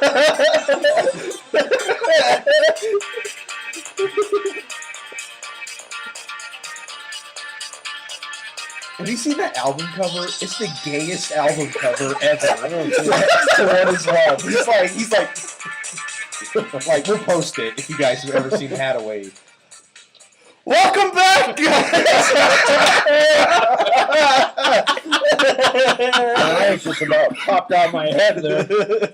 Have you seen that album cover? It's the gayest album cover ever. That's the one as well. He's like, we'll post it if you guys have ever seen Hadaway. Welcome back, guys! I just about popped out my head there.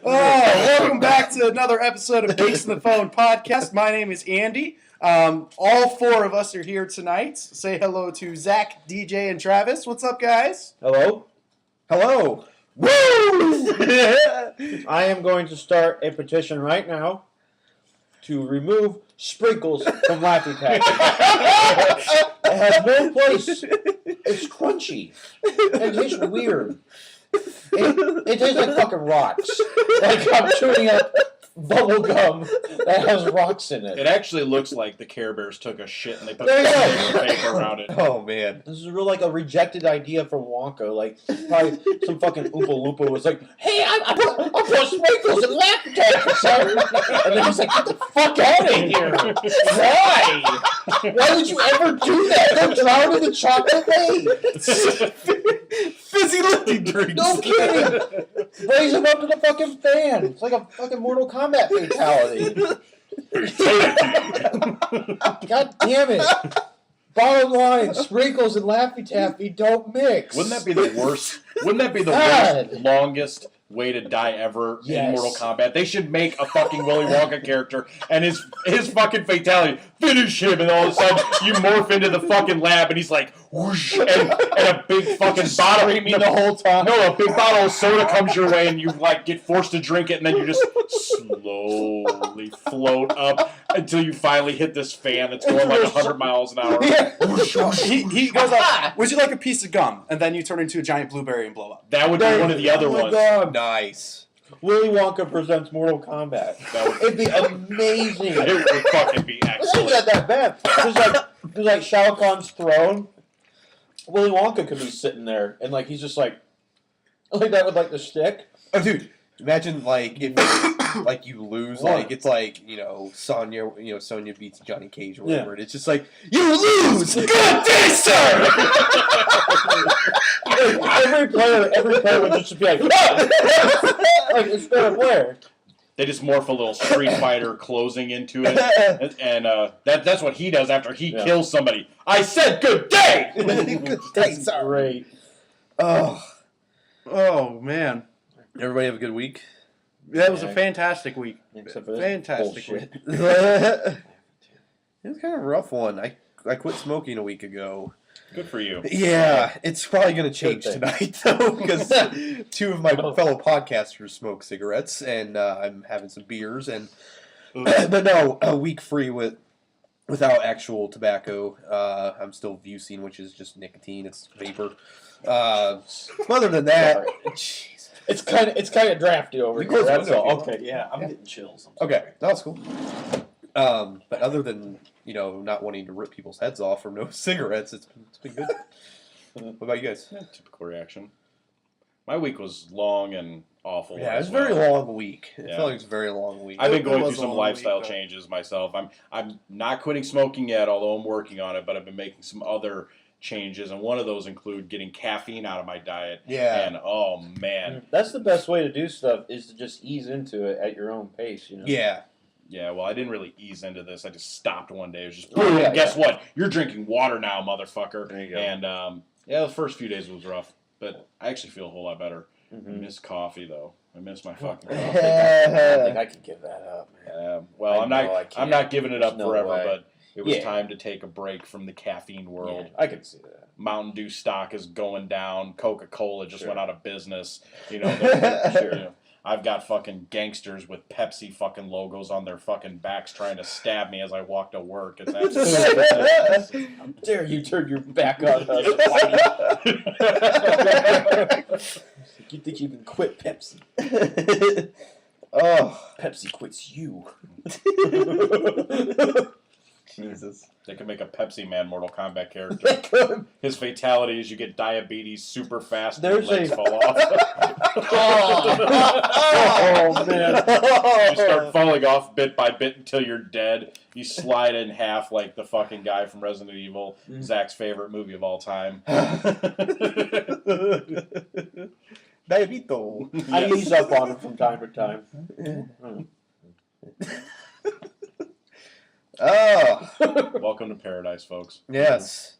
Welcome back to another episode of Geeks on the Phone podcast. My name is Andy. All four of us are here tonight. Say hello to Zack, DJ, and Travis. What's up, guys? Hello? Hello. Woo! I am going to start a petition right now to remove sprinkles from Laffy Taffy. It has no place. It's crunchy. It tastes weird. It tastes like fucking rocks. Like I'm chewing up bubble gum that has rocks in it. It actually looks like the Care Bears took a shit and they put paper around it. Oh, man. This is real like a rejected idea from Wonka. Like, probably some fucking Oompa Loompa was like, hey, I put sprinkles in Laffy Taffy, son. And then he's like, get the fuck out of here. Why? Why would you ever do that? They're drowned in the chocolate lake. Fizzy lifting drinks. No kidding. Raise him up to the fucking fan. It's like a fucking Mortal Kombat fatality. God damn it. Bottom line, sprinkles and Laffy Taffy don't mix. Wouldn't that be the worst? Wouldn't that be the worst, longest way to die ever in Mortal Kombat? They should make a fucking Willy Wonka character and his fucking fatality. Finish him, and all of a sudden you morph into the fucking lab and he's like, whoosh, and a big fucking bottle. The whole time. No, a big bottle of soda comes your way and you like get forced to drink it and then you just slowly float up until you finally hit this fan that's going like 100 miles an hour. Yeah. He goes up, would you like a piece of gum? And then you turn into a giant blueberry and blow up. That would be one of the other ones. God. Nice. Willy Wonka presents Mortal Kombat. It'd be amazing. It would fucking be It's excellent. not that bad. There's like Shao Kahn's throne. Willy Wonka could be sitting there, and like he's just like that with like the stick. Oh, dude. Imagine, like, if like you lose, like, it's like, Sonya beats Johnny Cage or whatever, and it's just like, you lose! Good day, sir! every player would just be like, like it's their player. They just morph a little Street Fighter closing into it, and that's what he does after he kills somebody. I said good day! Good day, sir. Great. Oh, man. Everybody have a good week? That was a fantastic week. Except for this Fantastic bullshit. week. It was kind of a rough one. I quit smoking a week ago. Good for you. Yeah, it's probably going to change tonight, though, because two of my fellow podcasters smoke cigarettes, and I'm having some beers, and but no, a week free without actual tobacco. I'm still vucing, which is just nicotine. It's vapor. Other than that, jeez. It's kind of drafty over here. That's all. Okay, yeah, I'm getting chills. Okay, that's cool. But other than not wanting to rip people's heads off from no cigarettes, it's been good. What about you guys? Yeah, typical reaction. My week was long and awful. Yeah, it was a very long week. It felt like it was a very long week. I've been going through some lifestyle changes myself. I'm not quitting smoking yet, although I'm working on it. But I've been making some other changes, and one of those include getting caffeine out of my diet. Yeah. And oh man, that's the best way to do stuff is to just ease into it at your own pace. Yeah. Yeah, well, I didn't really ease into this. I just stopped one day. It was just, boom, guess what? You're drinking water now, motherfucker. There you go. And, the first few days was rough, but I actually feel a whole lot better. Mm-hmm. I miss coffee, though. I miss my fucking I coffee. don't think I can give that up, man. Well, I'm not giving it up forever, way. but it was time to take a break from the caffeine world. Yeah, I can see that. Mountain Dew stock is going down. Coca-Cola just went out of business. I've got fucking gangsters with Pepsi fucking logos on their fucking backs trying to stab me as I walk to work. It's absolutely How dare you turn your back on us? You think you can quit Pepsi? Oh, Pepsi quits you. Jesus. They could make a Pepsi Man Mortal Kombat character. They could. His fatality is you get diabetes super fast and There's your legs a- fall off. Oh, man. You start falling off bit by bit until you're dead. You slide in half like the fucking guy from Resident Evil, Zack's favorite movie of all time. Diabito. I ease up on him from time to time. Oh, Welcome to paradise, folks. yes.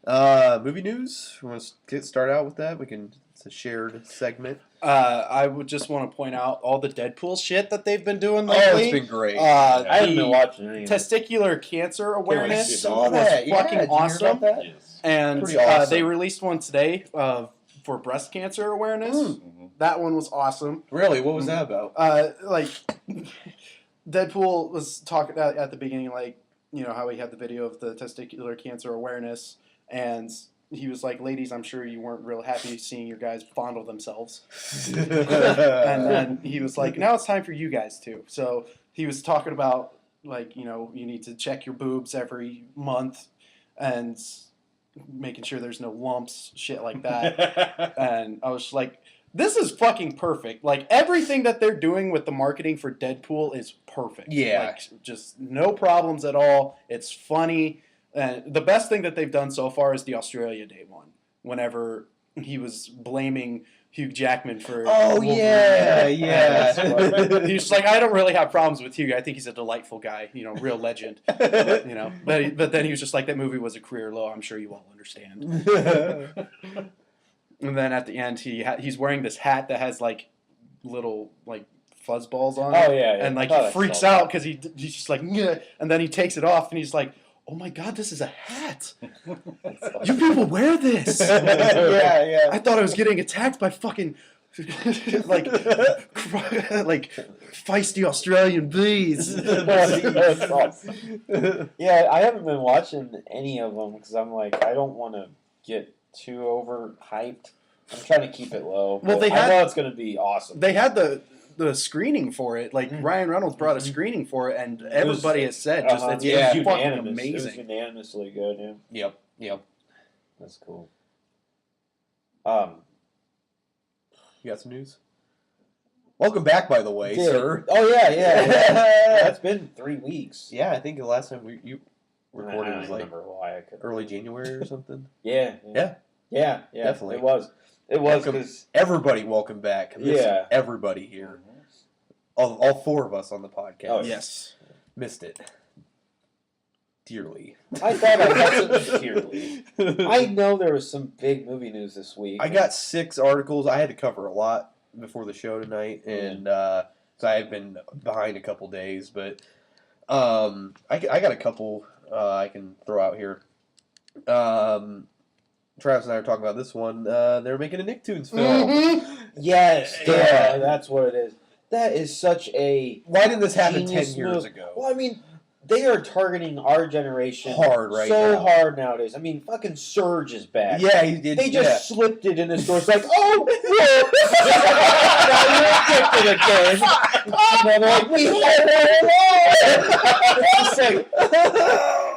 Movie news. We want to start out with that. It's a shared segment. I would just want to point out all the Deadpool shit that they've been doing Oh, lately. it's been great. I haven't the been watching any of it. Testicular cancer awareness see saw was that. Yeah, fucking did you hear awesome. about that? Yes. And Pretty awesome. they released one today for breast cancer awareness. Mhm. That one was awesome. Really? What was that about? Like, Deadpool was talking at the beginning, like, you know, how he had the video of the testicular cancer awareness, and he was like, ladies, I'm sure you weren't real happy seeing your guys fondle themselves. And then he was like, now it's time for you guys too. So he was talking about, like, you know, you need to check your boobs every month and making sure there's no lumps, shit like that. And I was like, this is fucking perfect. Like, everything that they're doing with the marketing for Deadpool is perfect. Yeah. Like, just no problems at all. It's funny. And the best thing that they've done so far is the Australia Day one. Whenever he was blaming Hugh Jackman for Oh, Wolverine. yeah, yeah. He was like, I don't really have problems with Hugh. I think he's a delightful guy, you know, real legend. You know, but then he was just like, that movie was a career low. I'm sure you all understand. And then at the end, he's wearing this hat that has like little like fuzzballs on it. Oh, yeah. And like Oh, he that's freaks so out because he's just like, yeah. And then he takes it off and he's like, oh my god, this is a hat. You people wear this. Yeah, yeah. I thought I was getting attacked by fucking like feisty Australian bees. Yeah, I haven't been watching any of them because I'm like, I don't want to get too overhyped. I'm trying to keep it low. Well, but they I had- know it's going to be awesome. They had the screening for it. Like Ryan Reynolds brought a screening for it, and everybody has said just it's yeah. fucking unanimous. It was amazing. unanimously good. Yeah, Yep. that's cool. You got some news? Welcome back, by the way, Dude. sir. Oh yeah. That's been 3 weeks. Yeah, I think the last time you I recorded don't was like remember why I could. early January or something. Yeah. Definitely. It was Welcome. because Everybody, welcome back. Yeah. Everybody here. All four of us on the podcast. Oh, Yes. Missed it. Dearly. I thought I had something dearly. I know there was some big movie news this week. I got 6 articles. I had to cover a lot before the show tonight, and so I've been behind a couple days. But I got a couple I can throw out here. Travis and I were talking about this one. They're making a Nicktoons film. Yes, Yeah. that's what it is. That is such a Why didn't this happen 10 genius years move. ago? Well, I mean, they are targeting our generation Hard right so now. hard nowadays. I mean, fucking Surge is back. Yeah, he did. They just yeah. slipped it in the store. It's like, oh, now you're addicted again. And then they're like, we had it all.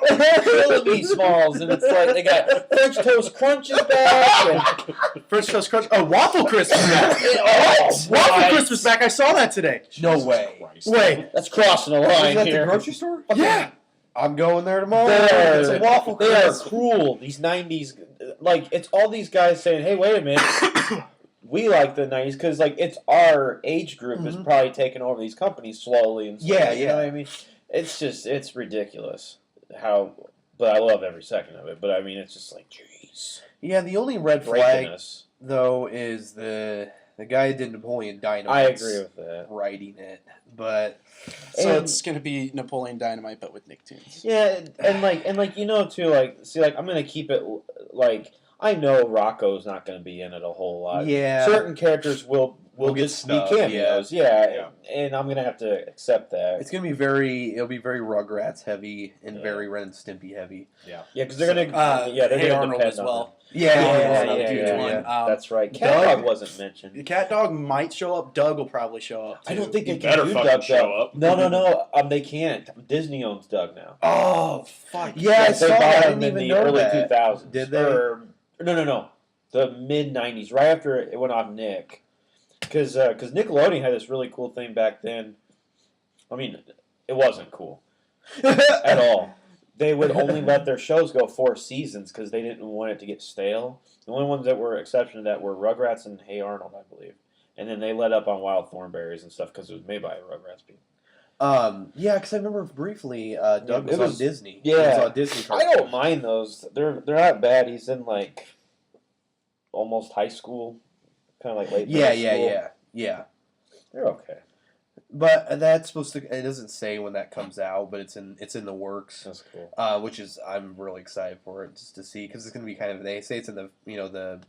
It's like, killing me, Smalls. And it's like, they got French Toast Crunch is back. And, French Toast Crunch. Oh, Waffle Crisp is back. oh, Waffle right. Crisp is back. I saw that today. No way. Christ. Wait. That's crossing the Was line that here. the grocery store? Yeah. I'm going there tomorrow. They're- It's a waffle They are crisp. cruel. These 90s, like, it's all these guys saying, hey, wait a minute. We like the 90s because, like, it's our age group is probably taking over these companies slowly and slowly. Yeah, You know what I mean? It's just, it's ridiculous how, but I love every second of it. But, I mean, it's just like, jeez. Yeah, the only red Breaking flag us. though is the guy who did Napoleon Dynamite. I agree with that. writing it, but So And- it's going to be Napoleon Dynamite, but with Nicktoons. Yeah, and like you know too, like see, like I'm gonna keep it like I know Rocco's not gonna be in it a whole lot. yeah, Certain characters will will get just be snubbed, cameos. Yeah, and I'm gonna have to accept that. It's gonna be it'll be very Rugrats heavy and very Ren and Stimpy heavy. Yeah, because they're gonna they're Hey gonna Arnold depend as on well. them. Yeah, Yeah, huge yeah, one. yeah. That's right. Cat Doug- Dog wasn't mentioned. Cat Dog might show up. Doug will probably show up. Too. I don't think they You can better do fucking Doug. show up. No. They can't. Disney owns Doug now. Oh fuck. Yeah, I they saw bought that. I him didn't in even the know early that. 2000s. Did they? No. The mid 90s, right after it went off Nick, because Nickelodeon had this really cool thing back then. I mean, it wasn't cool at all. They would only let their shows go 4 seasons because they didn't want it to get stale. The only ones that were exception to that were Rugrats and Hey Arnold, I believe. And then they let up on Wild Thornberries and stuff because it was made by Rugrats people. Yeah, because I remember briefly Doug was on Disney. Yeah, he was on Disney. I don't mind those. They're not bad. He's in like almost high school, kind of like late. Yeah. They're okay. But that's supposed to. It doesn't say when that comes out, but it's in the works. That's cool. Which is I'm really excited for it just to see because it's gonna be kind of they say it's in the the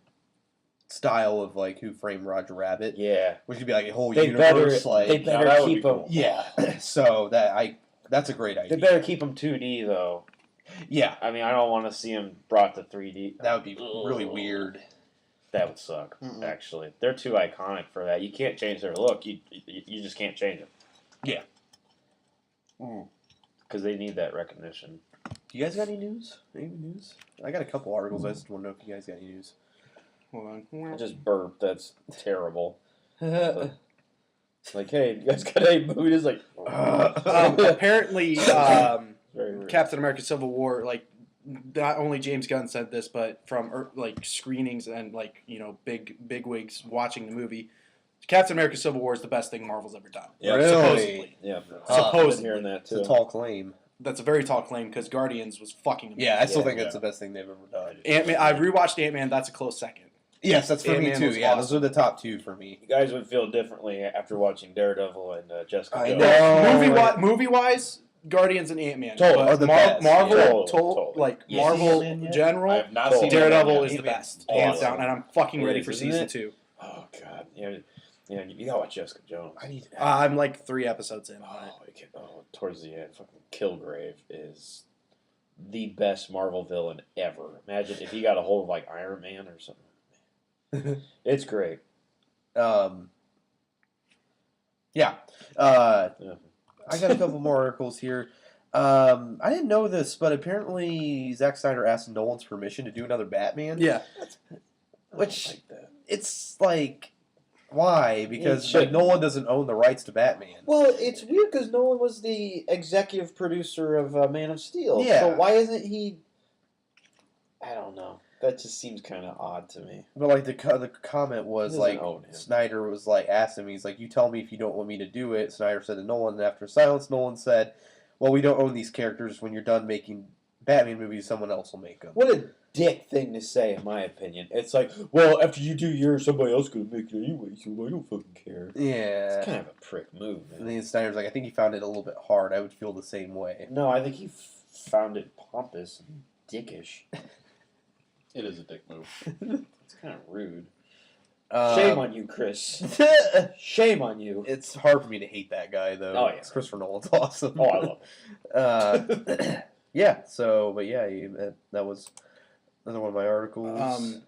style of like Who Framed Roger Rabbit. Yeah, Which would be like a whole they universe. they better that would keep be them. cool. Yeah. So that's a great idea. They better keep them 2D though. Yeah. I mean, I don't want to see them brought to 3D. That would be really weird. That would suck. Actually, they're too iconic for that. You can't change their look. You just can't change it. Yeah. Because they need that recognition. You guys got any news? Any news? I got a couple articles. I just want to know if you guys got any news. Hold I on. just burped. That's terrible. Like, hey, you guys got any movies? Like, Apparently, very rude. Captain America: Civil War, like not only James Gunn said this, but from like screenings and like big wigs watching the movie, Captain America: Civil War is the best thing Marvel's ever done. Yeah, Really? Supposedly, Yeah, Supposedly. I've been hearing that It's too. a tall claim. that's a very tall claim because Guardians was fucking amazing. Yeah, I still Yeah. think that's the best thing they've ever done. Ant-Man. I rewatched Ant-Man. That's a close second. Yes, that's for me Ant-Man too. was Yeah, awesome. those are the top two for me. You guys would feel differently after watching Daredevil and Jessica I Jones. know. Movie wise, Guardians and Ant-Man. Totally. But Are the best. Marvel, Totally. like You Marvel seen Ant-Man yet? general, I have not Cool. seen Daredevil Ant-Man is the yet. best, Ant-Man. hands down, and I'm fucking ready for Isn't season it? 2. Oh god, yeah, you gotta watch Jessica Jones. I need. I'm like 3 episodes in. Towards the end, fucking Kilgrave is the best Marvel villain ever. Imagine if he got a hold of like Iron Man or something. It's great. Yeah. Yeah. I got a couple more articles here. I didn't know this, but apparently Zack Snyder asked Nolan's permission to do another Batman. Yeah, Which- I don't like that. It's like, why? Because It shouldn't. Nolan doesn't own the rights to Batman. Well, it's weird because Nolan was the executive producer of Man of Steel. Yeah. So why isn't he? I don't know. That just seems kind of odd to me. But like the comment was He doesn't like own him. Snyder was like asked him, he's like, "You tell me if you don't want me to do it." Snyder said to Nolan, and after silence, Nolan said, "Well, we don't own these characters. When you're done making Batman movies, someone else will make them." What a dick thing to say, in my opinion. It's like, well, after you do yours, somebody else gonna make it anyway, so I don't fucking care. Yeah. It's kind of a prick move, And man. then Snyder's like, "I think he found it a little bit hard. I would feel the same way." No, I think he found it pompous and dickish. It is a dick move. It's kind of rude. Shame on you, Chris. Shame on you. It's hard for me to hate that guy though. Oh, yeah. Christopher Nolan's awesome. Oh, I love it. Yeah. So, but yeah, that was another one of my articles.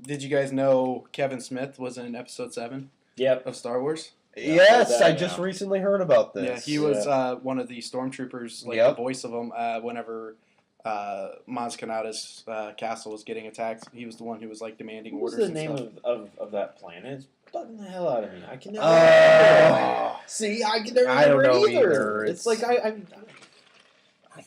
Did you guys know Kevin Smith was in episode 7 Yep. of Star Wars? Yes, that, I just yeah. recently heard about this. Yeah, he was one of the stormtroopers, like Yep. the voice of them. Whenever Maz Kanata's castle was getting attacked, he was the one who was like demanding What was orders. the name and stuff. of that planet? It's bugging the hell out of me. I can never. See, I can never I don't remember know either. either. It's like I'm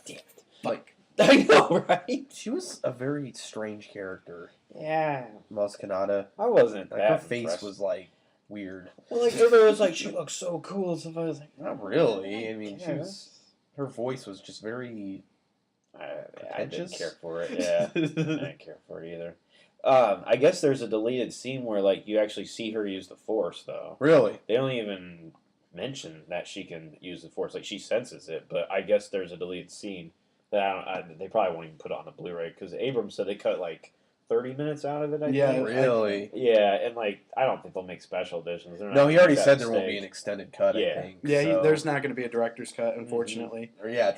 damn it. Like, I know, right? She was a very strange character, Yeah, Maz Kanata. I wasn't. Like that her face impressed. was like weird. Well, like everybody was like, she looks so cool. And somebody was like, Not really. I mean, Yeah. her voice was just very. I didn't Pretentious? care for it. Yeah, I didn't care for it either. I guess there's a deleted scene where like you actually see her use the Force, though. Really? They don't even mention that she can use the Force. Like she senses it, but I guess there's a deleted scene that they probably won't even put it on the Blu-ray because Abrams said they cut like 30 minutes out of it. I Yeah, think. Really? Yeah, and like I don't think they'll make special editions. They're not No, he gonna already make that said there won't be mistake. an extended cut. Yeah. I think. Yeah, so. there's not going to be a director's cut, unfortunately. Or yeah,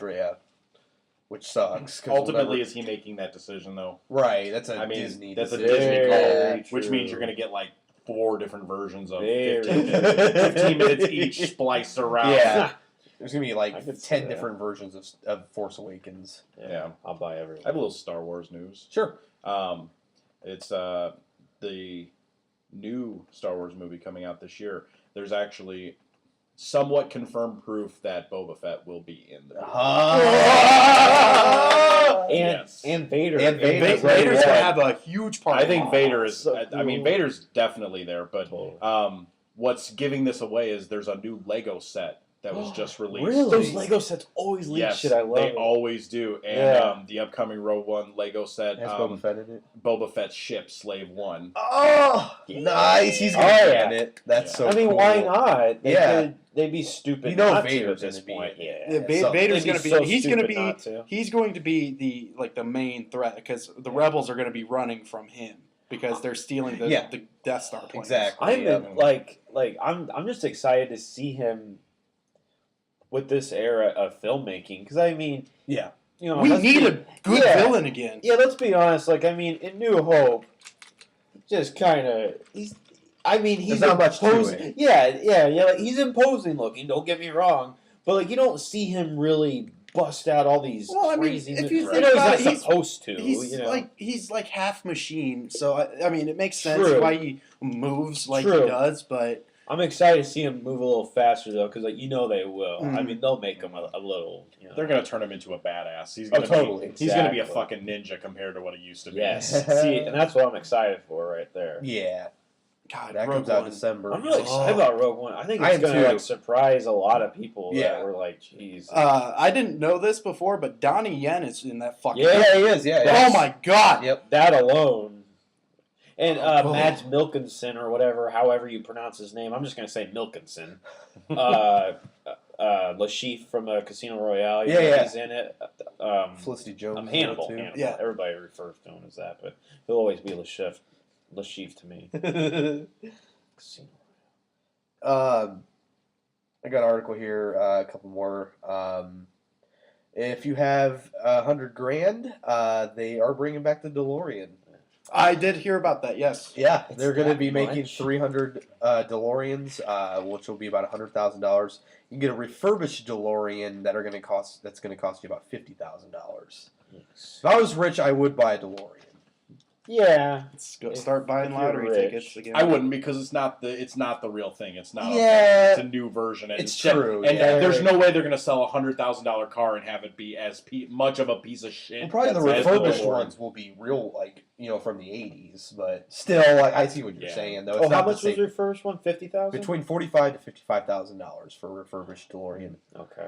which sucks. 'cause Ultimately, whenever- is he making that decision though? right? That's a I mean, Disney. that's a decision. Disney Very call, which true. means you're going to get like 4 different versions of Very 15 minutes each spliced around. Yeah. There's gonna be like I could see 10 that. different versions of Force Awakens. Yeah. I'll buy everyone. I have a little Star Wars news. Sure. It's the new Star Wars movie coming out this year. There's actually somewhat confirmed proof that Boba Fett will be in the movie. And Vader. And Vader. Vader's Right, going right. to have a huge part. I think Vader is. so I mean, cool. Vader's definitely there, but Totally. what's giving this away is there's a new Lego set that was just released. Really? Those Lego sets always leak Yes, shit. I love they it. always do. And Yeah. the upcoming Rogue One Lego set, Has Boba Fett in it. Boba Fett's ship, Slave One. Oh, Yeah. nice! He's gonna Oh, be yeah. in it. That's Yeah. so. I mean, cool. why not? Yeah. They'd be stupid. You know not Vader's to at this gonna be point. in Yeah. Yeah, so- Vader's They'd going to be. so He's going to stupid be. not to. He's going to be the main threat because the rebels are going to be running from him because they're stealing the Death Star plans. Exactly. I'm yeah. I'm just excited to see him with this era of filmmaking because I mean, Yeah. you know, We let's need be- a good yeah. villain again. Yeah, let's be honest. Like, I mean, in New Hope, just kind of he's. I mean, he's There's not much to imposing. it. Yeah. Like, he's imposing looking. Don't get me wrong, but like you don't see him really bust out all these Well, I mean, crazy. if you you think know, he's about not it, he's- supposed to. He's you know? like half machine, so I mean it makes sense True. why he moves like True. he does. But I'm excited to see him move a little faster though, because like you know they will. I Mhm. mean, they'll make him a little. You know. They're going to turn him into a badass. He's Oh, going to totally. be. He's going to be a Exactly. fucking ninja compared to what he used to be. Yes. See, and that's what I'm excited for right there. Yeah. God, That Rogue comes out One. December. I'm really excited about Rogue One. I think I it's am going to too. like surprise a lot of people Yeah. that were like, "Jeez." I didn't know this before, but Donnie Yen is in that fucking. Yeah. Yeah, he is. Yeah. Oh my god. Yep. That alone. And Oh. Mads Mikkelsen or whatever, however you pronounce his name, I'm just going to say Milkinson. Lashif from Casino Royale, you Yeah, know, yeah. he's in it. Felicity Jones. Hannibal. too. Hannibal. Yeah. Everybody refers to him as that, but he'll always be Lashif to me. Casino. I got an article here. A couple more. If you have $100,000, they are bringing back the DeLorean. I did hear about that. Yes. Yeah, It's they're going to that be making much? 300 DeLoreans, which will be about $100,000. You can get a refurbished DeLorean that's going to cost you about $50,000. If I was rich, I would buy a DeLorean. Yeah. Let's go start buying if you're lottery rich. tickets again. I wouldn't because it's not the real thing. It's not. Yeah. It's a new version. And It's true, And yeah. there's no way they're going to sell a $100,000 car and have it be as much of a piece of shit. And probably the as refurbished DeLorean. ones will be real, from the 80s, but still, I see what you're Yeah. saying, though. It's Oh, how not the much was same. your first one? 50,000. Between $45,000 to $55,000 for a refurbished DeLorean. Okay.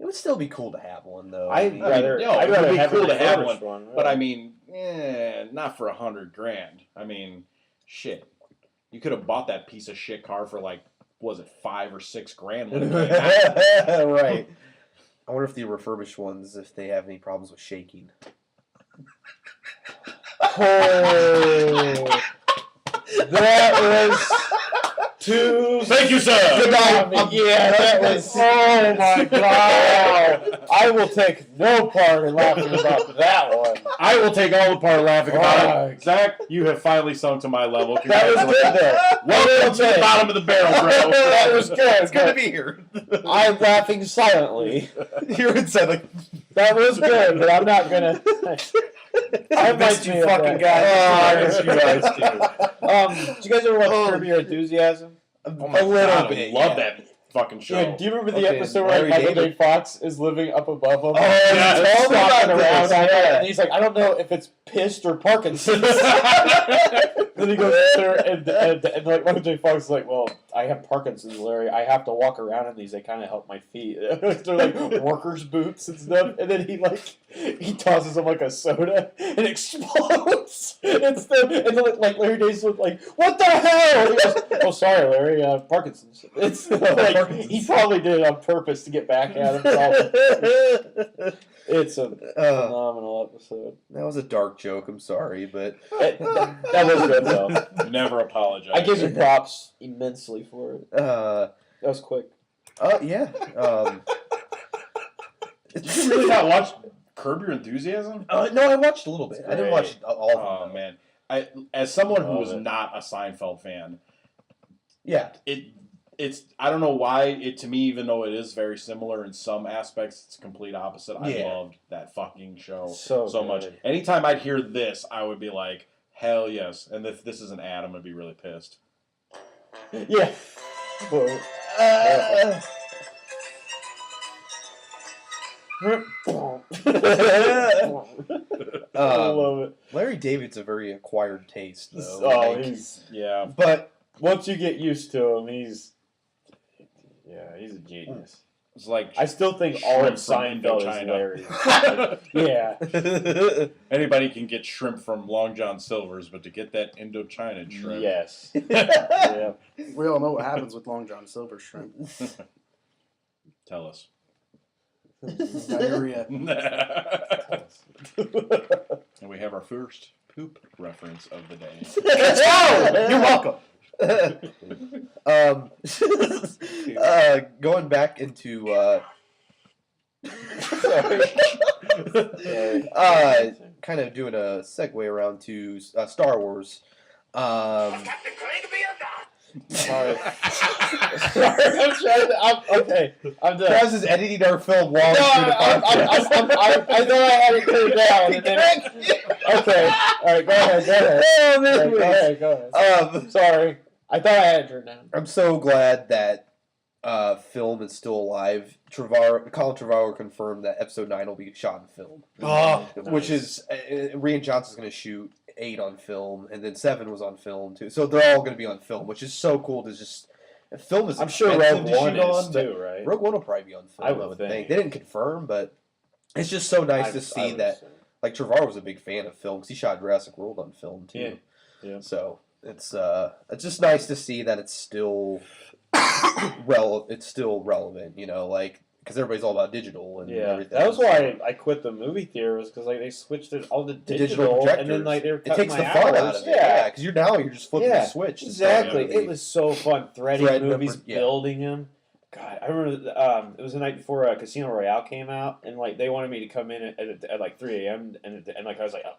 It would still be cool to have one, though. I'd mean, rather. no, I'd it would rather be have cool a to have refurbished one. But I really. mean, not for $100,000. I mean, shit. You could have bought that piece of shit car for was it $5 or $6 grand? When it came out. right. I wonder if the refurbished ones, if they have any problems with shaking. Oh, that was too. Thank you, sir. Yeah, that was. Oh my god! I will take no part in laughing about that one. I will take all the part laughing about Fuck. it. Zach, you have finally sunk to my level. That was good though. Welcome to the bottom of the barrel, bro. That was good. It's good to be here. I'm laughing silently. You're inside, That was good, but I'm not gonna. I missed you fucking guys. guys. I missed you guys, too. Did you guys ever watch Curb Your Enthusiasm? a Oh my little God, I bit. love yeah. that fucking show. Yeah, do you remember the Okay, episode where Larry Michael J. David. Fox is living up above him? Oh, yeah, tell He's me about walking around this. all night, Yeah. and he's like, I don't know if it's pissed or Parkinson's. Then he goes there, and like Michael J. Fox is like, well, I have Parkinson's, Larry. I have to walk around in these. They kind of help my feet. They're like workers' boots and stuff. And then he tosses him like a soda and explodes. And then like Larry David's like, what the hell? And he goes, oh, sorry, Larry, Parkinson's. It's like He probably did it on purpose to get back at himself. It's a phenomenal episode. That was a dark joke. I'm sorry, but that was good though. Never apologize. I give you props immensely for it. that was quick. Yeah. Did you really not watch Curb Your Enthusiasm? No, I watched a little bit. I didn't watch all of them. Oh man, as someone who was not a Seinfeld fan, yeah, it's I don't know why it to me, even though it is very similar in some aspects, it's complete opposite. I loved that fucking show so much. Anytime I'd hear this, I would be like, hell yes. And if this is an ad, I'm gonna be really pissed. Yeah. Well, I love it. Larry David's a very acquired taste, though. Oh, he's but once you get used to him, he's a genius. It's like I still think all of Seinfeld is hilarious. Yeah. Anybody can get shrimp from Long John Silver's, but to get that Indochina shrimp, yes. Yeah. We all know what happens with Long John Silver shrimp. Tell us. Diarrhea. And we have our first poop reference of the day. Let's go! You're welcome. Going back into kind of doing a segue around to Star Wars. Sorry. Okay. I'm done. Travis is editing our film while I thought I had it cleared down. And then, okay. All right. Go ahead. Oh, man. Go ahead. Sorry. I thought I had it turned down. I'm so glad that film is still alive. Colin Trevorrow confirmed that Episode 9 will be shot in film. Oh, which is Rian Johnson's going to shoot 8 on film, and then 7 was on film too. So they're all going to be on film, which is so cool to just. Film is. I'm sure Rogue to One shoot is on, too, right? Rogue One will probably be on film. I would think they didn't confirm, but it's just so nice to see that. Like Trevorrow was a big fan of film because he shot Jurassic World on film too. Yeah. So it's just nice to see that it's still it's still relevant, like because everybody's all about digital and everything. That was why I quit the movie theater, was because they switched it all to digital projectors. And then they were it cutting takes my the fun hours. out of it. Yeah, because you're just flipping the switch. Exactly. It was so fun threading movies, building them. God, I remember it was the night before Casino Royale came out, and they wanted me to come in at like 3 a.m. and I was like, oh,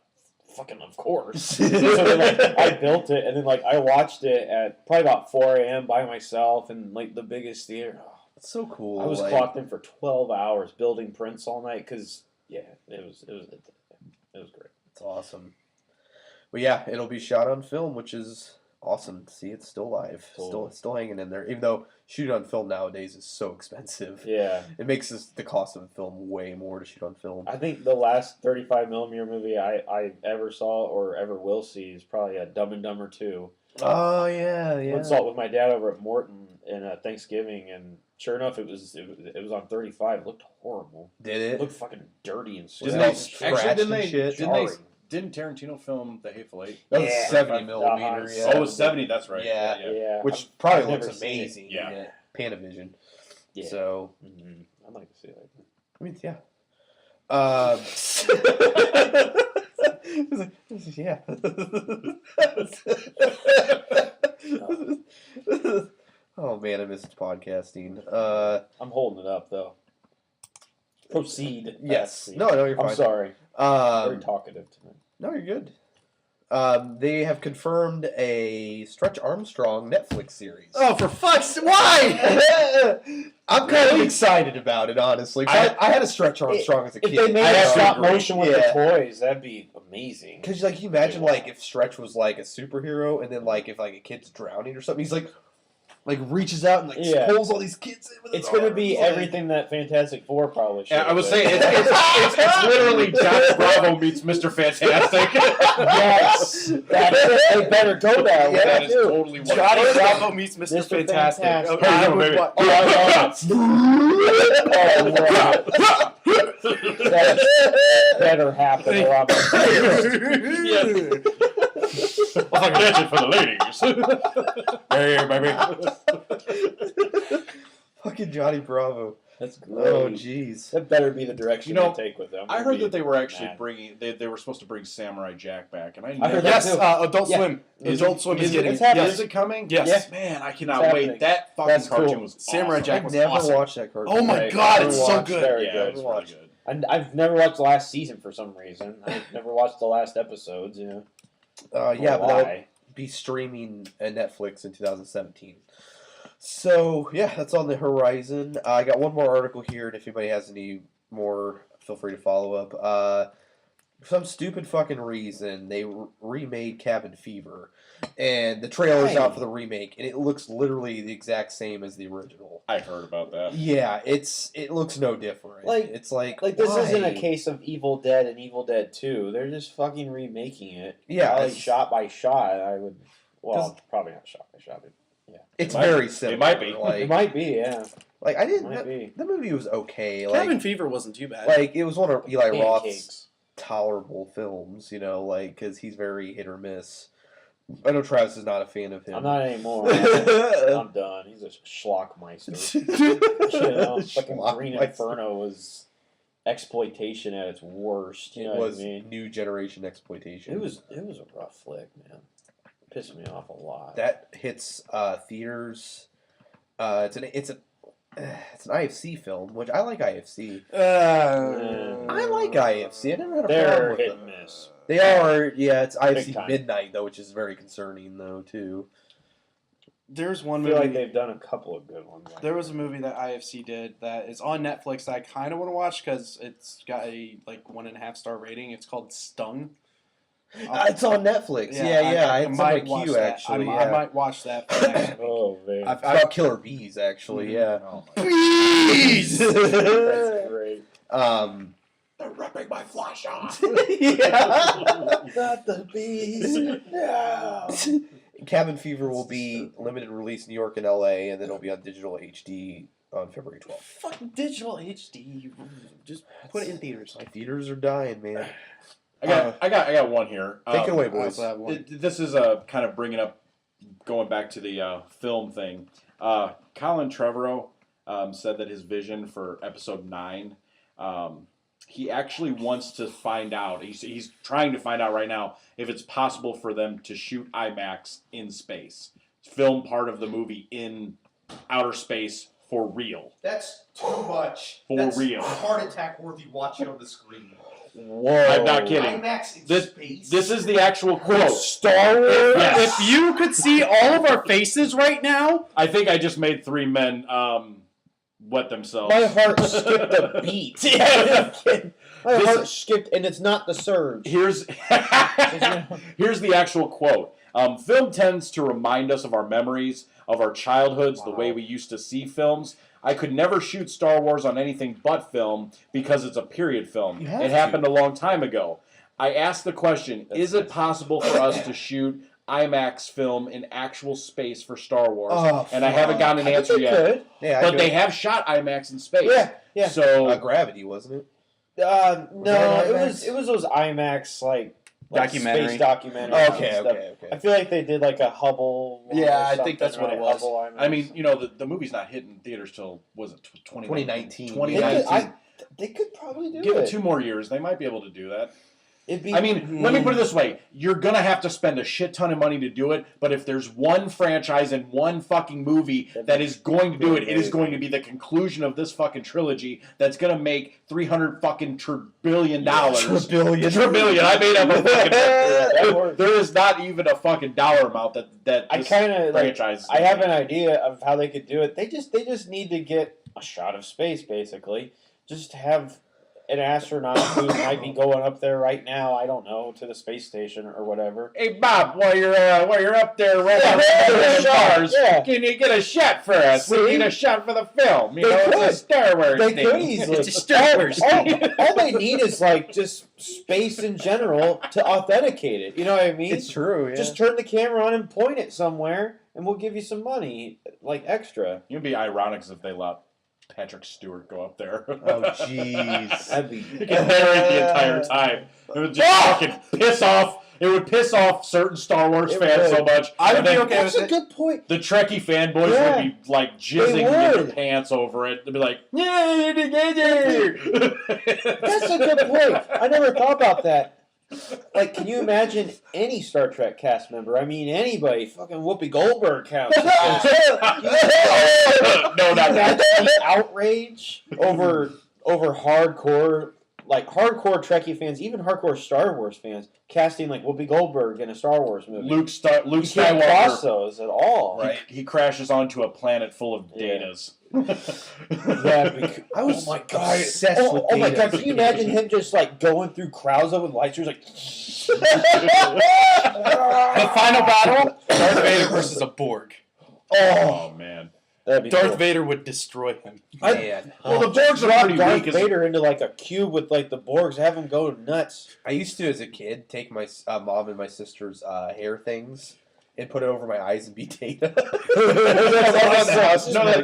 fucking of course. So then, I built it, and then I watched it at probably about 4 a.m. by myself in the biggest theater. Oh, it's so cool. I was clocked in for 12 hours building prints all night because it was great. It's awesome. But yeah, it'll be shot on film, which is awesome to see. It's still live, still hanging in there. Even though shooting on film nowadays is so expensive. Yeah, it makes the cost of a film way more to shoot on film. I think the last 35mm movie I ever saw or ever will see is probably Dumb and Dumber 2. Oh yeah. I saw it with my dad over at Morton in Thanksgiving, and sure enough, it was on 35. It looked horrible. Did it? It looked fucking dirty and Didn't Tarantino film The Hateful Eight? That was 70mm. Yeah. Oh, it was 70. That's right. Yeah. Which probably looks amazing. Yeah. Panavision. Yeah. So I'd like to see that. I mean, yeah. Yeah. Oh man, I missed podcasting. I'm holding it up though. Proceed. Yes. No, you're fine. I'm sorry. Very talkative tonight. No, you're good. They have confirmed a Stretch Armstrong Netflix series. Oh, for fuck's sake! Why? I'm kind of excited about it, honestly. I had a Stretch Armstrong as a kid. If they made stop motion with the toys, that'd be amazing. Because you imagine if Stretch was a superhero, and then if a kid's drowning or something, he's reaches out and pulls all these kids in with his It's going to be everything that Fantastic Four probably should. Yeah, I was saying it's literally Johnny Bravo meets Mr. Fantastic. Yes, that's it. They better go that way. That is totally what Johnny Bravo meets Mr. Fantastic. That better happen. I'll get it for the ladies. Hey, baby. Fucking Johnny Bravo. That's great. Oh, jeez. That better be the direction they take with them. I heard that they were actually bringing. They were supposed to bring Samurai Jack back, and I heard Yes, that Adult Swim. Adult Swim is getting. happening. Is it coming? Yes. Yeah. Man, I cannot wait. That fucking That's cartoon cool. was Samurai awesome. Jack I've was never awesome. watched that cartoon. Oh my Right. god, it's Never so watched. good. Very Yeah, good. it's really good. I've never watched the last season for some reason. I've never watched the last episodes. Yeah, Yeah, but that'll why? be streaming at Netflix in 2017. So, yeah, that's on the horizon. I got one more article here, and if anybody has any more, feel free to follow up. For some stupid fucking reason, they remade Cabin Fever, and the trailer's out for the remake, and it looks literally the exact same as the original. I heard about that. Yeah, it looks no different. It's like this why? isn't a case of Evil Dead and Evil Dead 2. They're just fucking remaking it. Yeah, Probably shot by shot. I would. Well, probably not shot by shot. But yeah, It's It might very be. similar. It might be. Like, it might be. Yeah, like I didn't. might be. The movie was okay. Cabin Like, Fever wasn't too bad. like it was one of Eli Roth's Pancakes. tolerable films. like because he's very hit or miss. I know Travis is not a fan of him. I'm not anymore. I'm done. He's a schlockmeister. Fucking Green Schlockmeister. Inferno was exploitation at its worst. You know It what was I mean? new generation exploitation. It was a rough flick, man. Pissed me off a lot. That hits theaters. It's an IFC film, which I like IFC. I like IFC. I never had a problem They're with hit them. and miss. They are, yeah. It's Big IFC time. Midnight though, which is very concerning though too. There's I one feel movie. like they've done a couple of good ones. There was a movie that IFC did that is on Netflix that I kind of want to watch because it's got a 1.5 star rating. It's called Stung. It's on Netflix. Yeah. I had might some watch queue that. actually. I Yeah. might watch that for next week. Oh man, I've- It's about killer bees actually. Yeah. Oh my Bees! that's great. They're ripping my flesh off. Yeah. Not the bees. No. Cabin Fever will be limited release New York and LA, and then it'll be on digital HD on February 12th. Fucking digital HD. Just put it in theaters. My theaters are dying, man. I got one here. Take it away, I boys. also have one. This is kind of bringing up, going back to the film thing. Colin Trevorrow said that his vision for episode 9, he actually wants to find out. He's trying to find out right now if it's possible for them to shoot IMAX in space, film part of the movie in outer space for real. That's too much. For That's real. Heart attack worthy watching on the screen. Whoa. I'm not kidding. IMAX in This space. this is the actual quote. Star Wars. Yes. If you could see all of our faces right now, I think I just made 3 men wet themselves. My heart skipped a beat. My This- heart skipped, and it's not the surge. Here's here's the actual quote. Film tends to remind us of our memories, of our childhoods, the way we used to see films. I could never shoot Star Wars on anything but film because it's a period film. You have It to. happened a long time ago. I asked the question, is it possible for us to shoot IMAX film in actual space for Star Wars? Oh, and I haven't gotten an answer yet. Could. Yeah, But they have shot IMAX in space. Yeah. So Gravity, wasn't it? No, that it IMAX? was those IMAX like Documentary. space documentaries. and Okay. stuff. I feel like they did like a Hubble. one Yeah, or I think that's something, what it right? was. Hubble IMAX. I mean, you know, the movie's not hitting theaters till, was it 2019. 2019. They could probably do Give it. it 2 more years. They might be able to do that. It'd be, I mean, let me put it this way. You're going to have to spend a shit ton of money to do it, but if there's one franchise and one fucking movie that is going to do it, it is going to be the conclusion of this fucking trilogy that's going to make $300 fucking trillion. Trillion. I made up a fucking... There is not even a fucking dollar amount that I this kind of franchise... I have an idea of how they could do it. They just need to get a shot of space, basically. Just have an astronaut who might be going up there right now. I don't know, to the space station or whatever. Hey Bob, while you're up there right Yeah, the shot, bars, yeah. can you get a shot for us? See? We need a shot for the film. You They know, could. it's a Star Wars They thing. could easily. It's a Star Wars all they need is like just space in general to authenticate it. You know what I mean? It's true. Yeah. Just turn the camera on and point it somewhere, and we'll give you some money, like extra. It'd be ironic if they let Patrick Stewart go up there. Oh, jeez. That'd be. He can narrate the entire time. It would just fucking piss off. It would piss off certain Star Wars fans so much. I would And be then okay That's with a it. good point. The Trekkie fanboys Yeah. would be like jizzing They in their would. pants over it. They'd be like, "Yeah, together." That's a good point. I never thought about that. Like, can you imagine any Star Trek cast member? I mean, anybody. Fucking Whoopi Goldberg counts. No, not that. Imagine the outrage over hardcore Trekkie fans, even hardcore Star Wars fans, casting like Whoopi Goldberg in a Star Wars movie. Luke you can't cross Skywalker. those at all. Right. He crashes onto a planet full of Yeah. Datas. I was oh my god! obsessed with Oh my Data. god! Can you imagine him just like going through crowds of with lightsabers like? The final battle: Darth Vader versus a Borg. Oh man. That'd be Darth cool. Vader would destroy him. Man. Well, the Borgs are Drop pretty Darth weak. Vader into like a cube with like the Borgs, have him go nuts. I used to, as a kid, take my mom and my sister's hair things and put it over my eyes and be Data.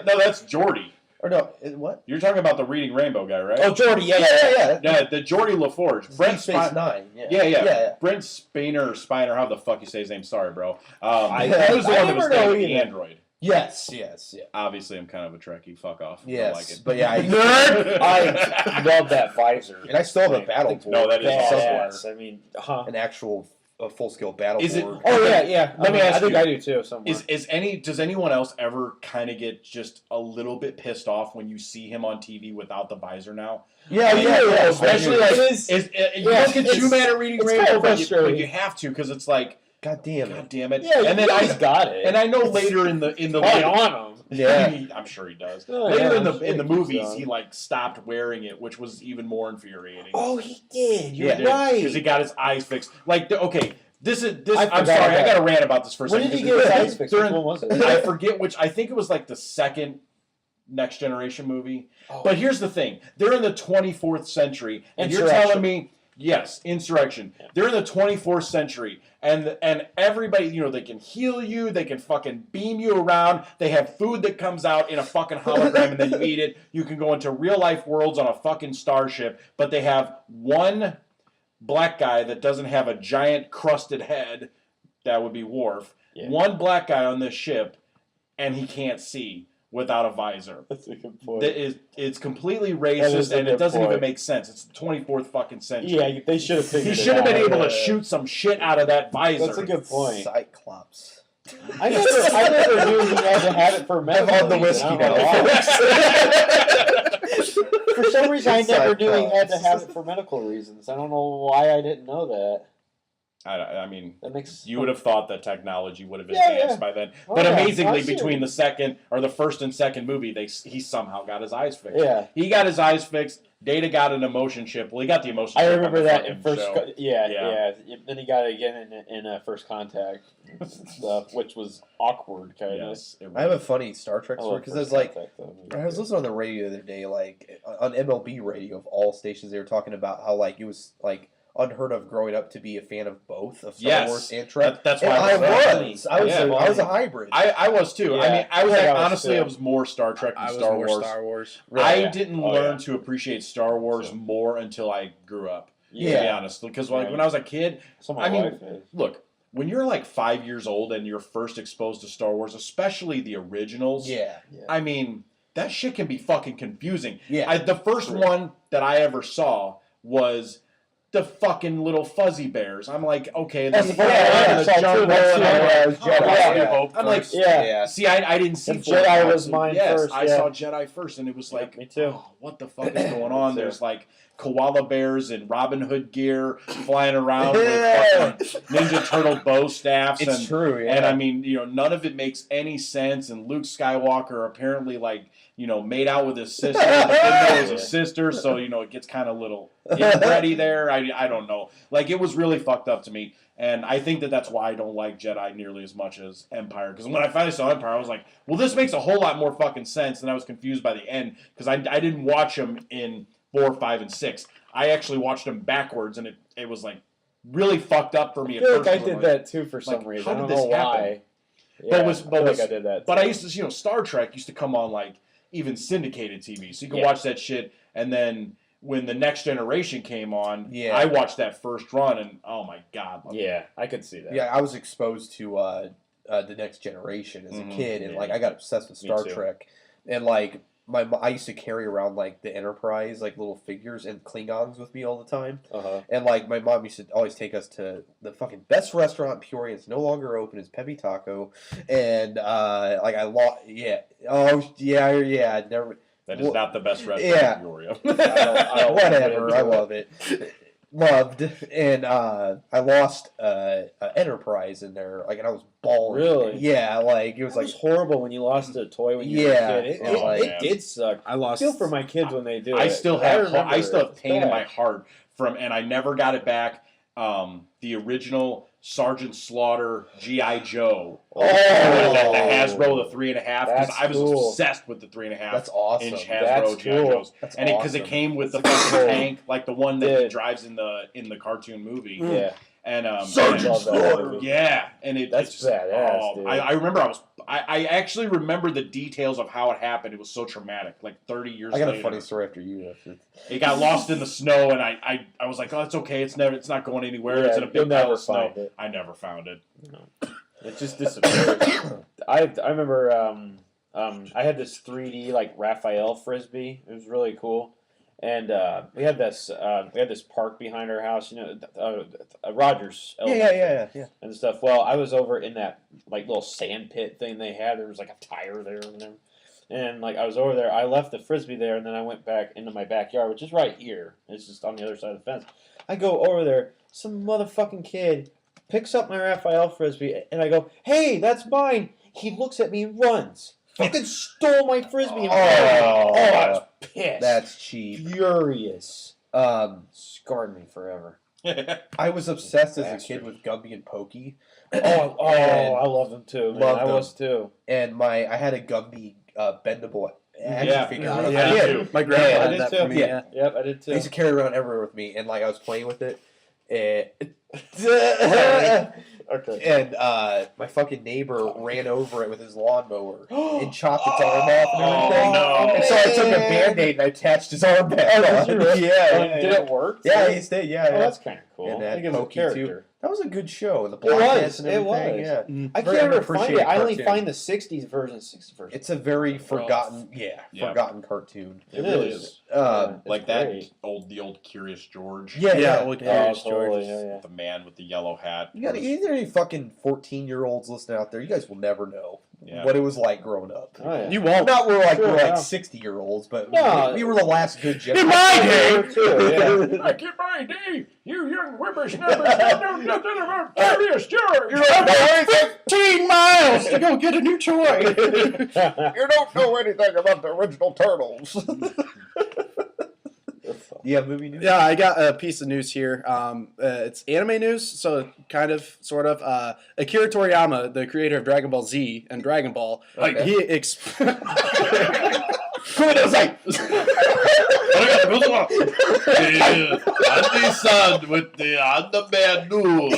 No, that's Geordie. Or no, what? You're talking about the Reading Rainbow guy, right? Oh, Jordy, yeah. Yeah, the Geordie LaForge. Brent Space Spiner. Nine. Yeah. Brent Spiner, how the fuck you say his name? Sorry, bro. He was the I one that was never know the either. android. Yes. Obviously, I'm kind of a Trekkie. Fuck off. Yes, Don't like it. but yeah, I love that visor. and I still have a battle board. No, that is somewhere. Badass. I mean, An actual full-scale battle Is it- board. Oh yeah. Let me ask I think you, I do too. Somewhere. Does anyone else ever kind of get just a little bit pissed off when you see him on TV without the visor now? Yeah. Especially like It is- you look at you, man, at Reading it's Rainbow, kinda but frustrating. you have to because it's like, God damn God it. damn it. Yeah, and then he's got it. and I know later in the Right on him. Yeah. I'm sure he does. Oh, Later yeah, in the I'm sure in the he keeps movies, on. he like stopped wearing it, which was even more infuriating. Oh, he did. You're Yeah, right. Because he got his eyes fixed. Like, okay, this. I I'm forgot sorry, I about got to rant about this for a when second. did he get his because eyes fixed? Which during- one was it? I forget which. I think it was like the second Next Generation movie. Oh. But here's the thing: they're in the 24th century, and you're Insurrection. telling me, yes, insurrection. Yeah. They're in the 24th century, and everybody, they can heal you, they can fucking beam you around. They have food that comes out in a fucking hologram, and then you eat it. You can go into real life worlds on a fucking starship, but they have one black guy that doesn't have a giant crusted head. That would be Worf. Yeah. One black guy on this ship, and he can't see without a visor. That's a good point. It's completely That racist, is a and it good doesn't even point. make sense. It's the 24th fucking century. Yeah, they should have figured He it should have been out. able to shoot some shit out of that visor. That's a good point. Cyclops. I never knew he had to have it for medical I'm on the reasons. whiskey I don't know why. For some reason, I never knew he had to Cyclops. have it for medical reasons. I don't know why I didn't know that. I mean, That makes you would have thought that technology would have Yeah, advanced yeah. by then. Oh, But yeah. amazingly, I've seen between it. the first and second movie, he somehow got his eyes fixed. Yeah. He got his eyes fixed. Data got an emotion chip. Well, he got the emotion I chip. remember on the that in fucking first. show. Yeah. Then he got it again in First Contact stuff, which was awkward, kind of. Yes, it I have was. a funny Star Trek I story love because First there's like Contact, though. I was listening on the radio the other day, like on MLB radio of all stations, they were talking about how like it was like unheard of growing up to be a fan of both of Star Yes. Wars and Trek. That's And why I funny. was Yeah, I was a hybrid. I was too. I Yeah, mean, I was I think like, I was honestly, too. I was more Star Trek than I was Star more Wars. Star Wars. I Yeah. didn't Oh, learn yeah. to appreciate Star Wars So- more until I grew up. To be Yeah. honest, because like Right. when I was a kid, So my I mean, wife is. look, when you're like 5 years old and you're first exposed to Star Wars, especially the originals, yeah, I mean, that shit can be fucking confusing. yeah. The first True. one that I ever saw was the fucking little fuzzy bears. I'm like, okay, That's this the is first one I the saw, too. jungle. That's and the I'm one like, I was Jedi. oh, Yeah. I'm like, Yeah. see, I didn't see And Full Jedi House. was mine Yes, first, I yeah. saw Jedi first, and it was Yeah, like, me too. oh, what the fuck is going on? too. There's like koala bears and Robin Hood gear flying around Yeah. with fucking Ninja Turtle bow staffs. It's and, true. Yeah. and I mean, none of it makes any sense. And Luke Skywalker apparently like, made out with his sister, but didn't know it was his sister, so it gets kind of little inbreedy there. I don't know. Like it was really fucked up to me, and I think that's why I don't like Jedi nearly as much as Empire. Because when I finally saw Empire, I was like, well, this makes a whole lot more fucking sense. And I was confused by the end because I didn't watch them in 4, 5, and 6. I actually watched them backwards, and it was like really fucked up for me I at feel first. like I I'm did that too for some like, reason. how I did don't know this happen? why. But Yeah, was- I but feel was- like I did that. But I too. used to, Star Trek used to come on like even syndicated TV. So you can Yeah. watch that shit, and then when the Next Generation came on, Yeah. I watched that first run, and oh my god. Yeah, I could see that. Yeah, I was exposed to the Next Generation as a kid, and yeah. like I got obsessed with Me Star too. Trek, and like I used to carry around like the Enterprise like little figures and Klingons with me all the time, Uh-huh. and like my mom used to always take us to the fucking best restaurant in Peoria. It's no longer open. It's Pepe Taco, and like I lost. Yeah. Oh yeah. Never. That is not the best restaurant Yeah. in Peoria. I don't Whatever. I enjoy love it. Loved, and I lost Enterprise in there, like, and I was bawling. Really? Yeah, like it was It was like horrible when you lost a toy when you Yeah. were a kid. Oh, It man. did suck. I I lost. feel for my kids when they do I it. still 'cause have remember I still have it's pain in bad. my heart from, and I never got it back. The original Sergeant Slaughter G.I. Joe. Oh, The Hasbro, the 3.5, because That's I was cool. obsessed with the 3.5 that's awesome. inch Hasbro That's G.I. cool. Joes, That's and because it awesome. came with the That's fucking cool. tank, like the one that Yeah. he drives in the cartoon movie, Yeah, and Sergeant and- Slaughter. yeah, and That's it's just, badass, dude. I remember I actually remember the details of how it happened. It was so traumatic. Like 30 years I got later, a funny story after you. it got lost in the snow, and I was like, oh, it's okay. It's not going anywhere. It's in a you'll big pile never of snow. find it. I never found it. It just disappeared. I remember I had this 3D like Raphael frisbee. It was really cool, and we had this park behind our house. You know, Rogers. Yeah. And stuff. Well, I was over in that like little sand pit thing they had. There was like a tire there and everything. And like I was over there, I left the frisbee there, and then I went back into my backyard, which is right here. It's just on the other side of the fence. I go over there, some motherfucking kid picks up my Raphael frisbee, and I go, "Hey, that's mine." He looks at me and runs. Fucking stole my frisbee. And Oh. I was pissed. That's cheap. furious. Scarred me forever. I was obsessed as a Bastard. kid with Gumby and Pokey. Oh, And I love them too. Man. loved I them. was too. And I had a Gumby bendable action Yeah. figure. Yeah. as a I kid. did too. My grandpa Yeah, I had did that too. for me. Yeah. Yeah. Yep, I did I too. used to carry it around everywhere with me, and like I was playing with it, and Okay. and my fucking neighbor ran over it with his lawnmower and chopped its arm off and Oh, everything. no. And so I took a Band-Aid and I attached his arm back Oh, on. did you really? Yeah. Did it work? Yeah, he stayed. Yeah, Oh, yeah. that's kind of cool. And I that think it was a Pokey, too. character. That was a good show. And the It block was, dance and it everything. was. Yeah. I Very can't ever find appreciated it. I only cartoon. find the '60s version, '60s version. It's a very forgotten, Yeah. forgotten cartoon. It really is. It's Like that great. the old Curious George. Yeah, Yeah, yeah. old Oh, Curious totally. George. Yeah. The man with the yellow hat. You got either any fucking 14-year-olds listening out there. You guys will never know Yeah. what it was like growing up. Oh, yeah. You won't. Not we're like Sure, we're like yeah. 60-year-olds, but No. we were the last good In generation. my day, Too, yeah. Like in my day, you young whippersnappers don't know nothing about Curious George. You're on 15 miles to go get a new toy. You don't know anything about the original Turtles. Yeah, movie news. yeah, I got a piece of news here. It's anime news, so kind of, sort of. Akira Toriyama, the creator of Dragon Ball Z and Dragon Ball, Okay. he Andy-san with the on-demand news.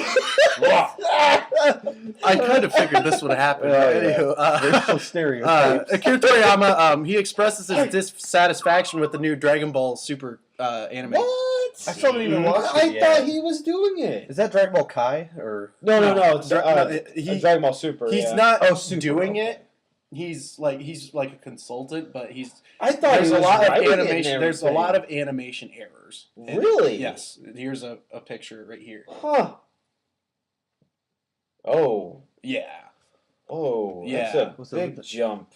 I kind of figured this would happen. Oh, yeah. Anywho, Racial stereotypes. Akira Toriyama, he expresses his dissatisfaction with the new Dragon Ball Super anime. What? I still haven't even watched I it yet. thought he was doing it. Is that Dragon Ball Kai or? No. It's He- Dragon Ball Super. He's yeah. not Oh, Super. doing it. He's like a consultant, but I thought There's he a was lot of writing it and animation. There's a everything. lot of animation errors. And- Really? Yes. Here's a picture right here. Huh. Oh. Yeah. Oh. Yeah. That's What's a up big with it? jump.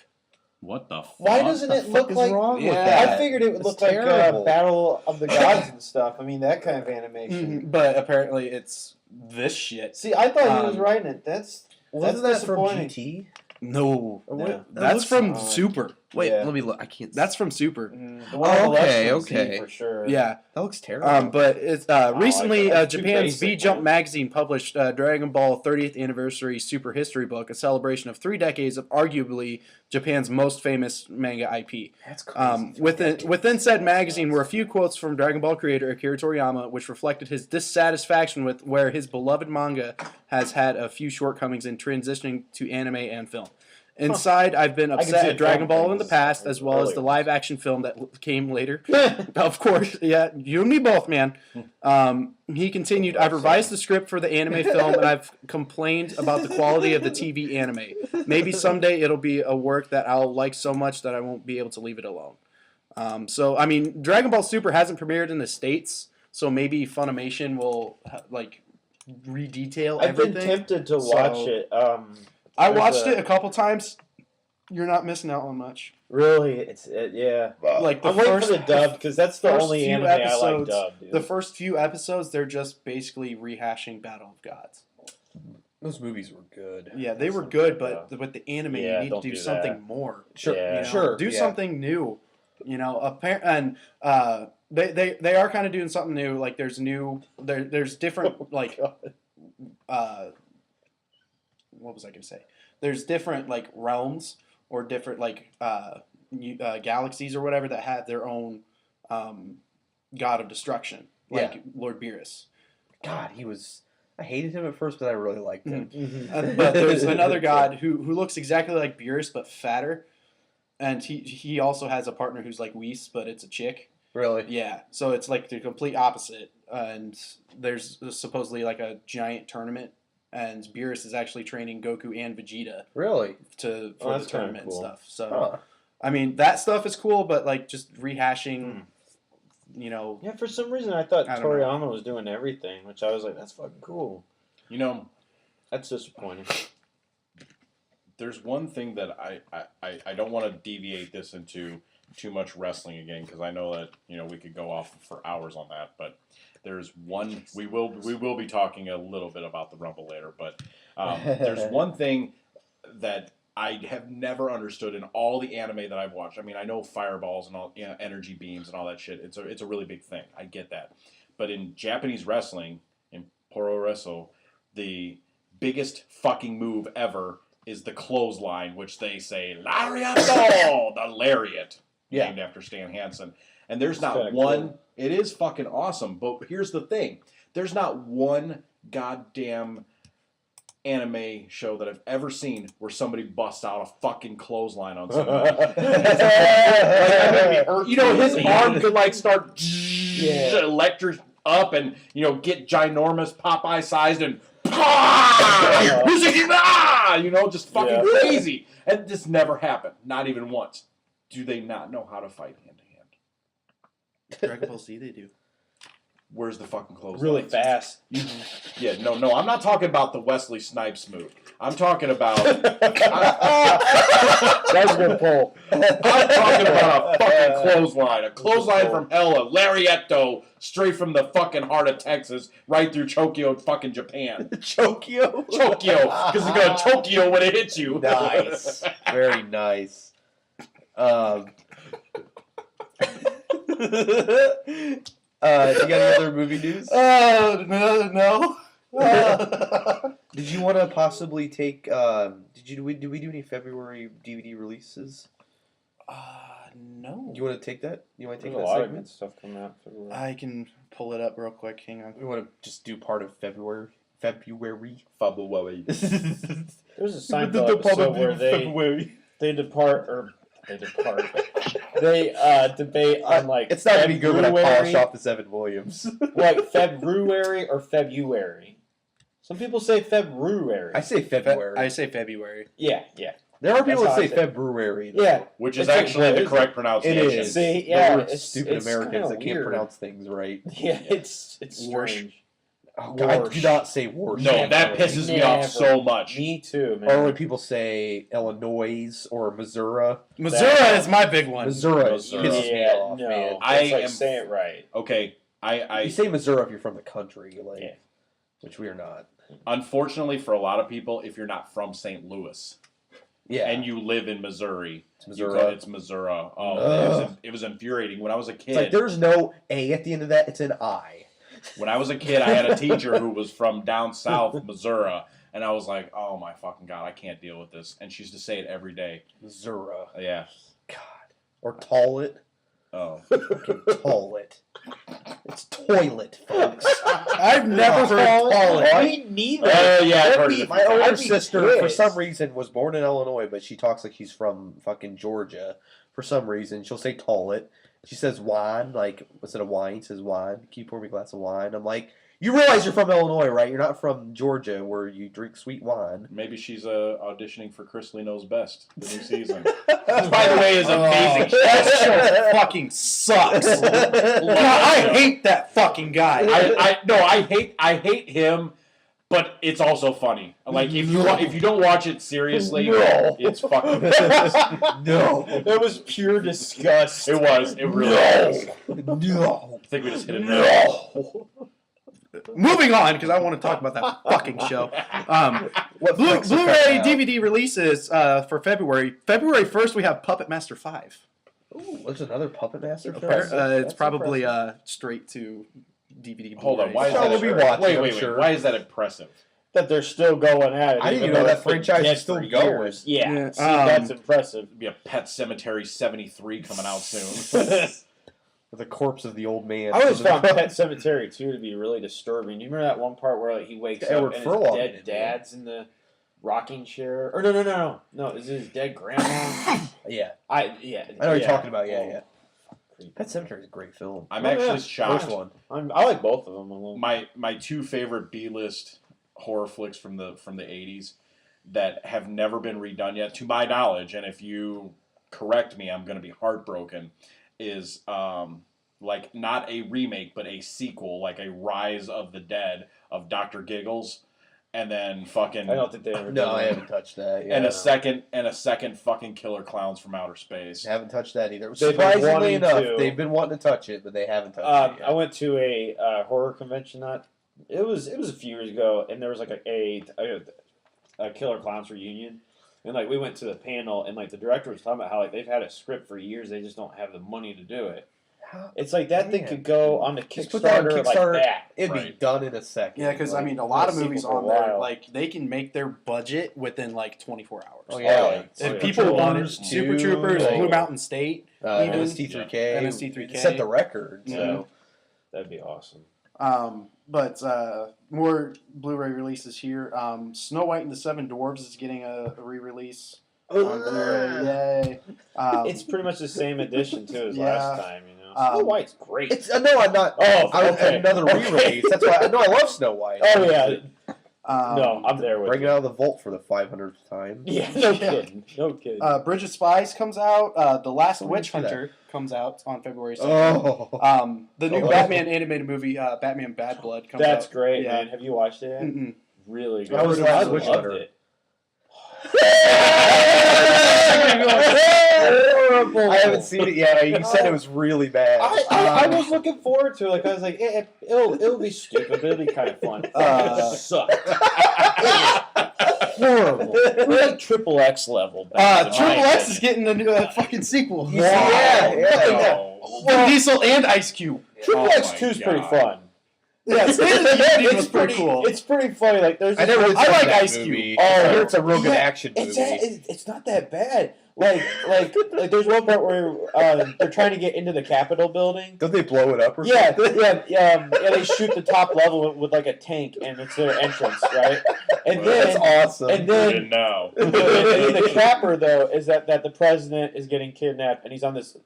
What the fuck? Why doesn't What it the look fuck is like? wrong with Yeah. that? I figured it would It's look like terrible. Battle of the Gods and stuff. I mean, that kind of animation. But apparently it's this shit. See, I thought he was Um, writing it. That's Wasn't that from disappointing. GT? No. Or No. what? That's looks- from uh, Super. Wait, Yeah. let me look. I can't. That's from Super. The one Oh, on the left's okay, from Z okay. for sure. Yeah. that looks terrible. But it's recently that's too Japan's basic, V-Jump man. magazine published Dragon Ball 30th Anniversary Super History Book, a celebration of 3 decades of arguably Japan's most famous manga IP. That's crazy. Within said magazine were a few quotes from Dragon Ball creator Akira Toriyama, which reflected his dissatisfaction with where his beloved manga has had a few shortcomings in transitioning to anime and film. Inside, I've been can see upset it at Dragon from Ball in the things past, as well as earlier. the live-action film that came later. Of course, yeah, you and me both, man. He continued, I've revised the script for the anime film, and I've complained about the quality of the TV anime. Maybe someday it'll be a work that I'll like so much that I won't be able to leave it alone. So, I mean, Dragon Ball Super hasn't premiered in the States, so maybe Funimation will, redetail I've everything. been tempted to watch it. I watched it a couple times. You're not missing out on much. Really, yeah. Like I'm waiting for the dub because that's the first only few anime I like episodes- dubbed. Dude. The first few episodes, they're just basically rehashing Battle of Gods. Those movies were good. Yeah, they were good, but with the anime, Yeah, you need to don't do do something that. more. Sure, Yeah. You know? sure. Do yeah. something new. You know, and they are kind of doing something new. Like there's different like what was I gonna say? There's different like realms or different like galaxies or whatever that have their own god of destruction, like Lord Beerus. God, I hated him at first, but I really liked him. But there's another god who looks exactly like Beerus but fatter, and he also has a partner who's like Whis, but it's a chick. Really? Yeah, so it's like the complete opposite. And there's supposedly like a giant tournament, and Beerus is actually training Goku and Vegeta Really? for the that's kinda tournament cool. and stuff. So Huh. I mean, that stuff is cool, but like just rehashing, you know. Yeah, for some reason I thought I don't know. Toriyama was doing everything, which I was like, that's fucking cool. You know, That's disappointing. there's one thing that I don't want to deviate this into too much wrestling again, because I know that we could go off for hours on that, but there's one we will be talking a little bit about the Rumble later, but there's one thing that I have never understood in all the anime that I've watched. I mean, I know fireballs and all, energy beams and all that shit. It's a really big thing. I get that, but in Japanese wrestling, in Pro Wrestle, the biggest fucking move ever is the clothesline, which they say lariato, the lariat, named after Stan Hansen. And there's It's not kinda one. cool. It is fucking awesome, but here's the thing: there's not one goddamn anime show that I've ever seen where somebody busts out a fucking clothesline on somebody. His arm could like start electric up and get ginormous Popeye sized and just fucking crazy. And this never happened, not even once. Do they not know how to fight hand to hand? Dragon Ball Z, they do. Where's the fucking clothes? Really fast. Yeah, no, I'm not talking about the Wesley Snipes move. I'm talking about. That's a good pull. I'm talking about a fucking clothesline. A clothesline from hell, a lariato, straight from the fucking heart of Texas, right through Tokyo, fucking Japan. Chokyo? Tokyo, because it's going to Tokyo when it hits you. Nice. Very nice. You got any other movie news? No. Did you want to possibly take? Did we do any February DVD releases? No. Do you want to take that? You want to There's take a that lot of segment? good stuff coming out. February. I can pull it up real quick. Hang on. We want to just do part of February. February. There's a Seinfeld episode where they debate on like It's not gonna be good when I polish February, off the Seven Williams. like February or February. Some people say February. I say February. I say February. Yeah. There are people That's that how say I say it. February. Though. Yeah. Which is It's actually like- the correct pronunciation. It is. See, But yeah, we're it's- stupid it's Americans kinda that can't weird. pronounce things right. Yeah, it's Worse. strange. Oh, God, do not say worse. No, that pisses me off so much. Me too, man. Or when people say Illinois or Missouri. Missouri is my big one. Missouri Missouri. pisses me Yeah, off, no. man. It's like, say it right. Okay, You say Missouri if you're from the country, Yeah. which we are not. unfortunately for a lot of people, if you're not from St. Louis Yeah. and you live in Missouri, It's Missouri. it's Missouri. Oh, Ugh. it was infuriating. When I was a It's like kid, there's no A at the end of that, it's an I. I had a teacher who was from down south, Missouri, and I was like, oh my fucking God, I can't deal with this. And she used to say it every day. Missouri. Yeah. God. Or toilet. Oh. Toilet. It's toilet, folks. I've never heard call it. Me neither. Oh, yeah, I've heard of it. My older I'd be sister, for pissed. some reason, was born in Illinois, but she talks like she's from fucking Georgia. For some reason, she'll say "toilet." She says "wine," like instead of wine, she says "wine." Can you pour me a glass of wine? I'm like, you realize you're from Illinois, right? You're not from Georgia, where you drink sweet wine. Maybe she's auditioning for Chrisley Knows Best, the new season. By the way, is amazing. That show fucking sucks. God, I hate that fucking guy. I hate him, but it's also funny. Like if you don't watch it seriously, No. it's fucking. No. It was pure disgust. It was. It really was. No. I think we just hit it. No. Moving on, because I want to talk about that fucking show. What flicks are Blu-ray coming out? DVD releases for February. February 1st, we have Puppet Master 5. Ooh, there's another Puppet Master film? It's That's probably impressive. straight to DVD. Hold on. Blu-rays. Why is Shall that? we watch it, wait, I'm wait. sure. Why is that impressive? That they're still going at it. I didn't even even know though that it's been franchise dead is still for going. years. Yeah, Yeah, see, that's um, impressive. Be a Pet Cemetery 73 coming out soon. With the corpse of the old man. I always found Pet Cemetery 2 to be really disturbing. Do you remember that one part where like he wakes Edward up and Furlong his in dead it, dad's in the rocking chair? Or no, is it his dead grandma? Yeah. I know what you're talking about. Yeah. Pet Cemetery is a great film. I'm Oh, actually yeah. shocked. First one. I like both of them. A little. My two favorite B-list horror flicks from the 80s that have never been redone yet, to my knowledge, and if you correct me, I'm going to be heartbroken, is like not a remake but a sequel, like a Rise of the Dead of Dr. Giggles, and then fucking I don't think they ever. No, done I that. haven't touched that. Yeah. and a second fucking Killer Clowns from Outer Space. Haven't touched that either. They've been Surprisingly wanting enough, to. they've been wanting to touch it, but they haven't touched it yet. I went to a horror convention. It was a few years ago, and there was like a Killer Clowns reunion, and like we went to the panel, and like the director was talking about how like they've had a script for years, they just don't have the money to do it. It's like that thing Man. could go on the Just put that on Kickstarter, Kickstarter. like that. It'd be Right. done in a second. Yeah, because I Like, mean, a lot of sequel movies for a on there, while. like they can make their budget within like 24 hours. Oh yeah, Oh, If Super people want it, Troopers, Super too, Troopers, like, Blue Mountain State, even MST3K, MST3K. set the record. Yeah. So That'd be awesome. But more Blu-ray releases here. Snow White and the Seven Dwarfs is getting a re-release on Blu-ray. Yay! It's pretty much the same edition too as Yeah. last time. You know, Snow White's great. it's no, I'm not. Oh, I would okay. another re-release. That's why. No, I love Snow White. Oh yeah. um, No, I'm there with Bring it you. out of the vault for the 500th time. Yeah, no kidding. No kidding. Bridge of Spies comes out. The Last When did Witch you see that? Hunter comes out on February 2nd. Oh, The new Oh. Batman animated movie, Batman Bad Blood, comes That's out. great, Yeah. man. Have you watched it yet? Mm-mm. Really good. How was I Last loved Witch Hunter? it. horrible. I haven't seen it yet. You said it was really bad. I was looking forward to it. Like I was like, it'll be stupid, but it'll be kind of fun. It sucked. Horrible. It was like Triple X level. back in Triple my X is opinion. getting a new fucking sequel. You see, yeah. Vin Diesel and Ice Cube. Triple Oh X my 2 is God. pretty fun. Yeah, State of the Union was pretty cool. It's pretty funny. Like there's. I never. this- Really I like that Ice Cube. movie. Oh, I hear it's a real good yeah, action movie. It's not that bad. Like there's one part where they're trying to get into the Capitol building. Don't they blow it up or Yeah, something? yeah. They shoot the top level with like a tank, and it's their entrance, right? And That's then, awesome. and then Didn't know. the capper though is that the president is getting kidnapped, and he's on this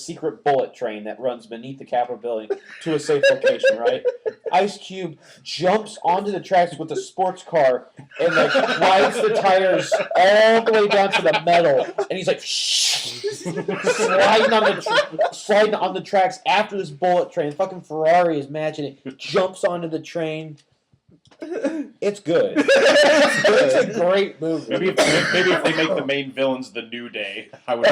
secret bullet train that runs beneath the Capitol building to a safe location, right? Ice Cube jumps onto the tracks with a sports car and like rides the tires all the way down to the metal, and he's like sliding on the tracks after this bullet train. Fucking Ferrari is matching it. Jumps onto the train. It's good. It's a great movie. Maybe if they make the main villains the New Day, I would.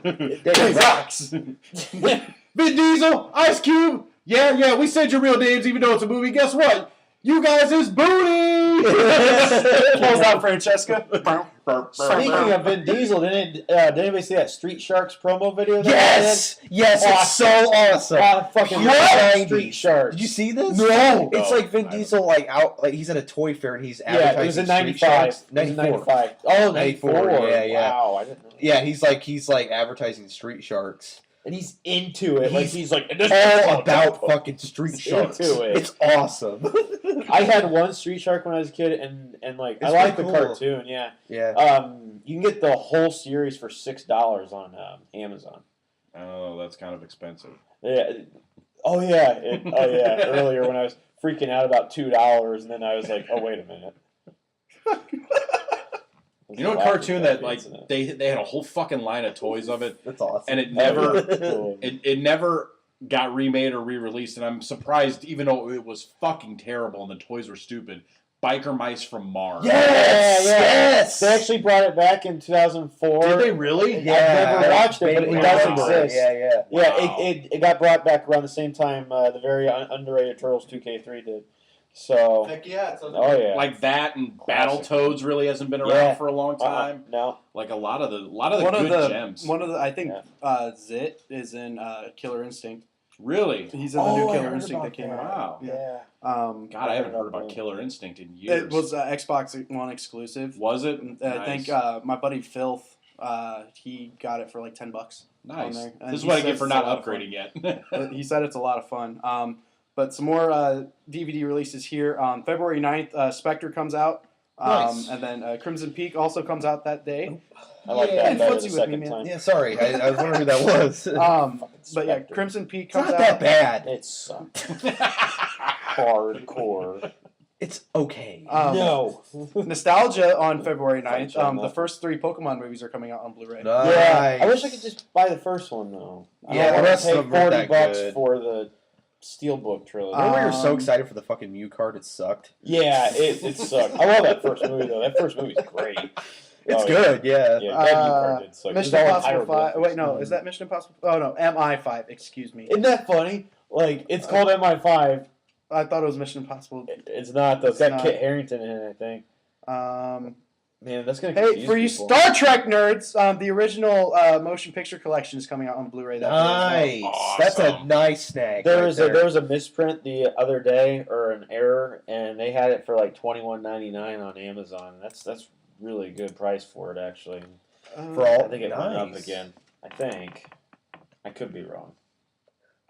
It rocks. Vin Diesel, Ice Cube. Yeah, we said your real names, even though it's a movie. Guess what? You guys is booty. Close out Francesca. Speaking of Vin Diesel, did anybody see that Street Sharks promo video? Yes, it's so awesome. Fucking Pure Street 90s. Sharks. Did you see this? No. It's like Vin Diesel, like he's at a toy fair and he's Yeah, advertising. it was in Street Sharks. 95. 94. Oh, 94, 94. yeah. Wow, I didn't know. Yeah, he's like advertising Street Sharks. and he's into it. He's like all about fucking Street Sharks. into it. It's awesome. I had one Street Shark when I was a kid, and like It's I like the pretty cool. cartoon. Yeah. Yeah. You can get the whole series for $6 on Amazon. Oh, that's kind of expensive. Yeah. Oh yeah. Earlier when I was freaking out about $2, and then I was like, oh wait a minute. You know, a cartoon that like they had a whole fucking line of toys of it, That's awesome. and it never it never got remade or re-released, and I'm surprised, even though it was fucking terrible and the toys were stupid. Biker Mice from Mars. Yes! They actually brought it back in 2004. Did they really? Yeah. I've never watched it, but it Baby does Mars. exist. Yeah. Wow. It got brought back around the same time the very underrated Turtles 2K3 did. So, Heck yeah. It's Like that and Battletoads really hasn't been around for a long time. No. Like a lot of the good gems. I think Zit is in Killer Instinct. Really? He's in the new I Killer heard Instinct about that came that. out. Wow. Yeah. God, I haven't heard about Killer Instinct in years. It was Xbox One exclusive. Was it? I think my buddy Filth, he got it for like $10 Nice. on there. And This is he what I says get for it's a not lot of upgrading yet. But he said it's a lot of fun. But some more DVD releases here. February 9th, Spectre comes out. Nice. And then Crimson Peak also comes out that day. I like Yeah, that better footsie the with me, second man. time. Yeah, sorry. I was wondering who that was. But yeah, Spectre. Crimson Peak It's comes not out. that bad. It sucked. Hardcore. It's okay. No. Nostalgia on February 9th. Fine, The first 3 Pokemon movies are coming out on Blu-ray. Nice. Yeah. I wish I could just buy the first one though. I Yeah, don't the want rest to of pay them aren't $40 that good. for the Steelbook trilogy. Remember we were so Um, excited for the fucking Mew card? It sucked. Yeah, it sucked. I love that first movie though. That first movie's great. It's Oh, good, yeah. Yeah, that Mew card did suck. Mission It was all Impossible 5. hieroglyphics. Wait, no. Is that Mission Impossible? Oh, no. MI5. Excuse me. Isn't that funny? Like, it's called MI5. I thought it was Mission Impossible. It's not, though. It's It's got not. Kit Harington in it, I think. Man, that's going to confuse Hey, for you people. Star Trek nerds, the original motion picture collection is coming out on Blu-ray that day. Nice. Awesome. That's a nice snag. There right was there. there was a misprint the other day, or an error, and they had it for like $21.99 on Amazon. That's really good price for it, actually. For all, I think it went up nice. again. I think. I could be wrong.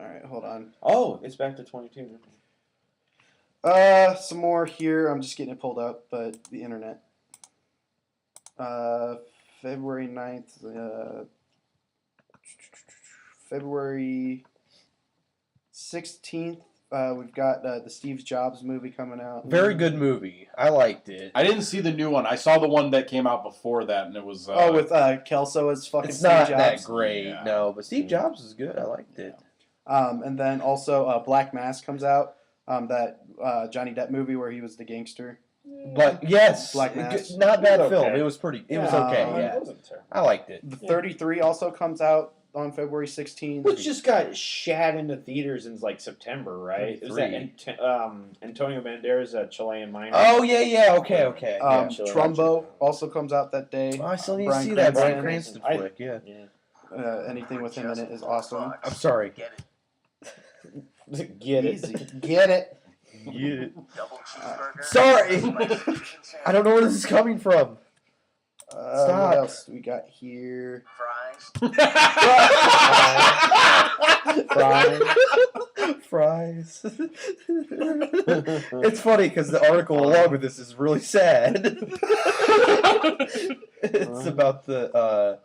All right, hold on. Oh, it's back to 22. Some more here. I'm just getting it pulled up, but the internet. February 9th. February 16th. We've got the Steve Jobs movie coming out. Very good movie. I liked it. I didn't see the new one. I saw the one that came out before that, and it was. with Kelso as fucking It's Steve not Jobs. that great, Yeah. no. But Steve Jobs is good. I liked it. And then also Black Mass comes out. That Johnny Depp movie where he was the gangster. But yes, Black Mass. not bad It was film. okay. It was pretty. It was Yeah. okay. It Yeah, wasn't terrible. I liked it. The 33 also comes out on February 16th. Which just got shat into theaters in like September, right? Is that Antonio Banderas, Chilean miner? Oh yeah. Okay. Yeah, chill out, Trumbo chill out. also comes out that day. Oh, I still need to Bryan see that Bryan Cranston. Cranston flick. Yeah. Yeah. Anything with him in it is awesome. I'm sorry. Get it. Easy. Get it. Yeah. Sorry. I don't know where this is coming from. Stop. What else do we got here? Fries. It's funny because the article along with this is really sad. It's about the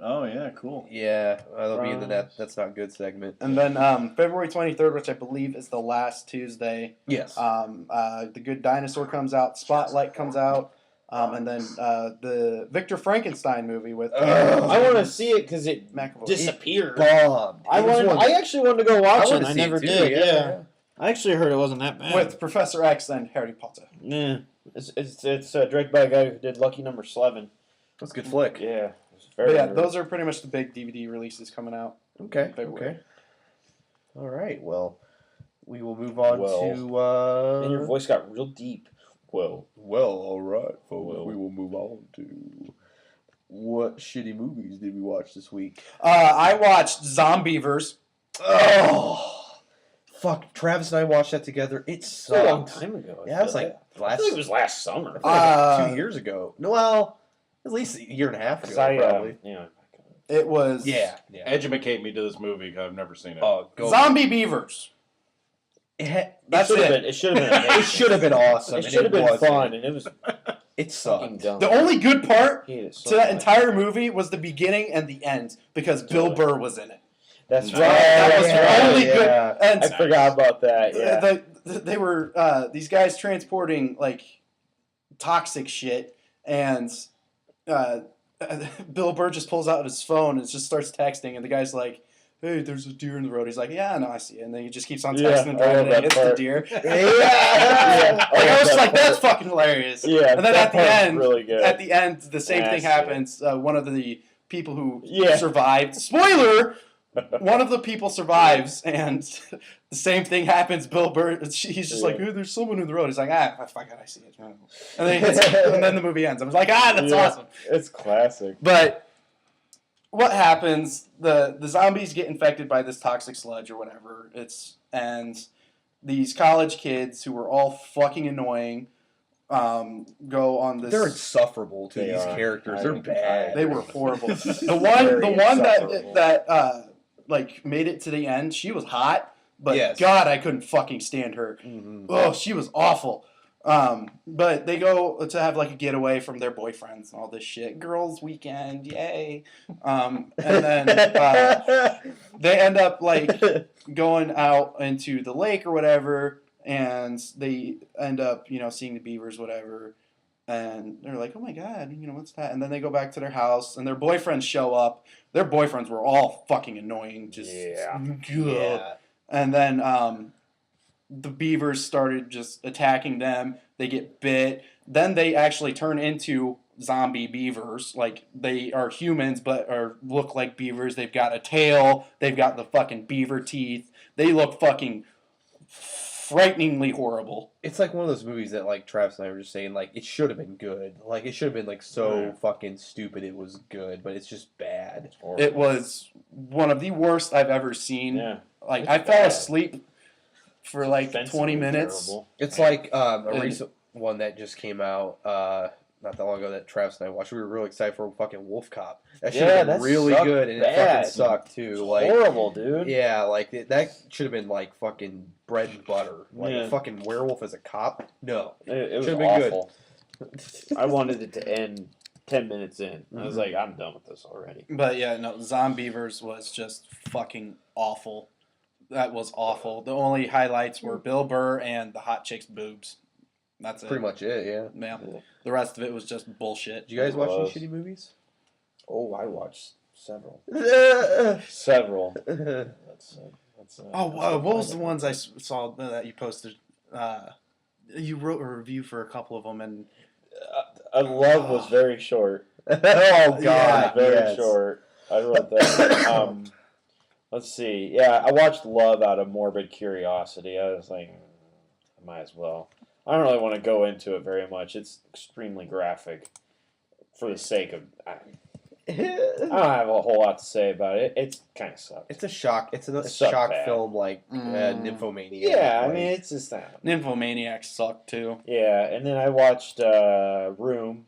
Oh yeah, cool. that'll be in the that's not good segment. And then February 23rd, which I believe is the last Tuesday, Yes. The Good Dinosaur comes out, Spotlight comes out, and then the Victor Frankenstein movie with I want to see it because it McAvoy. disappeared. Bombed. I actually wanted to go watch it. wanted to I see it never too, did. yeah. Yeah. I actually heard it wasn't that bad. with Professor X and Harry Potter. Yeah, it's directed by a guy who did Lucky Number 11. That's a good flick. Yeah, it's But very. yeah, good. those are pretty much the big DVD releases coming out. Okay. February. Okay. All right. Well, we will move on And your to. voice got real deep. Whoa. Well, all right, folks. Well. We will move on to what shitty movies did we watch this week? I watched Zombievers. Oh, fuck! Travis and I watched that together. It It's a long sucked. time ago. Yeah, it was like I last. think it was last summer. I feel like 2 years ago. No, well, at least a year and a half ago, Because probably. It was Educate me to this movie, 'cause I've never seen it. Oh, go. Zombie Beavers. That's it. It should have been. It should have been awesome. It and should have been wasn't. fun, and it was It fucking sucked. dumb. The only good part Hated it so to that much. entire movie was the beginning and the end because Bill Burr was in it. That's Oh, right. That was yeah, the only good. yeah. And I forgot about that. Yeah. they were these guys transporting like toxic shit, and Bill Burr just pulls out his phone and just starts texting, and the guy's like, "Hey, there's a deer in the road." He's like, "Yeah, no, I see it." And then he just keeps on Yeah, texting and I love driving, and that it's the part. deer. Yeah. Like, I was that like, part. "That's fucking hilarious." Yeah. And then that at the part's end, really good. At the end, the same thing Nasty. happens. One of the people who Yeah. survived. Spoiler. One of the people survives, and the same thing happens. Bill Burr, he's just like, "Hey, there's someone in the road." He's like, fuck it, I see it. And then the movie ends. I was like, that's Yeah. awesome. It's classic. But what happens? The zombies get infected by this toxic sludge or whatever. And these college kids who were all fucking annoying go on this. They're insufferable to They these are. characters. I They're think bad. They were horrible. The Very one insufferable. that like made it to the end. She was hot, but Yes. God, I couldn't fucking stand her. Mhm. Oh, she was awful. But they go to have like a getaway from their boyfriends and all this shit. Girls' weekend, yay! And then they end up like going out into the lake or whatever, and they end up seeing the beavers, whatever. And they're like, "Oh my God, what's that?" And then they go back to their house, and their boyfriends show up. Their boyfriends were all fucking annoying, just ugh. Yeah. And then the beavers started just attacking them. They get bit. Then they actually turn into zombie beavers. Like, they are humans, but look like beavers. They've got a tail. They've got the fucking beaver teeth. They look fucking frighteningly horrible. It's like one of those movies that, like Travis and I were just saying, like, it should have been good. Like, it should have been, like, so fucking stupid it was good, but it's just bad. It was one of the worst I've ever seen. Yeah. Like, It's I fell bad. asleep for like 20 Offensively minutes. terrible. It's like a recent one that just came out not that long ago that Travis and I watched. We were really excited for fucking Wolf Cop. That should Yeah, have been that really sucked good, and it bad. fucking sucked too. It's Like, horrible, dude. yeah, like that should have been like fucking bread and butter. Like Yeah. a fucking werewolf as a cop. No, It was Should've been good. awful. I wanted it to end 10 minutes in. I was Mhm. like, I'm done with this already. But yeah, no, Zombievers was just fucking awful. That was awful. The only highlights were Bill Burr and the hot chick's boobs. That's it. pretty much it. Yeah. Yeah. The rest of it was just bullshit. Did you guys watch any was. shitty movies? Oh, I watched several. That's Several. That's What was the ones I saw that you posted? You wrote a review for a couple of them, and Love was very short. oh God, Yeah, Very yes. short. I wrote that. Let's see. Yeah, I watched Love out of morbid curiosity. I was like, I might as well. I don't really want to go into it very much. It's extremely graphic for the sake of... I don't have a whole lot to say about it. It kind of sucks. It's a shock. It's a It sucked shock bad. film like Mm. Nymphomania. Yeah, I like, mean, it's just that. Nymphomaniac sucked too. Yeah, and then I watched Room.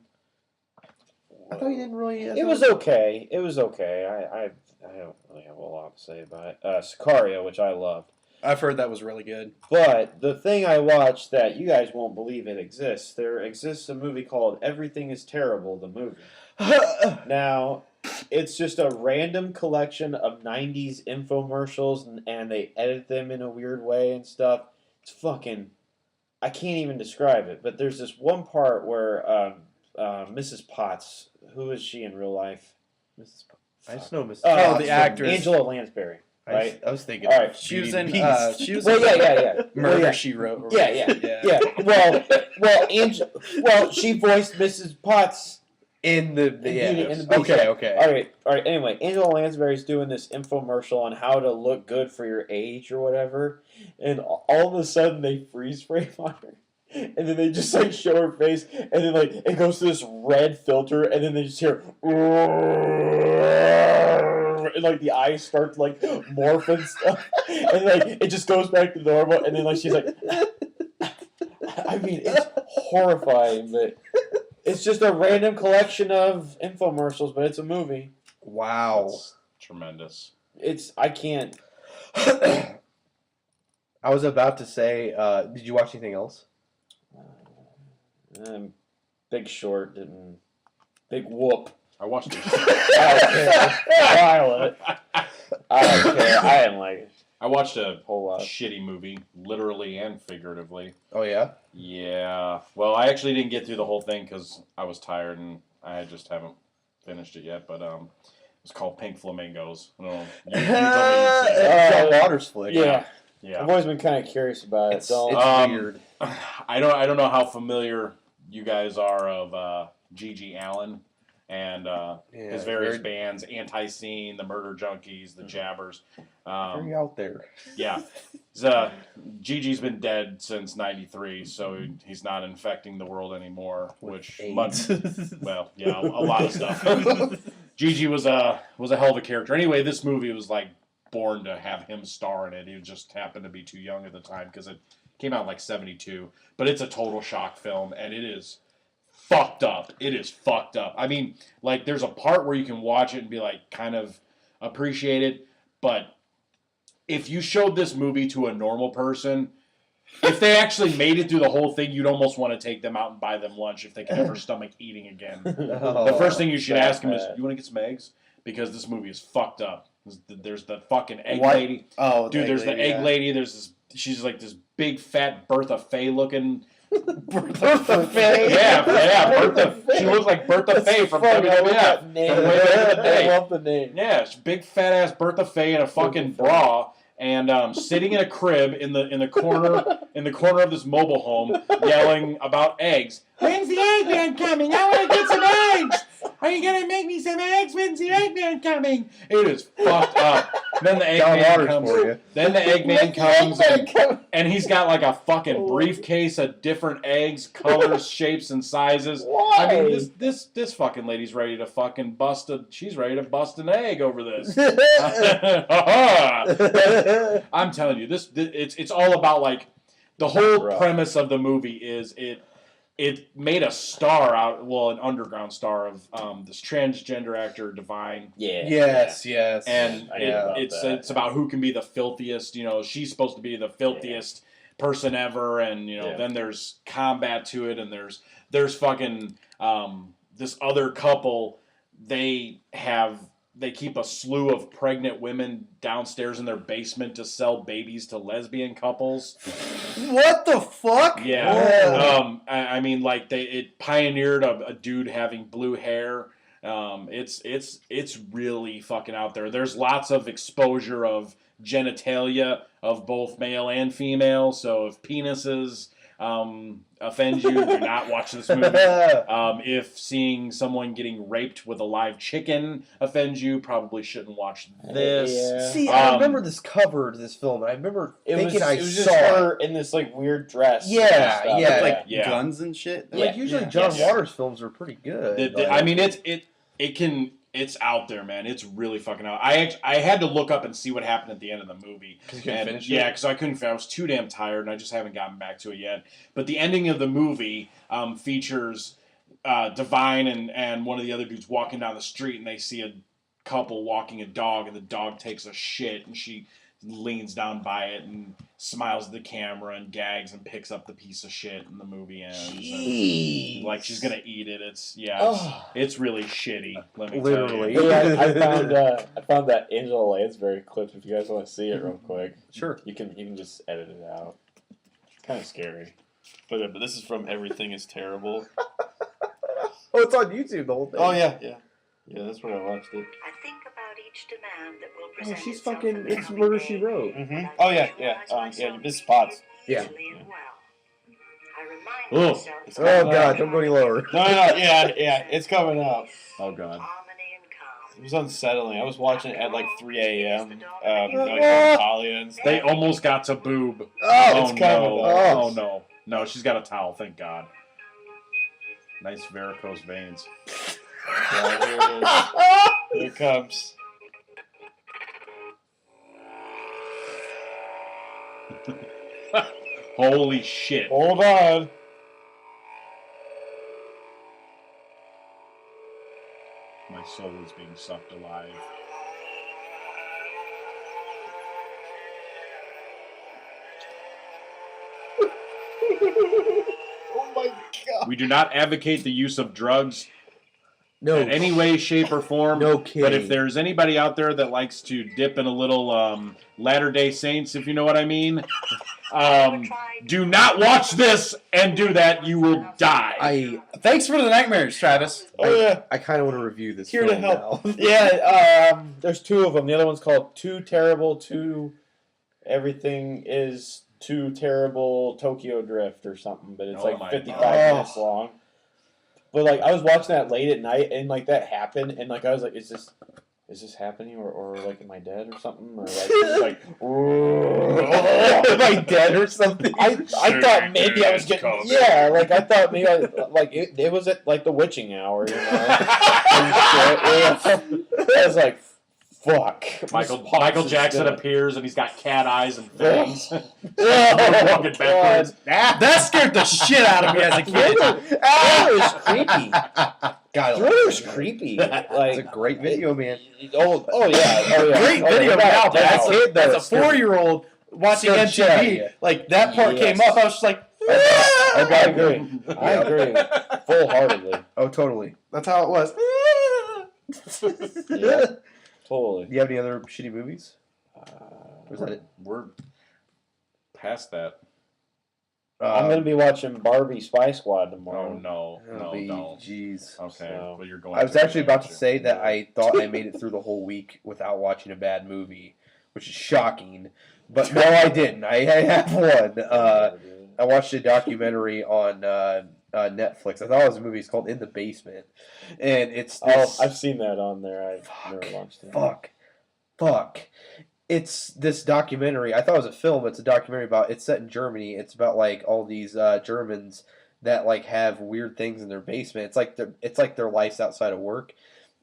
I thought you didn't really. It was okay. It was okay. I don't really have a lot to say about it. Sicario, which I loved. I've heard that was really good. But the thing I watched that you guys won't believe it exists, there exists a movie called Everything is Terrible, the movie. Now, it's just a random collection of 90s infomercials, and they edit them in a weird way and stuff. It's fucking... I can't even describe it, but there's this one part where Mrs. Potts, who is she in real life? Mrs. I just know Mrs. Oh, Potts the from- actress. Angela Lansbury, right? I was thinking. All right. She was Beauty in. and the Beast. She was Well, in yeah. Murder, Well, yeah. She Wrote. or Yeah. whatever. Well, she voiced Mrs. Potts. in the Yeah. yeah. In the Beast. Okay, okay. All right. Anyway, Angela Lansbury's doing this infomercial on how to look good for your age or whatever, and all of a sudden they freeze frame on her, and then they just like show her face, and then like it goes to this red filter, and then they just hear, and like the eyes start to like morph and stuff, and like it just goes back to normal, and then like she's like, I mean, it's horrifying, but. It's just a random collection of infomercials, but it's a movie. Wow. That's tremendous. I can't. I was about to say, did you watch anything else? Big Short didn't. Big Whoop. I watched it. I don't care. I don't care. I didn't like it. I watched a Whole lot. shitty movie, literally and figuratively. Oh, yeah? Yeah. Well, I actually didn't get through the whole thing because I was tired and I just haven't finished it yet. But it's called Pink Flamingos. I don't know. You told me you'd seen it. John Waters flick. Yeah. Yeah. I've always been kind of curious about it. It's Don't. weird. I don't know how familiar you guys are of Gigi Allen and his various bands, Anti-Scene, the Murder Junkies, the Jabbers. Very out there. Yeah. Gigi's been dead since '93, so he's not infecting the world anymore. Which AIDS. well, yeah, a lot of stuff. Gigi was a hell of a character. Anyway, this movie was like born to have him star in it. He just happened to be too young at the time because it came out in like '72. But it's a total shock film, and it is fucked up. It is fucked up. I mean, like, there's a part where you can watch it and be like, kind of appreciate it, but if you showed this movie to a normal person, if they actually made it through the whole thing, you'd almost want to take them out and buy them lunch if they can ever stomach eating again. The first thing you should ask them is, you want to get some eggs? Because this movie is fucked up. There's the fucking egg lady. Oh, dude, there's the egg lady. There's this. She's like this big fat Bertha Faye looking. Bertha Faye. Yeah, Bertha. She looks like Bertha Faye from WWF. From way back in the day. I love the name. Yeah, it's big fat ass Bertha Faye in a fucking bra and sitting in a crib in the corner of this mobile home, yelling about eggs. When's the Eggman coming? I want to get some eggs. Are you gonna make me some eggs? When's the Eggman coming? It is fucked up. Then the Eggman comes. For you. Then the Eggman comes, and he's got like a fucking briefcase of different eggs, colors, shapes, and sizes. Why? I mean, this fucking lady's ready to fucking bust she's ready to bust an egg over this. I'm telling you, it's all about like the whole premise of the movie is it made a star an underground star of this transgender actor Divine. Yeah. Yes. And it's about who can be the filthiest. You know, she's supposed to be the filthiest person ever, and then there's combat to it, and there's fucking this other couple. They keep a slew of pregnant women downstairs in their basement to sell babies to lesbian couples. What the fuck? Yeah. I mean, like it pioneered a dude having blue hair. It's really fucking out there. There's lots of exposure of genitalia of both male and female. So if penises offend you, do not watch this movie. If seeing someone getting raped with a live chicken offends you, probably shouldn't watch this. Yeah. See, I remember this cover to this film, and I remember thinking I was saw just her in this like weird dress. Yeah, and yeah. stuff. Like guns and shit. Like usually Yeah. John Yeah. Waters films are pretty good. I mean, it's out there, man. It's really fucking out. I had to look up and see what happened at the end of the movie. Because you couldn't finish it? Yeah, because I couldn't finish. I was too damn tired, and I just haven't gotten back to it yet. But the ending of the movie features Divine and one of the other dudes walking down the street, and they see a couple walking a dog, and the dog takes a shit, and she leans down by it and smiles at the camera and gags and picks up the piece of shit, and the movie ends. And, like, she's gonna eat it. It's really shitty. Let me Literally. tell you. Yeah, I found that Angela Lansbury clip. If you guys want to see it real quick, Sure. You can just edit it out. It's kind of scary. But this is from Everything is Terrible. Oh, it's on YouTube, the whole thing. Oh, yeah. That's where I watched it. I think about each demand that will Oh, present she's itself fucking. in the It's coming Murder, day. She Wrote. Mm-hmm. Oh, yeah. Miss Potts. Yeah. Easily and well. I remind Ugh. myself It's that Oh, God, don't go any lower. No, yeah. It's coming out. Oh god. harmony and calm. It was unsettling. I was watching it at like 3 a.m. Like Talia and stuff. They almost got to boob. Oh, it's coming. Oh no. No, she's got a towel, thank God. Nice varicose veins. Yeah, here it is. Here it comes. Holy shit. Hold on. My soul is being sucked alive. Oh my god. We do not advocate the use of drugs No, in any way, shape, or form. no kidding. But if there's anybody out there that likes to dip in a little Latter-day Saints, if you know what I mean, do not watch this and do that. You will die. Thanks for the nightmares, Travis. Oh yeah. I kind of want to review this. Here to film help. now. Yeah, there's two of them. The other one's called Too Terrible, Everything is Too Terrible Tokyo Drift or something, but it's Oh like my 55 God. minutes long. But like I was watching that late at night and like that happened and like I was like, is this happening or like am I dead or something? Or like Am I dead or something? I thought maybe I was getting like I thought maybe like it was at like the witching hour, you know. And shit. I was like, fuck. Michael Jackson appears and he's got cat eyes and fangs. Oh, Walking backwards. That scared the shit out of me as a kid. Thriller was creepy. God, Thriller's creepy. it's a Like great video, man. oh yeah. Great Oh, video. yeah. Now, as a 4-year-old watching Scared shit out of MTV, you. like that part came Yes. up, I was just like, I agree. I agree. Full-heartedly. Oh, totally. that's how it was. Yeah. Totally. Do you have any other shitty movies? Or is that it? We're past that. I'm gonna be watching Barbie Spy Squad tomorrow. Oh no, no. Jeez. Okay, So- well you're going. I was actually about to say that I thought I made it through the whole week without watching a bad movie, which is shocking. But no, I didn't. I have one. I watched a documentary on Netflix. I thought it was a movie. It's called In the Basement, and it's this, I've seen that on there. I've never watched it. fuck. It's this documentary. I thought it was a film. It's a documentary about. It's set in Germany. It's about like all these Germans that like have weird things in their basement. It's like their life's outside of work.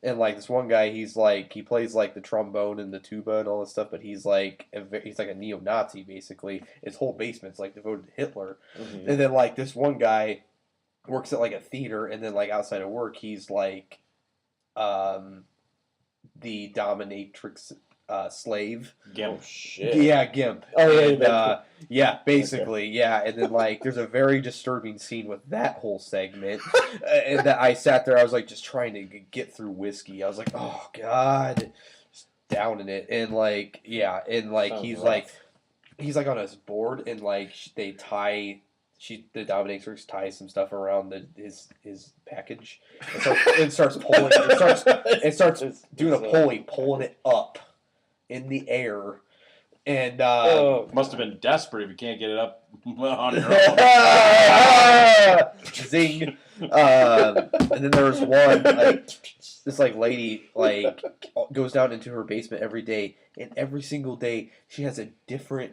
And like this one guy, he plays like the trombone and the tuba and all this stuff, but he's like a neo-Nazi basically. His whole basement's like devoted to Hitler. Mhm. And then like this one guy works at like a theater, and then like outside of work, he's like the dominatrix slave. Gimp. Oh shit. Yeah, Gimp. Oh, yeah, And, that's- yeah, basically, yeah. And then like there's a very disturbing scene with that whole segment, and that I sat there, I was like just trying to get through whiskey. I was like, oh god, just down in it, and like yeah, and like Sounds he's like on his board, and like the dominatrix ties some stuff around his package, and starts pulling, it starts doing a pulley, pulling it up in the air, and Must have been desperate if you can't get it up on your own. zing. And then there was one like this like lady like goes down into her basement every day, and every single day she has a different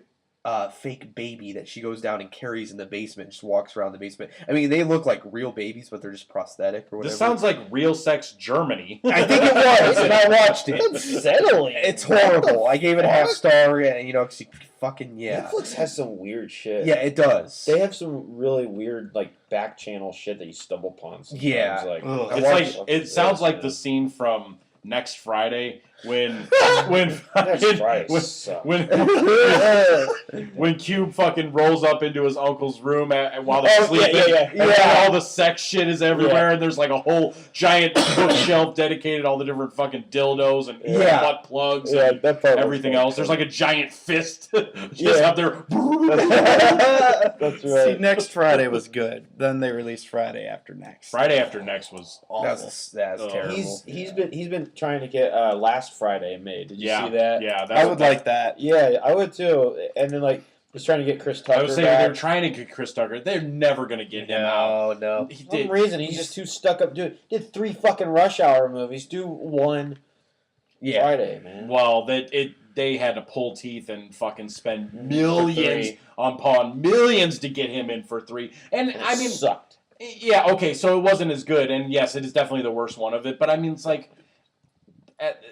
fake baby that she goes down and carries in the basement and just walks around the basement. I mean, they look like real babies, but they're just prosthetic or whatever. This sounds like Real Sex Germany. I think it was, and I watched it. Unsettling. It's horrible. I gave it a half star, and you know, 'cause you fucking Netflix has some weird shit. yeah, it does. They have some really weird like back channel shit that you stumble upon sometimes. Yeah. Like Ugh. It's like it sounds like the scene from Next Friday when Next Friday when, sucked. when Cube fucking rolls up into his uncle's room while they're Oh, sleeping, yeah. and all the sex shit is everywhere, and there's like a whole giant bookshelf dedicated to all the different fucking dildos and Yeah. butt plugs Yeah, and that part was everything fun. else. There's like a giant fist just Yeah. up there. That's See, right. next Friday was good. Then they released Friday After Next. Friday After Next was awful. That's Oh. terrible. He's been trying to get Last Friday made. Did you see that? Yeah, I would like that. Yeah, I would too. And then like was trying to get Chris Tucker I was saying back. they're trying to get Chris Tucker. They're never gonna get him out. No. He For some did. reason he's just too stuck up. Did 3 fucking Rush Hour movies. Do one Yeah. Friday, man. Well, they had to pull teeth and fucking spend millions three. upon millions to get him in for 3. And It I mean, sucked. yeah, okay, so it wasn't as good, and yes, it is definitely the worst one of it. But I mean, it's like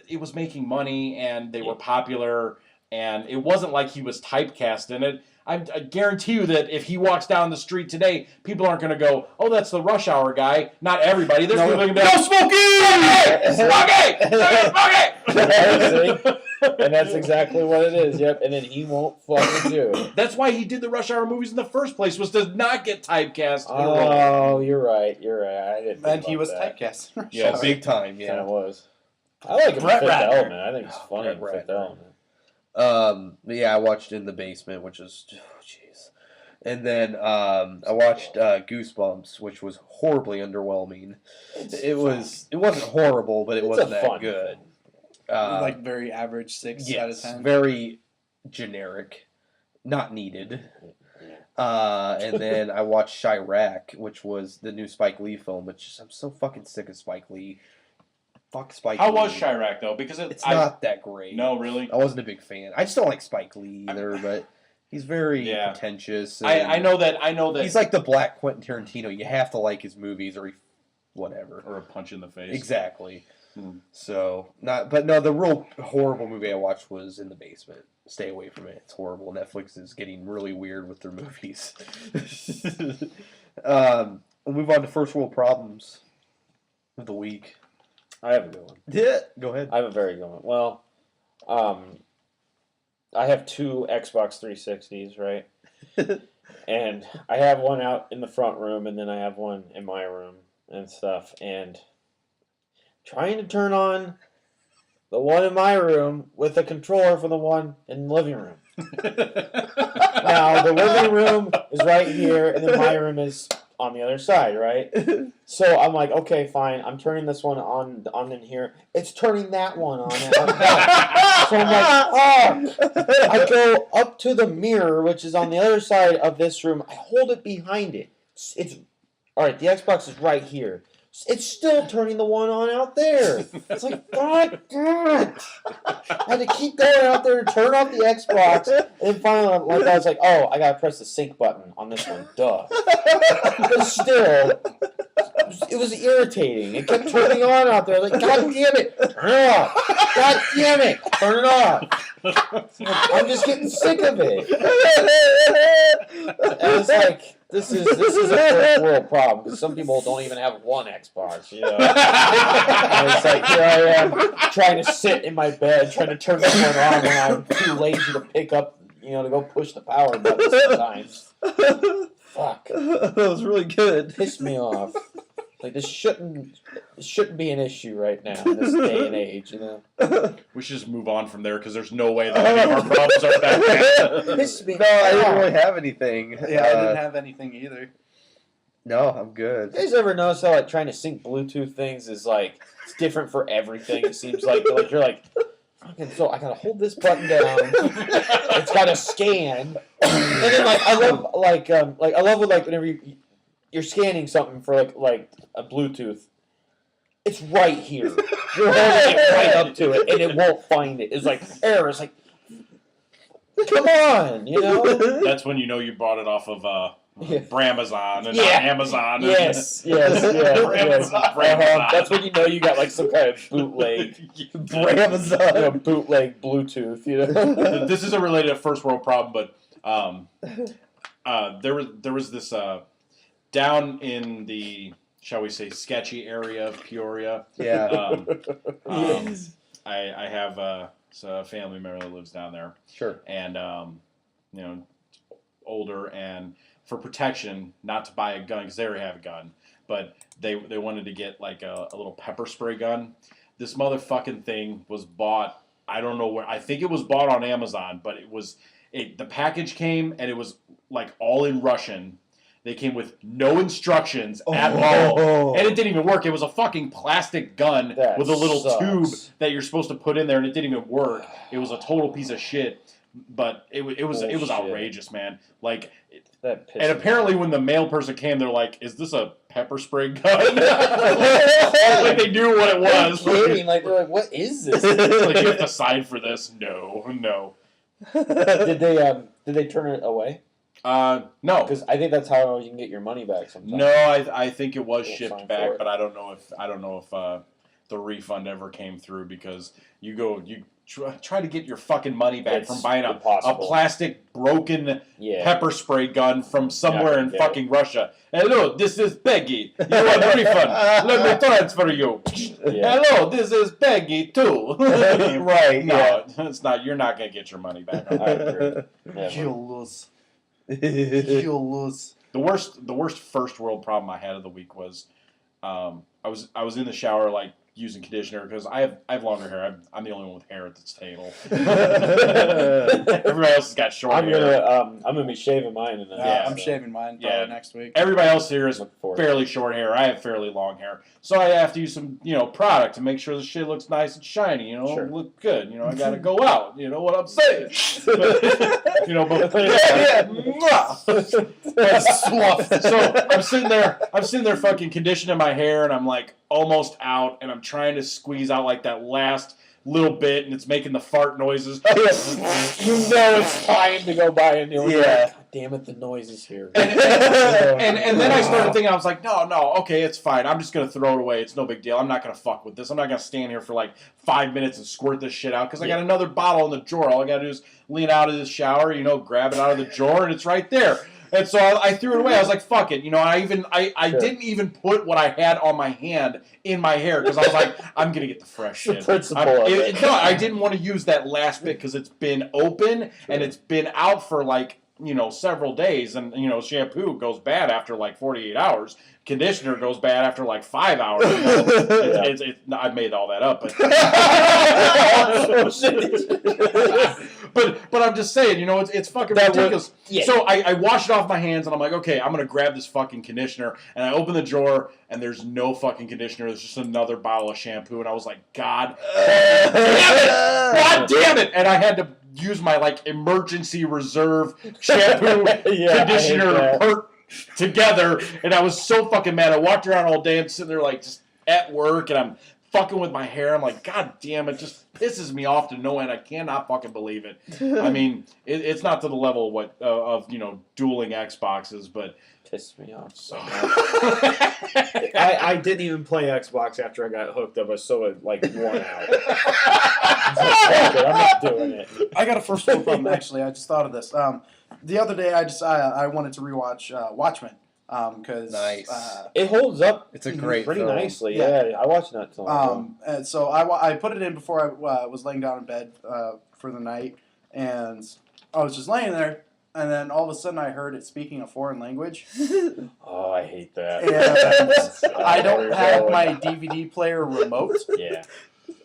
it was making money, and they were popular. and it wasn't like he was typecast in it. I guarantee you that if he walks down the street today, people aren't going to go, "Oh, that's the Rush Hour guy." Not everybody. There's people going to be like, Smokey! And that's exactly what it is. Yep. And then he won't fucking do it. That's why he did the Rush Hour movies in the first place, was to not get typecast. Oh, you're right. You're right. I didn't. And he was typecast. Yeah, Oh, big time. Yeah, Yeah. it was. I like him in Brett Fifth Ratner. Element. I think he's funny in Brett Fifth Ratner. Element. Yeah, I watched In the Basement, which is, jeez. And then I watched Goosebumps, which was horribly underwhelming. It wasn't horrible, but it It's wasn't a that fun good. Like very average 6 out of Yes, 10. very generic, not needed. And then I watched Chirac, which was the new Spike Lee film, which I'm so fucking sick of Spike Lee. Fuck Spike Lee. How was Chirac, though? Because It's not that great. No, really? I wasn't a big fan. I just don't like Spike Lee either, but he's very Yeah. pretentious. I know that. He's like the Black Quentin Tarantino. You have to like his movies or whatever. Or a punch in the face. Exactly. Hmm. So, the real horrible movie I watched was In the Basement. Stay away from it. It's horrible. Netflix is getting really weird with their movies. We'll move on to first world problems of the week. I have a good one. Yeah, go ahead. I have a very good one. Well, I have 2 Xbox 360s, right? And I have one out in the front room, and then I have one in my room and stuff. And trying to turn on the one in my room with a controller for the one in the living room. Now, the living room is right here, and then my room is on the other side, right? So I'm like, okay, fine. I'm turning this one on in here. It's turning that one on. So I'm like, oh. I go up to the mirror, which is on the other side of this room. I hold it behind it. It's all right. The Xbox is right here. It's still turning the one on out there. It's like, God damn it. I had to keep going out there to turn off the Xbox. And then finally, like, I was like, oh, I got to press the sync button on this one. Duh. But still, it was irritating. It kept turning on out there. Like, God damn it. Turn it off. God damn it. Turn it off. I'm just getting sick of it. And it's like, this is a first world problem because some people don't even have one Xbox, you know. And it's like, here I am trying to sit in my bed, trying to turn this one on when I'm too lazy to pick up, you know, to go push the power button sometimes. Fuck. That was really good. Pissed me off. Like, this shouldn't be an issue right now in this day and age, you know. We should just move on from there because there's no way that any of our problems are that bad. Piss me No, I didn't off. really have anything. Yeah, I didn't have anything either. No, I'm good. You guys ever notice how like trying to sync Bluetooth things is like it's different for everything? It seems like you're like, fucking so I gotta hold this button down. It's gotta scan, and then like I love whenever you're scanning something for like a Bluetooth. It's right here. You're holding it right up to it, and it won't find it. It's like error. It's like, come on, you know. That's when you know you bought it off of Yeah. Bramazon and Yeah. not Amazon. Yes. That's when you know you got like some kind of bootleg, Bramazon. bootleg Bluetooth. You know. This isn't related to first world problem, but there was this down in the, shall we say, sketchy area of Peoria. Yeah, I have a family member that lives down there, sure. and you know, older, and for protection, not to buy a gun because they already have a gun, but they wanted to get like a little pepper spray gun. This motherfucking thing was bought. I don't know where. I think it was bought on Amazon, but the package came and it was like all in Russian. They came with no instructions at all. And it didn't even work. It was a fucking plastic gun That with a little sucks. tube that you're supposed to put in there, and it didn't even work. It was a total piece of shit. But it was Bullshit. outrageous, man. Like, That pisses and me apparently off. when the mail person came, they're like, "Is this a pepper spray gun?" Like they knew what it was. Kidding. Like they're like, what is this? Like, you have to sign for this. No. Did they turn it away? No. Because I think that's how you can get your money back sometimes. No, I think it was We'll shipped sign for back, it. but I don't know if the refund ever came through because you try to get your fucking money back It's from buying a impossible. plastic broken Yeah. pepper spray gun from somewhere in Yeah. fucking Russia. Hello, this is Peggy. You want a refund? Let me transfer you. Yeah. Hello, this is Peggy too. Right, No, it's not. You're not gonna get your money back. On I that. agree. Never. You'll lose. You'll lose. The worst first world problem I had of the week was, I was in the shower like using conditioner because I have longer hair. I'm the only one with hair at this table. Everybody else has got short hair. I'm gonna be shaving mine in Yeah, I'm shaving mine Yeah. next week. Everybody else here is Look forward. fairly short hair. I have fairly long hair, so I have to use some product to make sure the shit looks nice and shiny. Sure. Look good. I got to go out. You know what I'm saying? But so I'm sitting there fucking conditioning my hair, and I'm like almost out, and I'm trying to squeeze out like that last little bit, and it's making the fart noises. It's time to go buy a new one. Yeah. God damn it, the noise is here. And then I started thinking, I was like, no, okay, it's fine. I'm just going to throw it away. It's no big deal. I'm not going to fuck with this. I'm not going to stand here for like 5 minutes and squirt this shit out because I got another bottle in the drawer. All I got to do is lean out of the shower, grab it out of the drawer, and it's right there. And so I threw it away. I was like, fuck it. I Sure. didn't even put what I had on my hand in my hair because I was like, I'm going to get the fresh shit. Principle of it. No, I didn't want to use that last bit because it's been open and it's been out for like, several days. And, shampoo goes bad after like 48 hours. Conditioner goes bad after like 5 hours. I made all that up. But I'm just saying, it's fucking ridiculous. Yeah. So I wash it off my hands, and I'm like, okay, I'm going to grab this fucking conditioner. And I open the drawer, and there's no fucking conditioner. There's just another bottle of shampoo. And I was like, God damn it! God damn it! And I had to use my, like, emergency reserve shampoo conditioner pert together. And I was so fucking mad. I walked around all day. I'm sitting there, like, just at work, and I'm fucking with my hair. I'm like, God damn, it just pisses me off to no end. I cannot fucking believe it. I mean, it's not to the level of dueling Xboxes, but Pissed me off so much. I didn't even play Xbox after I got hooked up. I was so worn out. I'm not doing it. I got a first world problem, actually. I just thought of this. The other day, I wanted to rewatch Watchmen. Because Nice. It holds up. It's a great pretty film. nicely. Yeah. Yeah, I watched that song. And so I put it in before I was laying down in bed for the night, and I was just laying there, and then all of a sudden I heard it speaking a foreign language, Oh, I hate that. and I don't have my DVD player remote, Yeah.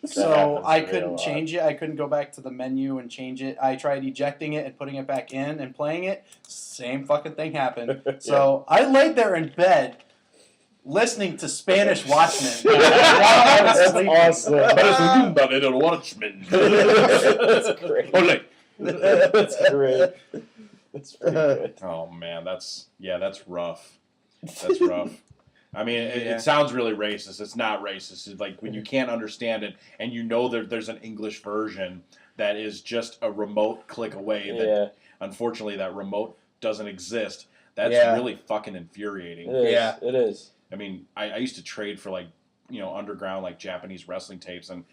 so happens I to me a couldn't lot. change it. I couldn't go back to the menu and change it. I tried ejecting it and putting it back in and playing it. Same fucking thing happened. So I laid there in bed listening to Spanish Watchmen while I was That's sleeping. awesome. Watchmen. That's great. Ole. That's great. That's pretty good. Oh man, that's rough. That's rough. I mean, it sounds really racist. It's not racist. It's like when you can't understand it, and there's an English version that is just a remote click away. That unfortunately that remote doesn't exist. That's really fucking infuriating. It is. Yeah. It is. I mean, I used to trade for underground like Japanese wrestling tapes, and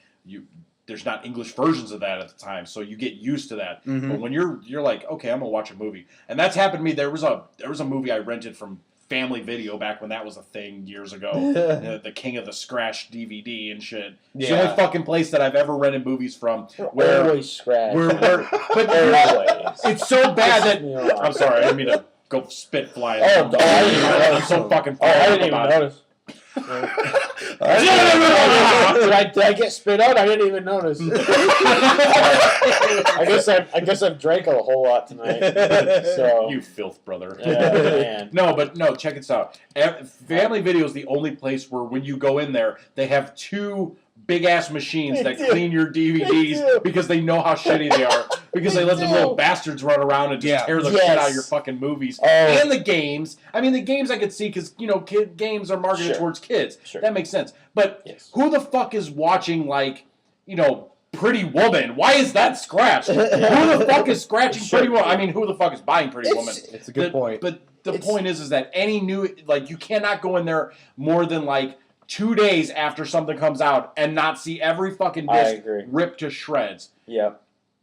there's not English versions of that at the time, so you get used to that. Mhm. But when you're like, okay, I'm gonna watch a movie, and that's happened to me. There was a movie I rented from Family Video back when that was a thing years ago. The King of the Scratch DVD and shit. It's the only fucking place that I've ever rented movies from where always scratch. but Always. it's so bad that Pisses me off. I'm sorry, I didn't mean to go spit flying. I didn't even I'm so fucking. Oh, I didn't even about it. notice. Did I get spit out? I didn't even notice. I guess I've drank a whole lot tonight. So You filth, brother. yeah, man. No, check this out. Family Video is the only place where when you go in there, they have two big-ass machines that clean your DVDs because they know how shitty they are. Because they let them little bastards run around and just tear the shit out of your fucking movies. Oh. And the games. I mean, the games I could see because, games are marketed towards kids. Sure. That makes sense. But Yes. who the fuck is watching, Pretty Woman? Why is that scratched? Who the fuck is scratching Pretty Woman? I mean, who the fuck is buying Pretty Woman? It's a good point. But the point is that any new, you cannot go in there more than, 2 days after something comes out and not see every fucking I disc agree. ripped to shreds. Yep.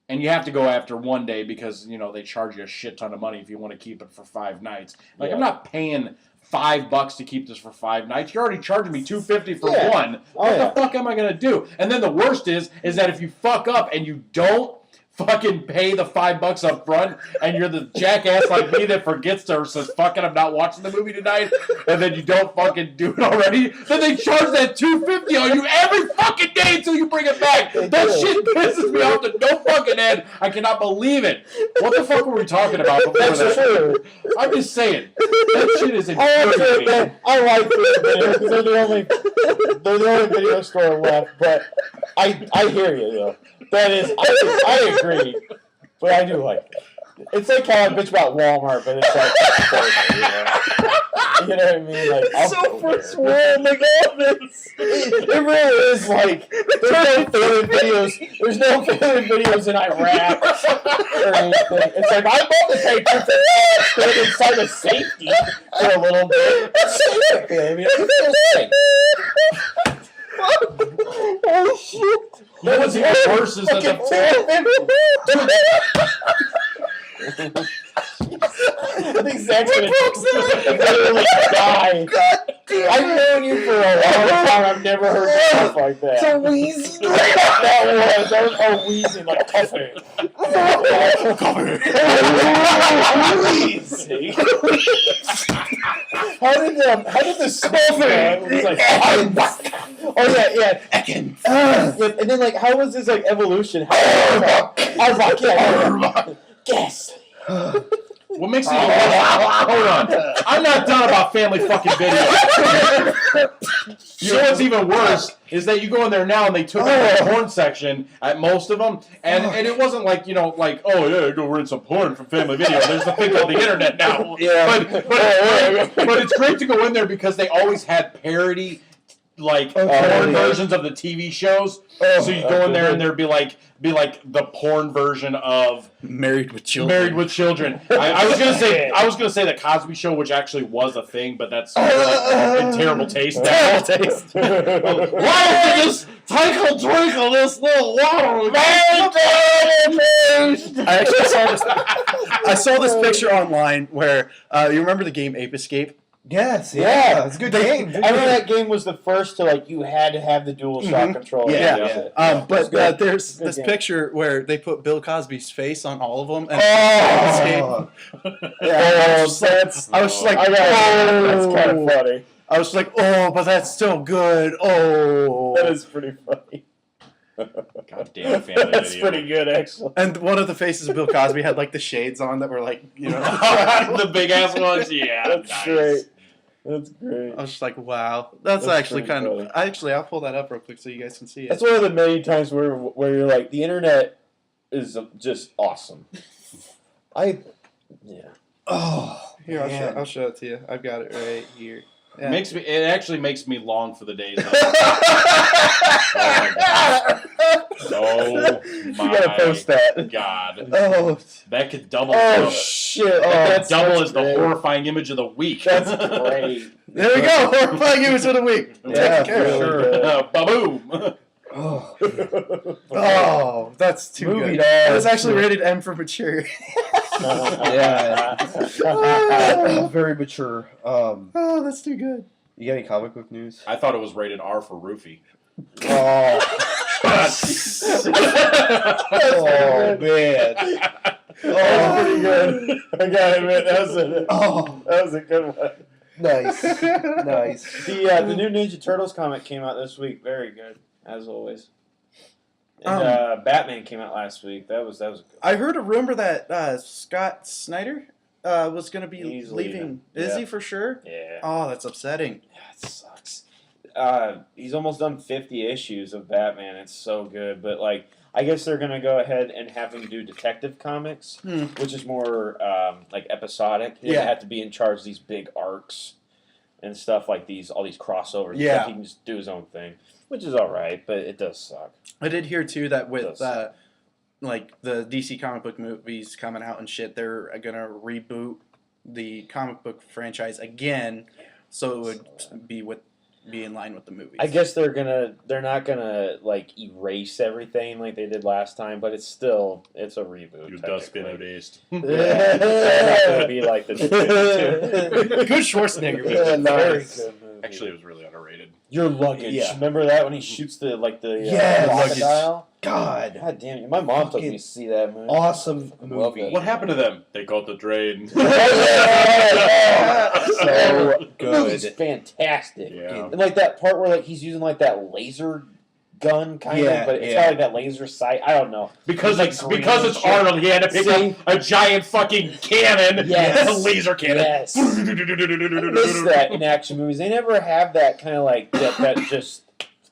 And you have to go after one day because, they charge you a shit ton of money if you want to keep it for 5 nights. Like, Yeah. I'm not paying $5 to keep this for 5 nights. You're already charging me $250 for Yeah. one. What the fuck am I going to do? And then the worst is that if you fuck up and you don't fucking pay the $5 up front, and you're the jackass like me that forgets to or says, fuck it, I'm not watching the movie tonight, and then you don't fucking do it already, then they charge that $250 on you every fucking day until you bring it back. That shit pisses me off to no fucking end. I cannot believe it. What the fuck were we talking about before That's that? true. I'm just saying. That shit is infuriating. I like video because they're the only video store left. But I hear you though. That is, I agree, but I do like it. It's like how I bitch about Walmart, but it's like, you know what I mean? Like, It's so first world, it really is like there's no failing videos in Iraq or anything. It's like I bought the picture for it inside of safety for a little bit. I mean, it feels like. Oh shit! You know what's even worse is that I think Zack's gonna literally die. I've known you for a long time. I've never heard stuff like that. It's a wheezy. That was a wheezing like coffee. How did the smoke man was like? Oh yeah. And then like, how was this like evolution? Yes. what makes it even worse, hold on. I'm not done about family fucking videos. You know what's even worse is that you go in there now and they took out the porn section at most of them, and it wasn't like, oh yeah, go rent some porn from family video. There's a thing called the internet now. Yeah. But it's great to go in there because they always had parody porn versions of the TV shows. So you go in there and there'd be like the porn version of Married with Children. I was gonna say the Cosby Show, which actually was a thing, but that's in terrible taste. Terrible taste. Why don't you just take a drink of this little water? I saw this picture online where you remember the game Ape Escape? Yes, Yeah. it's a good game. I remember that game was the first to you had to have the dual shock control. Yeah. But there's this picture where they put Bill Cosby's face on all of them. And That's kind of funny. I was like, oh, but that's still good. Oh, that is pretty funny. God damn family That's video. pretty good, actually. And one of the faces of Bill Cosby had the shades on that were the big ass ones. Yeah, That's nice. great. That's great. I was just like, wow, that's actually pretty kind funny. of. Actually, I'll pull that up real quick so you guys can see it. That's one of the many times where you're like, the internet is just awesome. Here, I'll show it to you. I've got it right here. Yeah. It actually makes me long for the days. Oh You gotta post that. God. Oh, That could double. Oh shit! That double is the great. horrifying image of the week. That's great. There we go. Horrifying image of the week. Yeah, Take care. really good. Ba-boom. Oh, that's too Movie good. doll. It was actually rated M for mature. very mature. Oh, that's too good. You got any comic book news? I thought it was rated R for roofie. Oh, oh man. That was pretty good. I gotta admit, that was a good one. Nice. The new Ninja Turtles comic came out this week. Very good, as always. And Batman came out last week. That was good. I heard a rumor that Scott Snyder was going to be He's leaving. leaving. Is Yeah. he for sure? Yeah. Oh, that's upsetting. It sucks. He's almost done 50 issues of Batman. It's so good, but I guess they're gonna go ahead and have him do Detective Comics, which is more episodic. He doesn't have to be in charge of these big arcs and stuff all these crossovers. and Yeah. stuff. He can just do his own thing, which is all right, but it does suck. I did hear too that with Does. the DC comic book movies coming out and shit, they're gonna reboot the comic book franchise again, so it would be with be in line with the movies. I guess they're not gonna like erase everything like they did last time, but it's a reboot. You dust been erased. It's not gonna be like the Good Schwarzenegger movie. Very Nice. good movie. Actually, it was really underrated. Your luggage. Yeah. Remember that when he shoots the Yes. crocodile? God. God damn it! My mom took me to see that movie. Awesome Love movie. it. What happened to them? They caught the train. So The movie's good. fantastic. Yeah. And like that part where like he's using like that laser gun kind Yeah, of, but it's yeah. got like that laser sight. I don't know. Because Like it's green Arnold, he had to pick See? up a giant fucking cannon, Yes. a laser cannon. Yes. I miss that in action movies. They never have that kind of like that just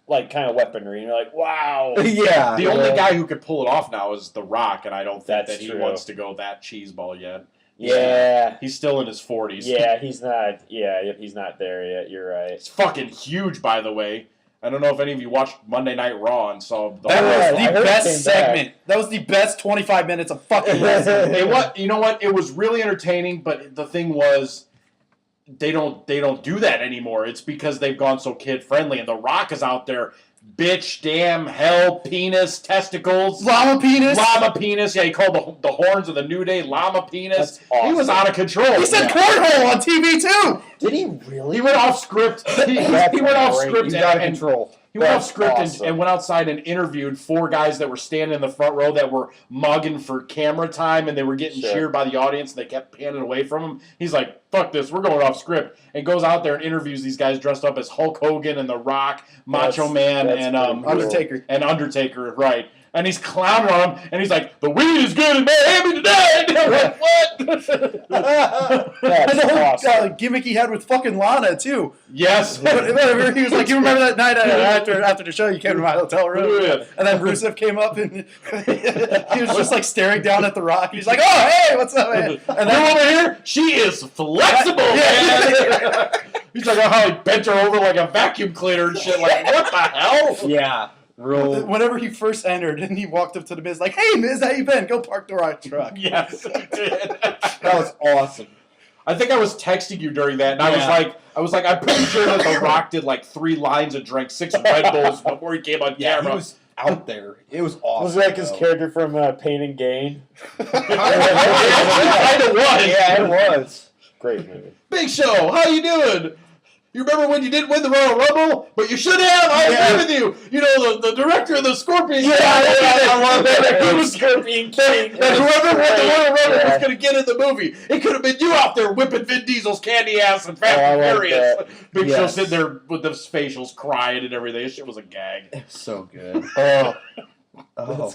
like kind of weaponry. And you're like, wow. Yeah. The only guy who could pull it off now is The Rock, and I don't think That's that he true. wants to go that cheeseball yet. Yeah. He's still in his 40s. Yeah, he's not. Yeah, he's not there yet. You're right. It's fucking huge, by the way. I don't know if any of you watched Monday Night Raw and saw the That Yeah, was I the heard it best came segment. That was the best 25 minutes of fucking wrestling. You know what? It was really entertaining, but the thing was, they don't do that anymore. It's because they've gone so kid friendly, and The Rock is out there, bitch, damn, hell, penis, testicles, Llama penis. llama penis. Yeah, he called the horns of the New Day llama penis. That's awesome. He was out of control. He said Yeah. cornhole on TV too. Did he really? He went off script. He That's went off great. script He's out of and control. he went off That's script awesome. and went outside and interviewed 4 guys that were standing in the front row that were mugging for camera time, and they were getting Sure. cheered by the audience, and they kept panning away from him. He's like, fuck this, we're going off script. And goes out there and interviews these guys dressed up as Hulk Hogan and The Rock, Macho Man, that's and pretty cool. Undertaker. Undertaker, right. And he's clowning on him, and he's like, the weed is good in Miami tonight! And I'm like, what? That's And the whole awesome. gimmick he had with fucking Lana too. Yes. Whatever, he was like, you remember that night after the show, you came to my hotel room, Yeah. and then Rusev came up and he was just like staring down at the Rock. He's like, "Oh, hey, what's up, man?" And And then over here, she is flexible, man. He's like, how he bent her over like a vacuum cleaner and shit. Like, what the hell? Yeah. Real. whenever he first entered, and he walked up to the Miz like, "Hey, Miz, how you been? Go park the Rock truck." Yes, he did. That was awesome. I think I was texting you during that, and I was like, I'm pretty sure that The Rock did like 3 lines and drank 6 Red Bulls before he came on Yeah, camera. he was out there. It was awesome. Was that his though. character from Pain and Gain? It kind of was. Yeah, it was. Great movie. Big Show, how you doing? You remember when you didn't win the Royal Rumble, but you should have? I agree with you. You know, the director of the Scorpion. Yeah, I love that. He was Scorpion King. that whoever won the Royal Rumble Yeah. was going to get in the movie. It could have been you out there whipping Vin Diesel's candy ass and Fast Oh, I and like Furious. that. Big Show Yes. sitting there with the facials crying and everything. This shit was a gag. So good. Oh,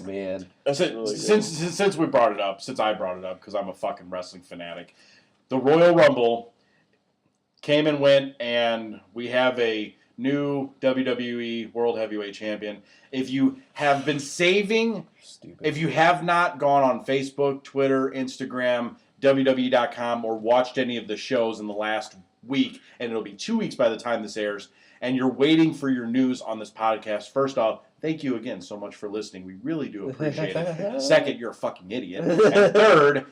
man. That's really good. Since we brought it up, since I brought it up, because I'm a fucking wrestling fanatic, the Royal Rumble came and went, and we have a new WWE World Heavyweight Champion. If you have been saving, Stupid. if you have not gone on Facebook, Twitter, Instagram, WWE.com, or watched any of the shows in the last week, and it'll be 2 weeks by the time this airs, and you're waiting for your news on this podcast, first off, thank you again so much for listening. We really do appreciate it. Second, you're a fucking idiot. And third,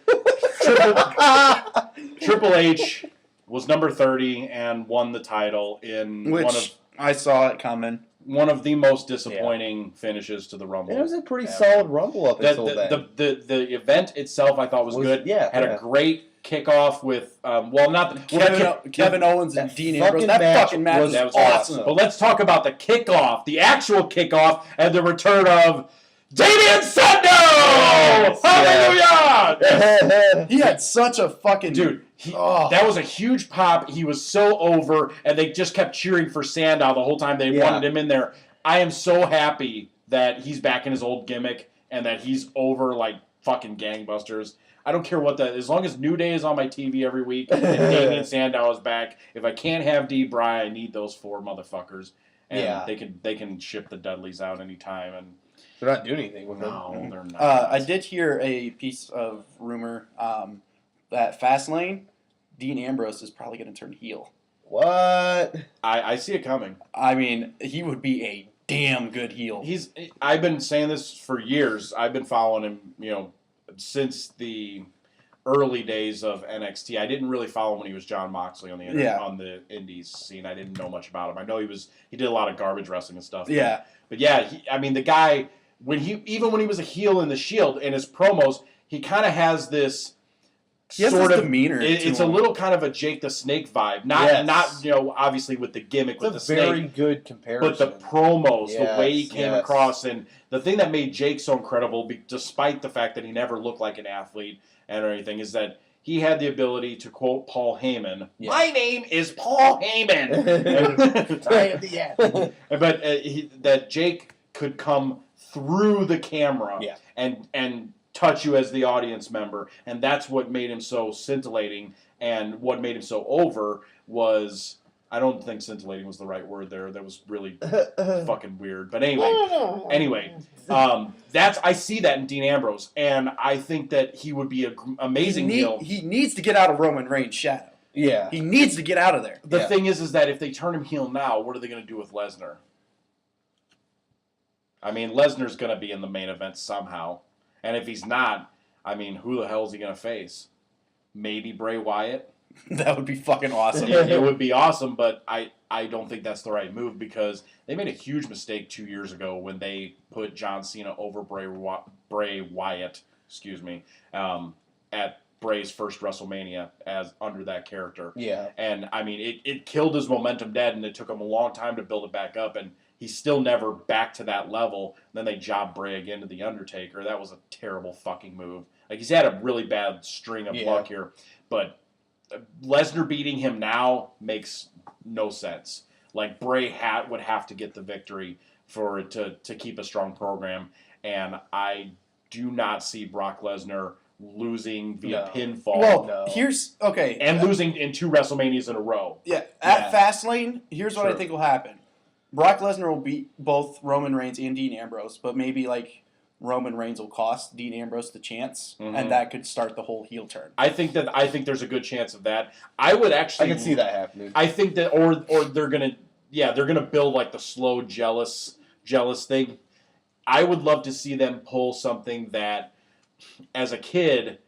Triple H was number 30 and won the title in Which I saw it coming. one of the most disappointing finishes to the Rumble. It was a pretty ever. solid Rumble up until then. The event itself I thought was good. Yeah, Had a great kickoff with Kevin Owens and that Dean Ambrose. fucking That match fucking match was was awesome. But let's talk about the kickoff, the actual kickoff, and the return of Damian Sandow! Yes, Hallelujah! He had such a fucking Dude, Oh. that was a huge pop. He was so over, and they just kept cheering for Sandow the whole time they wanted him in there. I am so happy that he's back in his old gimmick and that he's over like fucking gangbusters. I don't care what that. As long as New Day is on my TV every week and Damian Sandow is back, if I can't have D. Bry, I need those 4 motherfuckers. And Yeah. they can ship the Dudleys out anytime. And They're not doing anything with them. no, they're not. I did hear a piece of rumor that Fastlane, Dean Ambrose is probably going to turn heel. What? I see it coming. I mean, he would be a damn good heel. I've been saying this for years. I've been following him, since the early days of NXT. I didn't really follow when he was John Moxley on the on the indies scene. I didn't know much about him. I know he did a lot of garbage wrestling and stuff. Yeah. But yeah, the guy when he was a heel in the Shield in his promos, he kind of has this sort of demeanor. It's a little kind of a Jake the Snake vibe. Not obviously with the gimmick with the snake. Very good comparison. But the promos, the way he Yes, came yes. across, and the thing that made Jake so incredible, despite the fact that he never looked like an athlete and or anything, is that he had the ability to quote Paul Heyman. Yeah. My name is Paul Heyman. I am the athlete. But that Jake could come through the camera Yeah. and touch you as the audience member, and that's what made him so scintillating, and what made him so over was, I don't think scintillating was the right word there. That was really fucking weird. But anyway, I see that in Dean Ambrose, and I think that he would be an amazing heel. He needs to get out of Roman Reigns' shadow. Yeah. He needs to get out of there. The thing is that if they turn him heel now, what are they going to do with Lesnar? I mean, Lesnar's going to be in the main event somehow. And if he's not, I mean, who the hell is he going to face? Maybe Bray Wyatt? That would be fucking awesome. It would be awesome, but I don't think that's the right move, because they made a huge mistake 2 years ago when they put John Cena over Bray Wyatt, at Bray's first WrestleMania as under that character. Yeah. And, I mean, it killed his momentum dead, and it took him a long time to build it back up, and he's still never back to that level. Then they jobbed Bray again to The Undertaker. That was a terrible fucking move. Like, he's had a really bad string of luck here. But Lesnar beating him now makes no sense. Like, Bray would have to get the victory for it to keep a strong program. And I do not see Brock Lesnar losing via pinfall. Well, here's okay. And losing in 2 WrestleManias in a row. Yeah, at Fastlane, here's what I think will happen. Brock Lesnar will beat both Roman Reigns and Dean Ambrose, but maybe like Roman Reigns will cost Dean Ambrose the chance, and that could start the whole heel turn. I think there's a good chance of that. I can see that happening. I think that or they're gonna build like the slow jealous thing. I would love to see them pull something that, as a kid,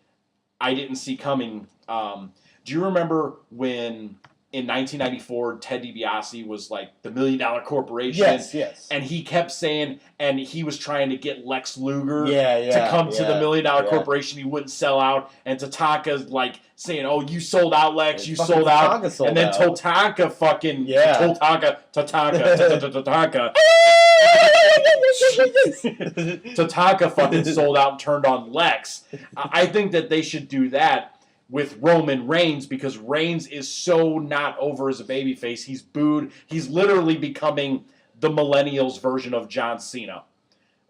I didn't see coming. Do you remember when in 1994 Ted DiBiase was like the $1 Million Corporation? Yes. And he kept saying, and he was trying to get Lex Luger to come to the $1 Million Corporation. He wouldn't sell out, and Tatanka's like saying, "Oh, you sold out, Lex. You sold out." And then Tatanka fucking Tatanka. Tatanka fucking sold out and turned on Lex. I think that they should do that with Roman Reigns, because Reigns is so not over as a babyface. He's booed. He's literally becoming the millennials version of John Cena.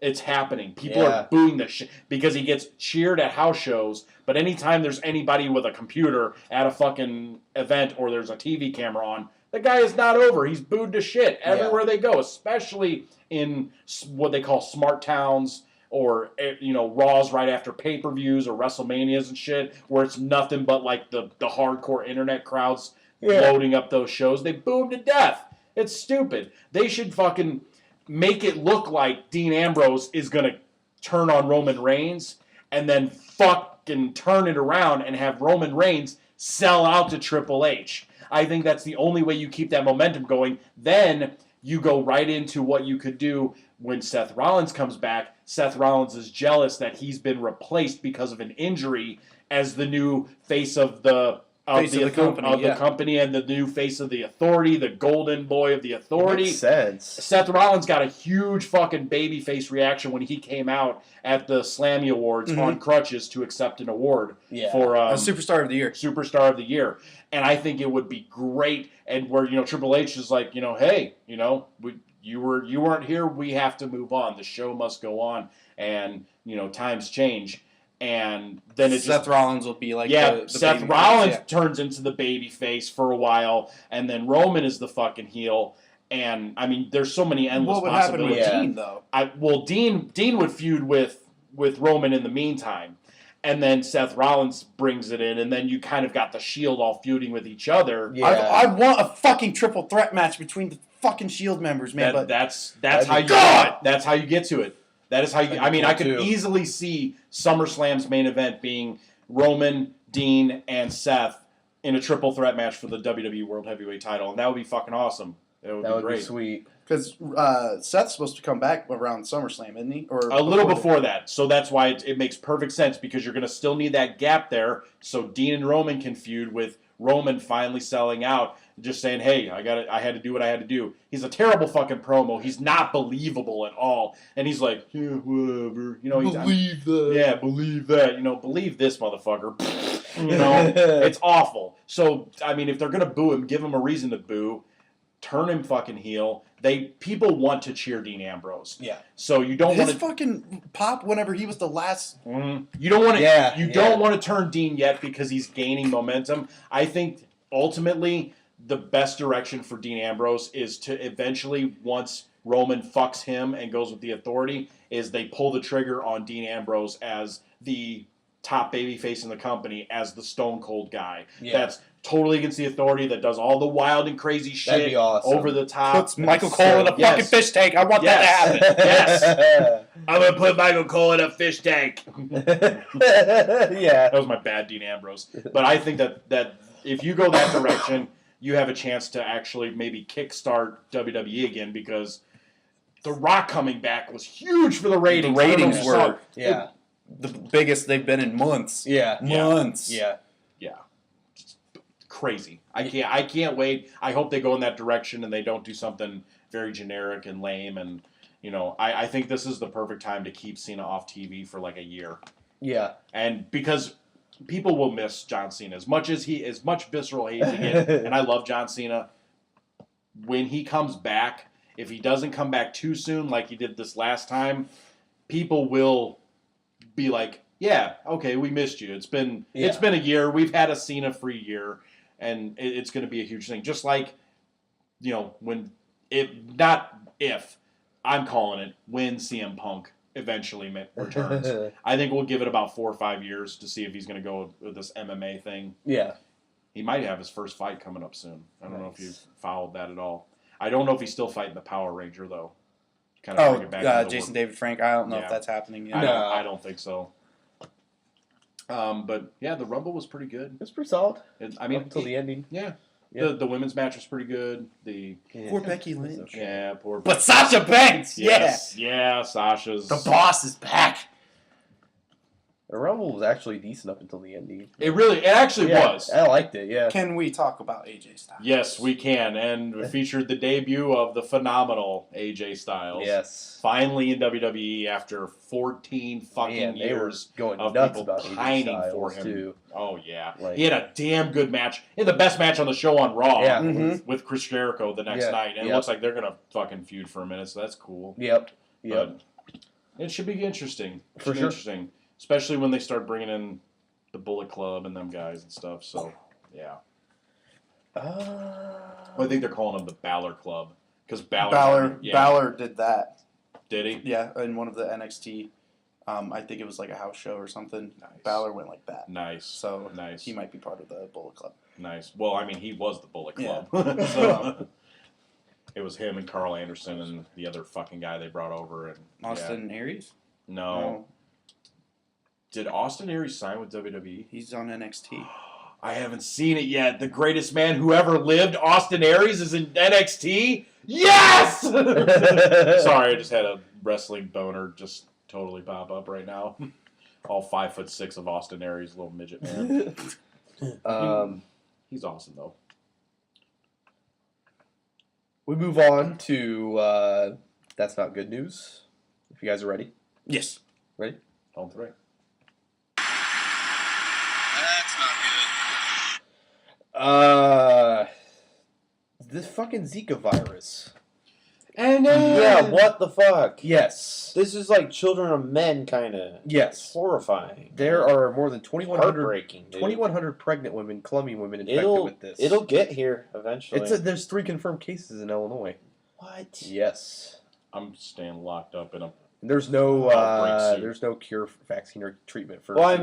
It's happening. People are booing the shit because he gets cheered at house shows, but anytime there's anybody with a computer at a fucking event or there's a TV camera on, the guy is not over. He's booed to shit everywhere they go, especially in what they call smart towns, or Raws right after pay-per-views or WrestleManias and shit, where it's nothing but like the hardcore internet crowds loading up those shows. They boo him to death. It's stupid. They should fucking make it look like Dean Ambrose is going to turn on Roman Reigns and then fucking turn it around and have Roman Reigns sell out to Triple H. I think that's the only way you keep that momentum going. Then you go right into what you could do when Seth Rollins comes back. Seth Rollins is jealous that he's been replaced because of an injury as the new face of the company and the new face of the Authority, the golden boy of the Authority. Makes sense. Seth Rollins got a huge fucking babyface reaction when he came out at the Slammy Awards on crutches to accept an award for a Superstar of the Year. Superstar of the Year. And I think it would be great. And where Triple H is like, hey, you weren't here. We have to move on. The show must go on, and times change. And then Seth Rollins will be like Seth Rollins turns into the baby face for a while, and then Roman is the fucking heel. And I mean, there's so many endless possibilities. What would happen with Dean though? Dean would feud with Roman in the meantime, and then Seth Rollins brings it in, and then you kind of got the Shield all feuding with each other. Yeah. I want a fucking triple threat match between the fucking Shield members, man. That's how you get to it. That is how you. I mean, I could easily see SummerSlam's main event being Roman, Dean and Seth in a triple threat match for the WWE World Heavyweight title, and that would be fucking awesome. It would That be would great. be sweet. Because Seth's supposed to come back around SummerSlam, isn't he? Or A little before that, so that's why it makes perfect sense because you're going to still need that gap there, so Dean and Roman can feud with Roman finally selling out, just saying, "Hey, I had to do what I had to do." He's a terrible fucking promo. He's not believable at all, and he's like, "Yeah, whatever," you know. Believe that. Yeah, believe that. You know, believe this motherfucker. You know, it's awful. So I mean, if they're going to boo him, give him a reason to boo. Turn him fucking heel. People want to cheer Dean Ambrose. Yeah. So you don't want His to fucking pop whenever he was the last. You don't want to. Yeah, Don't want to turn Dean yet because he's gaining momentum. I think ultimately the best direction for Dean Ambrose is to eventually, once Roman fucks him and goes with the Authority, is they pull the trigger on Dean Ambrose as the top babyface in the company, as the Stone Cold guy. Yeah. That's totally against the Authority, that does all the wild and crazy shit. That'd be awesome. Over the top. Puts Michael Cole in a Yes. fucking fish tank. I want that to happen. Yes. I'm going to put Michael Cole in a fish tank. Yeah. That was my bad Dean Ambrose. But I think that if you go that direction, you have a chance to actually maybe kickstart WWE again, because The Rock coming back was huge for the ratings. The I don't know ratings if you saw were- it. Yeah. The biggest they've been in months. Yeah. Months. Yeah. Crazy. I can't wait. I hope they go in that direction and they don't do something very generic and lame. And I think this is the perfect time to keep Cena off TV for like a year. Yeah. And because people will miss John Cena as much visceral hate as he get, and I love John Cena. When he comes back, if he doesn't come back too soon like he did this last time, people will be like, "Yeah, okay, we missed you. It's been a year. We've had a Cena-free year, and it's going to be a huge thing." Just like, when I'm calling it when CM Punk eventually returns. I think we'll give it about 4 or 5 years to see if he's going to go with this MMA thing. Yeah. He might have his first fight coming up soon. I don't know if you've followed that at all. I don't know if he's still fighting the Power Ranger, though. Kind of bring it back into the Jason work. David Frank. I don't know Yeah. if that's happening yet. I don't think so. But yeah, the Rumble was pretty good. It's pretty solid. Up Until the ending. Yeah. Yeah. The women's match was pretty good. Poor Becky Lynch. Yeah, poor. But Sasha Banks, Yes, yeah, Sasha's. the boss is back. The Rumble was actually decent up until the ending. It actually was. I liked it. Yeah. Can we talk about AJ Styles? Yes, we can, and we featured the debut of the phenomenal AJ Styles. Yes. Finally in WWE after 14 fucking Man, they were years going of nuts people about AJ pining Styles for him. too. Oh yeah, Like- he had a damn good match. He had the best match on the show on Raw Yeah. Mhm. with Chris Jericho the next Yeah, night, and it yep. looks like they're gonna fucking feud for a minute, so that's cool. Yep. But it should be interesting. It For should be sure. interesting, especially when they start bringing in the Bullet Club and them guys and stuff. So yeah, I think they're calling them the Balor Club because Balor did that. did he? Yeah, in one of the NXT. I think it was like a house show or something. Nice. Balor went like that. Nice. So Nice. he might be part of the Bullet Club. Nice. Well, I mean, he was the Bullet Yeah. Club. So, it was him and Carl Anderson and the other fucking guy they brought over. And Austin Aries? Yeah. No. Did Austin Aries sign with WWE? He's on NXT. I haven't seen it yet. The greatest man who ever lived, Austin Aries, is in NXT? Yes! Sorry, I just had a wrestling boner just totally pop up right now. All 5'6" of Austin Aries, little midget man. He's awesome, though. We move on to That's Not Good News. If you guys are ready. Yes. Ready? On three. That's not good. This fucking Zika virus. And Yeah, what the fuck? Yes. This is like Children of Men kind of. Yes. Horrifying. There are more than 2,100 Heartbreaking, dude. 2,100 pregnant women, Colombian women infected with this. It'll get here eventually. There's 3 confirmed cases in Illinois. What? Yes. I'm staying locked up in a. There's no Outbreak suit. cure, vaccine, or treatment for. Well, I Zika.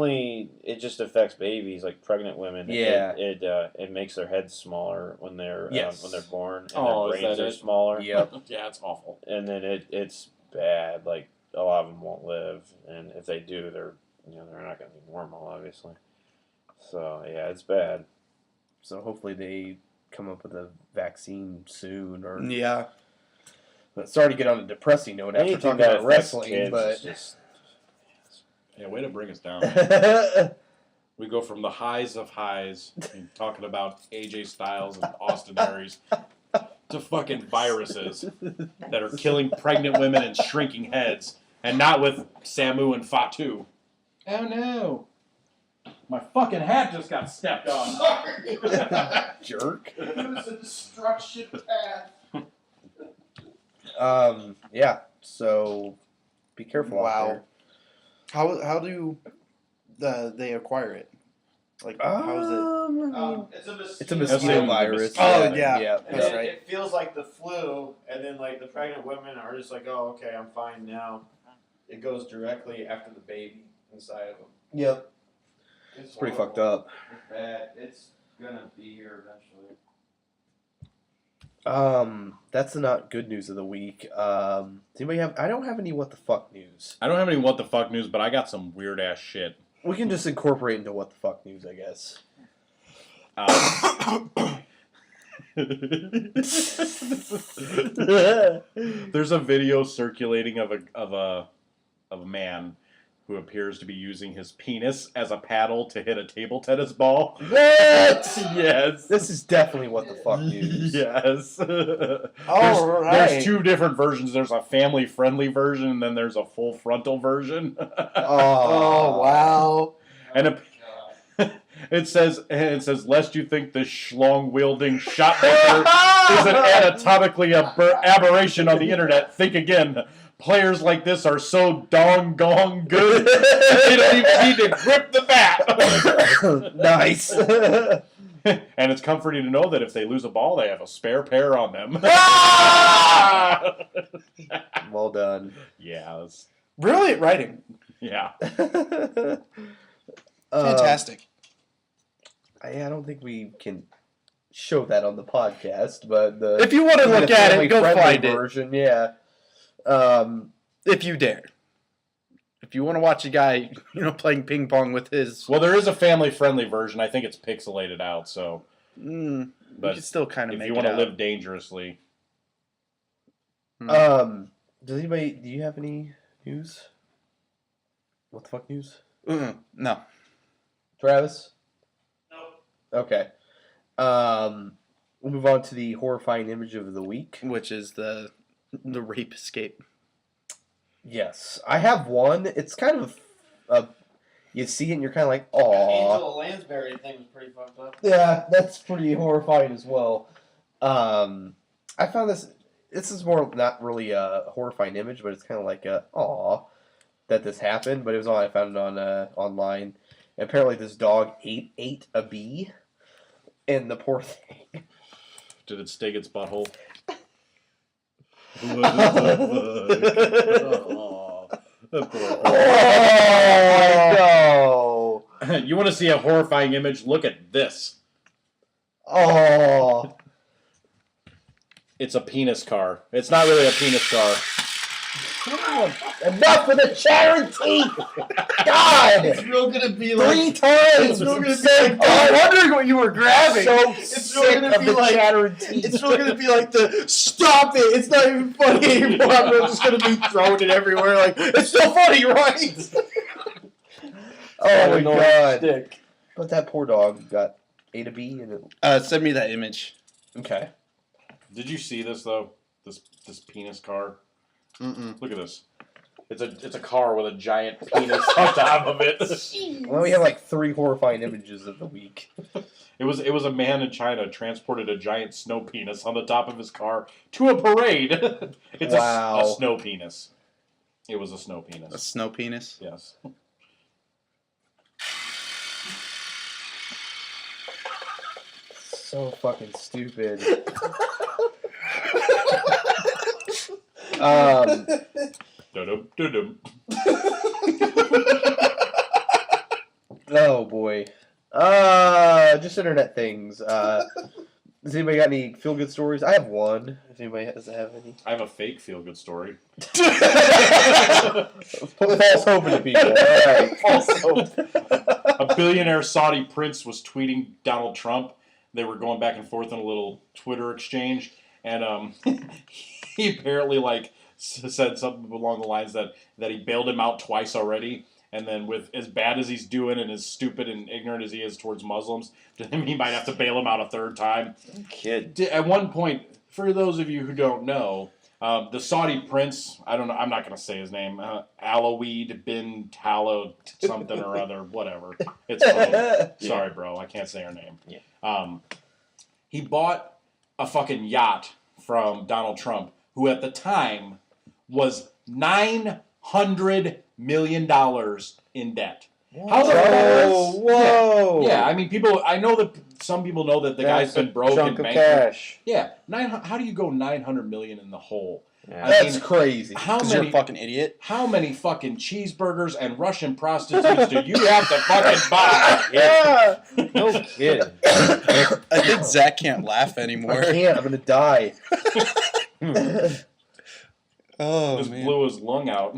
mean, it just affects babies, like pregnant women. Yeah. It makes their heads smaller when they're Yes. born, and Oh, their is brains that are it? smaller. Yep. Yeah, it's awful. And then it's bad. Like a lot of them won't live, and if they do, they're not going to be normal, obviously. So yeah, it's bad. So hopefully they come up with a vaccine soon. Or Yeah. but sorry to get on a depressing note after Anything talking that about affects wrestling, kids but is just yeah, way to bring us down. We go from the highs of highs, talking about AJ Styles and Austin Aries, to fucking viruses that are killing pregnant women and shrinking heads, and not with Samu and Fatu. Oh no! My fucking hat just got stepped on. Sorry. jerk. It was a destruction path. Yeah. So be careful Wow. out there. How do they acquire it? Like how is it? It's a mosquito. It's a mosquito Assume the virus. Oh, yeah. yeah. And That's then right. it feels like the flu, and then like the pregnant women are just like, oh, okay, I'm fine now. It goes directly after the baby inside of them. Yep. It's Pretty horrible. fucked up. It's bad. It's gonna be here eventually. That's the not good news of the week. Does anybody have? I don't have any what the fuck news. I don't have any what the fuck news, but I got some weird ass shit. We can just incorporate into what the fuck news, I guess. There's a video circulating of a man who appears to be using his penis as a paddle to hit a table tennis ball. What? Yes. This is definitely what the fuck news. Yes. Right. There's two different versions. There's a family-friendly version, and then there's a full frontal version. Oh wow. And it says, lest you think this schlong-wielding shotmaker is an anatomically aberration on the internet, think again. Players like this are so dong-gong good, they don't even need to grip the bat. Nice. And it's comforting to know that if they lose a ball, they have a spare pair on them. Well done. Yeah, that's- Brilliant writing. yeah. Fantastic. I don't think we can show that on the podcast, but If you want to look at it, go family-friendly find it. version, yeah. If you dare. If you want to watch a guy, playing ping pong with his... Well, there is a family-friendly version. I think it's pixelated out, so... you But can still kind of if make you it want to out. live dangerously... Do you have any news? What the fuck news? No. Travis? No. Okay. We'll move on to the horrifying image of the week. Which is the rape escape. Yes. I have one. It's kind of you see it and you're kind of like, aww. Angela Lansbury thing was pretty fucked up. Yeah, that's pretty horrifying as well. I found this is more not really a horrifying image, but it's kind of like aw that this happened, but it was all I found it on online. And apparently this dog ate a bee, and the poor thing. Did it sting its butthole? Oh no! You want to see a horrifying image? Look at this. Oh. It's a penis car. It's not really a penis car. Enough with the charity! God! It's real gonna be Three times! It's real gonna be Sick. like- I'm wondering what you were grabbing. So It's sick gonna of be the like- chattering teeth. It's really gonna be like the stop it. It's not even funny anymore. I'm just gonna be throwing it everywhere. Like it's still funny, right? Oh my Annoying god! stick. But that poor dog ate a bee and it. Send me that image. Okay. Did you see this though? This penis car. Mm-mm. Look at this. It's a car with a giant penis on top of it. Well, we have like 3 horrifying images of the week. It was a man in China transported a giant snow penis on the top of his car to a parade. It's Wow. a snow penis. It was a snow A penis. snow penis. Yes. So fucking stupid. Dum dum dum. Oh boy. Just internet things. Does anybody got any feel good stories? I have one. If anybody does have any. I have a fake feel good story. Let's put false hope into people. Alright. False hope. billionaire Saudi prince was tweeting Donald Trump. They were going back and forth in a little Twitter exchange, and he apparently said something along the lines that he bailed him out twice already. And then with as bad as he's doing and as stupid and ignorant as he is towards Muslims, to him he might have to bail him out a third time. Kid. At one point, for those of you who don't know, the Saudi prince, I don't know, I'm not going to say his name, Alaweed bin Tallo something or other, whatever. It's funny. Sorry, bro, I can't say her name. Yeah. He bought a fucking yacht from Donald Trump, who at the time was $900 million in debt. How the fuck? Whoa! Yeah, I mean, I know that some people know that the guy's been broke and bankrupt. Cash. Yeah, how do you go $900 million in the hole? Yeah. That's crazy. How Because you're a many fucking idiot. How many fucking cheeseburgers and Russian prostitutes do you have to fucking buy? Yeah. No kidding. I think Zack can't laugh anymore. I can't. I'm gonna die. Oh, Just man. blew his lung out.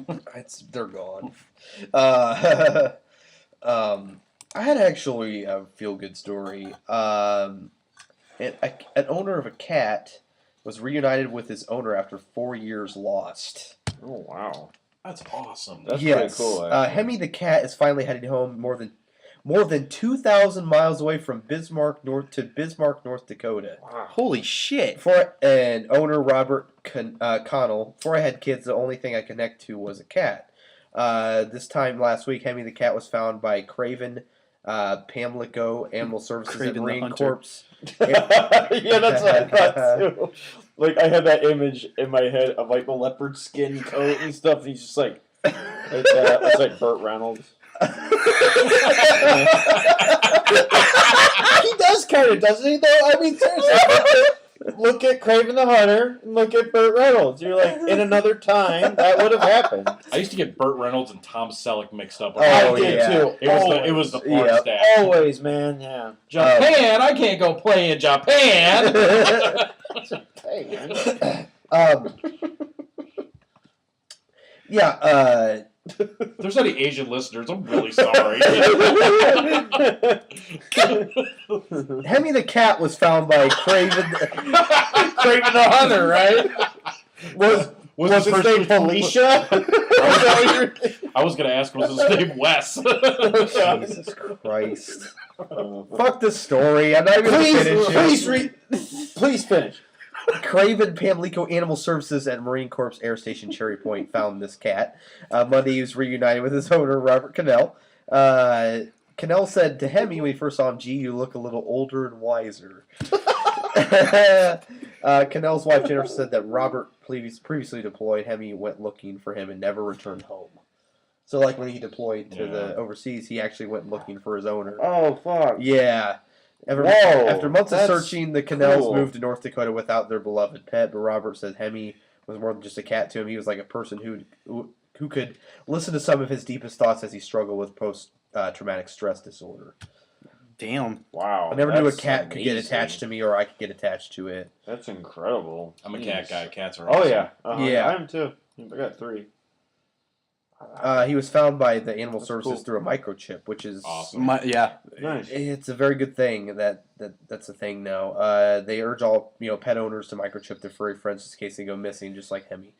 They're gone. I had actually a feel-good story. An owner of a cat was reunited with his owner after 4 years lost. Oh wow. That's awesome. That's yes. pretty cool. Hemi the cat is finally heading home more than 2,000 miles away from Bismarck, North Dakota. Wow. Holy shit. And owner Robert Connell, before I had kids, the only thing I connect to was a cat. This time last week, Hemi the cat was found by Craven Pamlico Animal Services Craven and the Marine Hunter. Yeah, that's what I thought too. Like I had that image in my head of like the leopard skin coat and stuff, and he's just like that. It's like Burt Reynolds. He does kind of, doesn't he? Though I mean, seriously, look at Craven the Hunter and look at Burt Reynolds. You're like, in another time that would have happened. I used to get Burt Reynolds and Tom Selleck mixed up. Oh, I did yeah. too. It was the porn Yeah. staff. Always, man. Yeah. Japan, I can't go play in Japan. Hey, man. Yeah, If there's any Asian listeners, I'm really sorry. Hemi the cat was found by Craven. Craven the Hunter, right? Was his first name Felicia? I was going to ask, was his name Wes? Jesus Christ. Fuck this story. I'm not even going to finish it. Please finish. Craven Pamlico Animal Services at Marine Corps Air Station Cherry Point found this cat. Monday he was reunited with his owner, Robert Cannell. Cannell said to Hemi when he first saw him, "Gee, you look a little older and wiser." Cannell's wife Jennifer said that Robert previously deployed. Hemi went looking for him and never returned home. So like when he deployed to the overseas, he actually went looking for his owner. Oh, fuck. Yeah. After months of searching, the Cannells moved to North Dakota without their beloved pet. But Robert said Hemi was more than just a cat to him. He was like a person who could listen to some of his deepest thoughts as he struggled with post-traumatic stress disorder. Damn. Wow. I never knew a cat could get attached to me or I could get attached to it. That's incredible. I'm a cat guy. Cats are Oh, awesome. yeah. Yeah. I am too. I got 3. He was found by the Animal That's Services cool. through a microchip, which is Awesome. Yeah. Nice. it's a very good thing. That's a thing now. They urge all pet owners to microchip their furry friends just in case they go missing, just like Hemi.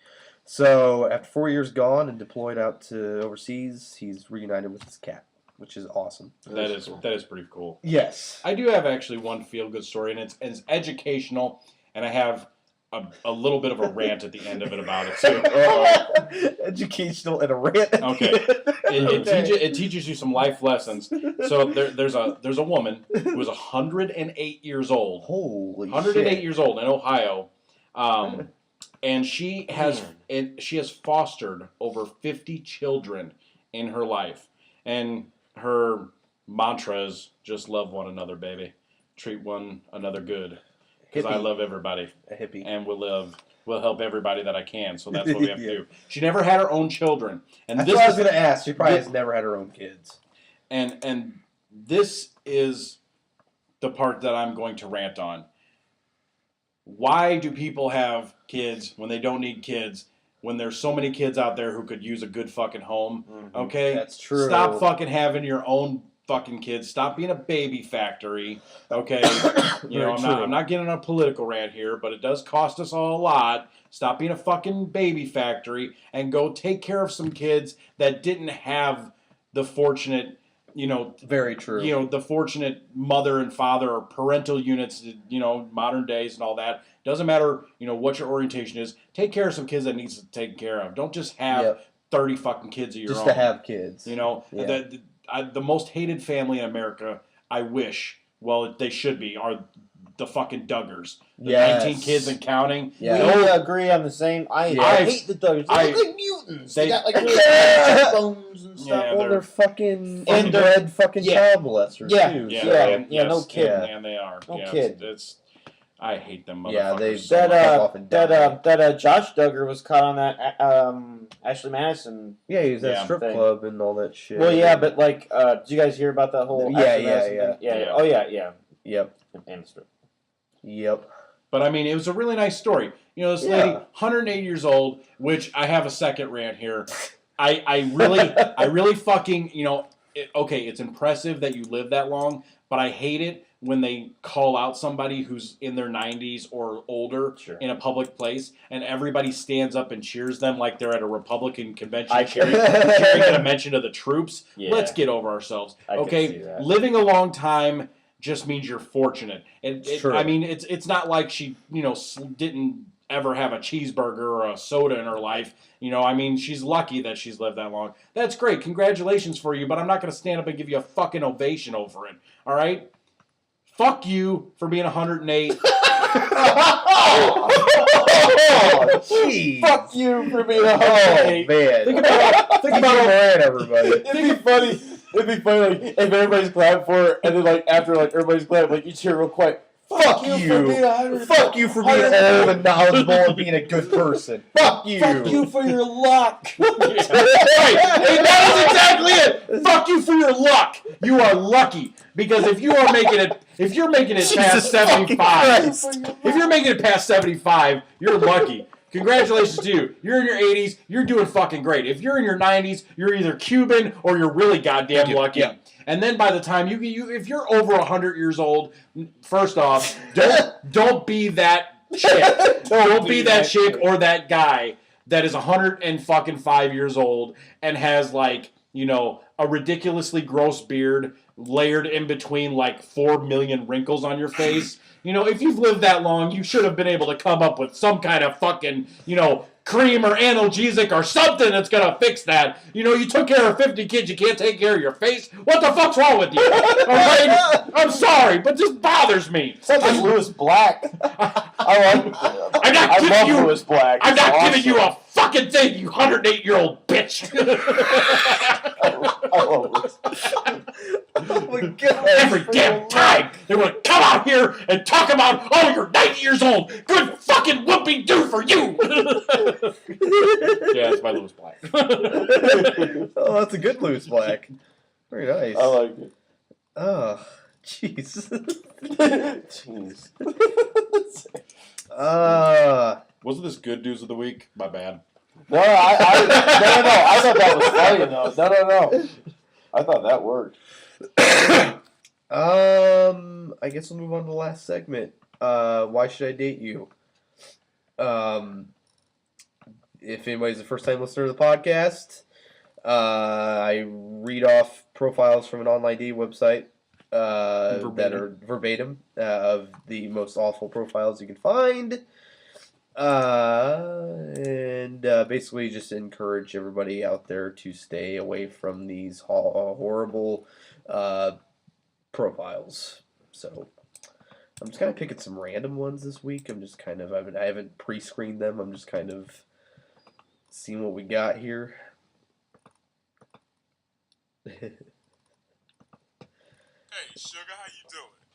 So after 4 years gone and deployed out to overseas, he's reunited with his cat, which is awesome. That is pretty cool. Yes. I do have actually one feel-good story, and it's educational, and I have a little bit of a rant at the end of it about it, too. Educational and a rant. Okay. It teaches you some life lessons. So there's a woman who is 108 years old. Holy 108 shit. years old in Ohio. And she has fostered over 50 children in her life. And her mantra is just love one another, baby. Treat one another good. Because I love everybody. A hippie. And we'll help everybody that I can. So that's what we have to do. She never had her own children. And That's this what I was is going to ask. She probably has never had her own kids. and this is the part that I'm going to rant on. Why do people have kids when they don't need kids? When there's so many kids out there who could use a good fucking home, okay? That's true. Stop fucking having your own fucking kids. Stop being a baby factory. Okay, you know, Very true. I'm not getting on a political rant here, but it does cost us all a lot. Stop being a fucking baby factory and go take care of some kids that didn't have the fortunate, you know, Very true. you know, the fortunate mother and father or parental units, you know, modern days and all that. Doesn't matter, you know, what your orientation is. Take care of some kids that needs to take care of. Don't just have 30 fucking kids of your just own. to have kids. You know, the most hated family in America, I wish, well, they should be, are the fucking Duggars. The 19 kids and counting. Yeah. We agree on the same. I hate the Duggars. They look like mutants. They got like really bones and stuff. Yeah, Well, they're fucking and inbred fucking child molesters too. Yeah, no kidding. And they are. No yes, kidding. I hate them motherfuckers. Yeah, they so much. that Josh Duggar was caught on that Ashley Madison. Yeah, he was at a strip thing. club and all that shit. Well, yeah, but like, did you guys hear about that whole? Ashley Madison thing? Yeah. Oh yeah. Yep. And the strip. Yep. But I mean, it was a really nice story. You know, this lady, 108 years old, which I have a second rant here. I really fucking, you know, okay, it's impressive that you live that long, but I hate it when they call out somebody who's in their 90s or older in a public place, and everybody stands up and cheers them like they're at a Republican convention cheering at a mention of the troops. Yeah. Let's get over ourselves. Okay, living a long time just means you're fortunate. I mean, it's not like she, you know, didn't ever have a cheeseburger or a soda in her life. You know, I mean, she's lucky that she's lived that long. That's great. Congratulations for you, but I'm not going to stand up and give you a fucking ovation over it. All right? Fuck you for being 108. Jeez. Fuck you for being 108. Oh, man. Think about it, everybody. It'd be funny like, if everybody's clapping for it, and then like after like everybody's clapping, like you cheer real quick. Fuck you. Fuck you for being old and knowledgeable and being a good person. Fuck you. Fuck you for your luck. Hey, that is exactly it. Fuck you for your luck. You are lucky because if you're making it past 75, if you're making it past 75, you're lucky. Congratulations to you. You're in your 80s. You're doing fucking great. If you're in your 90s, you're either Cuban or you're really goddamn lucky. Yeah. And then by the time if you're over 100 years old, first off, don't be that chick. Don't be that chick or that guy that is 105 years old and has like, you know, a ridiculously gross beard layered in between like 4 million wrinkles on your face. You know, if you've lived that long, you should have been able to come up with some kind of fucking, you know, cream or analgesic or something that's going to fix that. You know, you took care of 50 kids, you can't take care of your face. What the fuck's wrong with you? All right? I'm sorry, but this bothers me. Sounds like Lewis Black. I'm not giving you Lewis Black. I'm not giving you a fucking thing, you 108-year-old bitch. I love Lewis. Oh my God. Every damn time they want to come out here and talk about, oh, you're 90 years old. Good fucking whoopee-doo for you. Yeah, it's by Lewis Black. Oh, that's a good Lewis Black. Very nice. I like it. Oh, jeez. Jeez. Wasn't this good news of the week? My bad. No, I thought that was funny, though. No. I thought that worked. I guess we'll move on to the last segment. Why should I date you? If anybody's a first-time listener to the podcast, I read off profiles from an online dating website that are verbatim of the most awful profiles you can find. And basically just encourage everybody out there to stay away from these horrible profiles. So I'm just kind of picking some random ones this week. I'm just kind of, I haven't pre-screened them. I'm just kind of seeing what we got here. Hey, sugar, how you doing?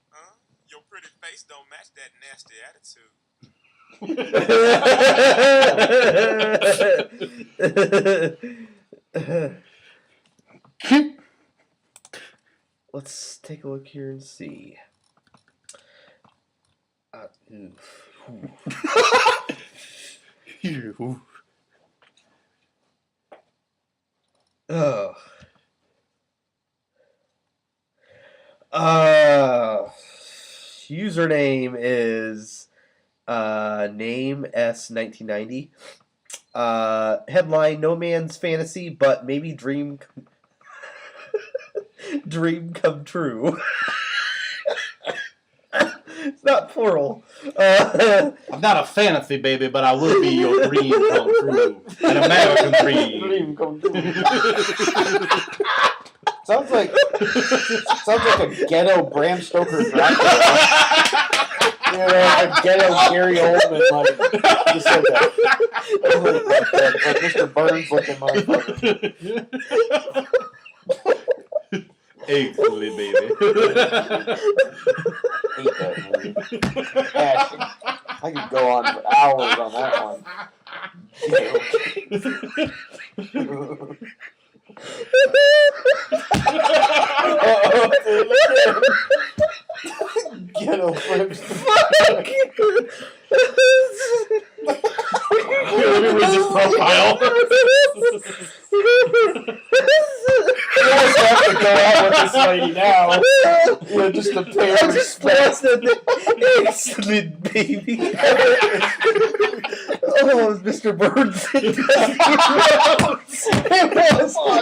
Huh? Your pretty face don't match that nasty attitude. Let's take a look here and see. Oh. Username is name S1990. Headline: No man's fantasy, but maybe dream come true. It's not plural. I'm not a fantasy baby, but I will be your dream come true. An American dream. come true. Sounds like a ghetto Bram Stoker Dracula. You know, like a ghetto Gary Oldman, like just like Mr. Burns looking motherfucker. Excellent, baby. Hate that movie. Passion. I could go on for hours on that one. Ghetto Bram Stoker. Let me read this profile. You almost have to go out with this lady now. Yeah, just to pay her respect. Excellent, baby. Oh, Mr. Burns.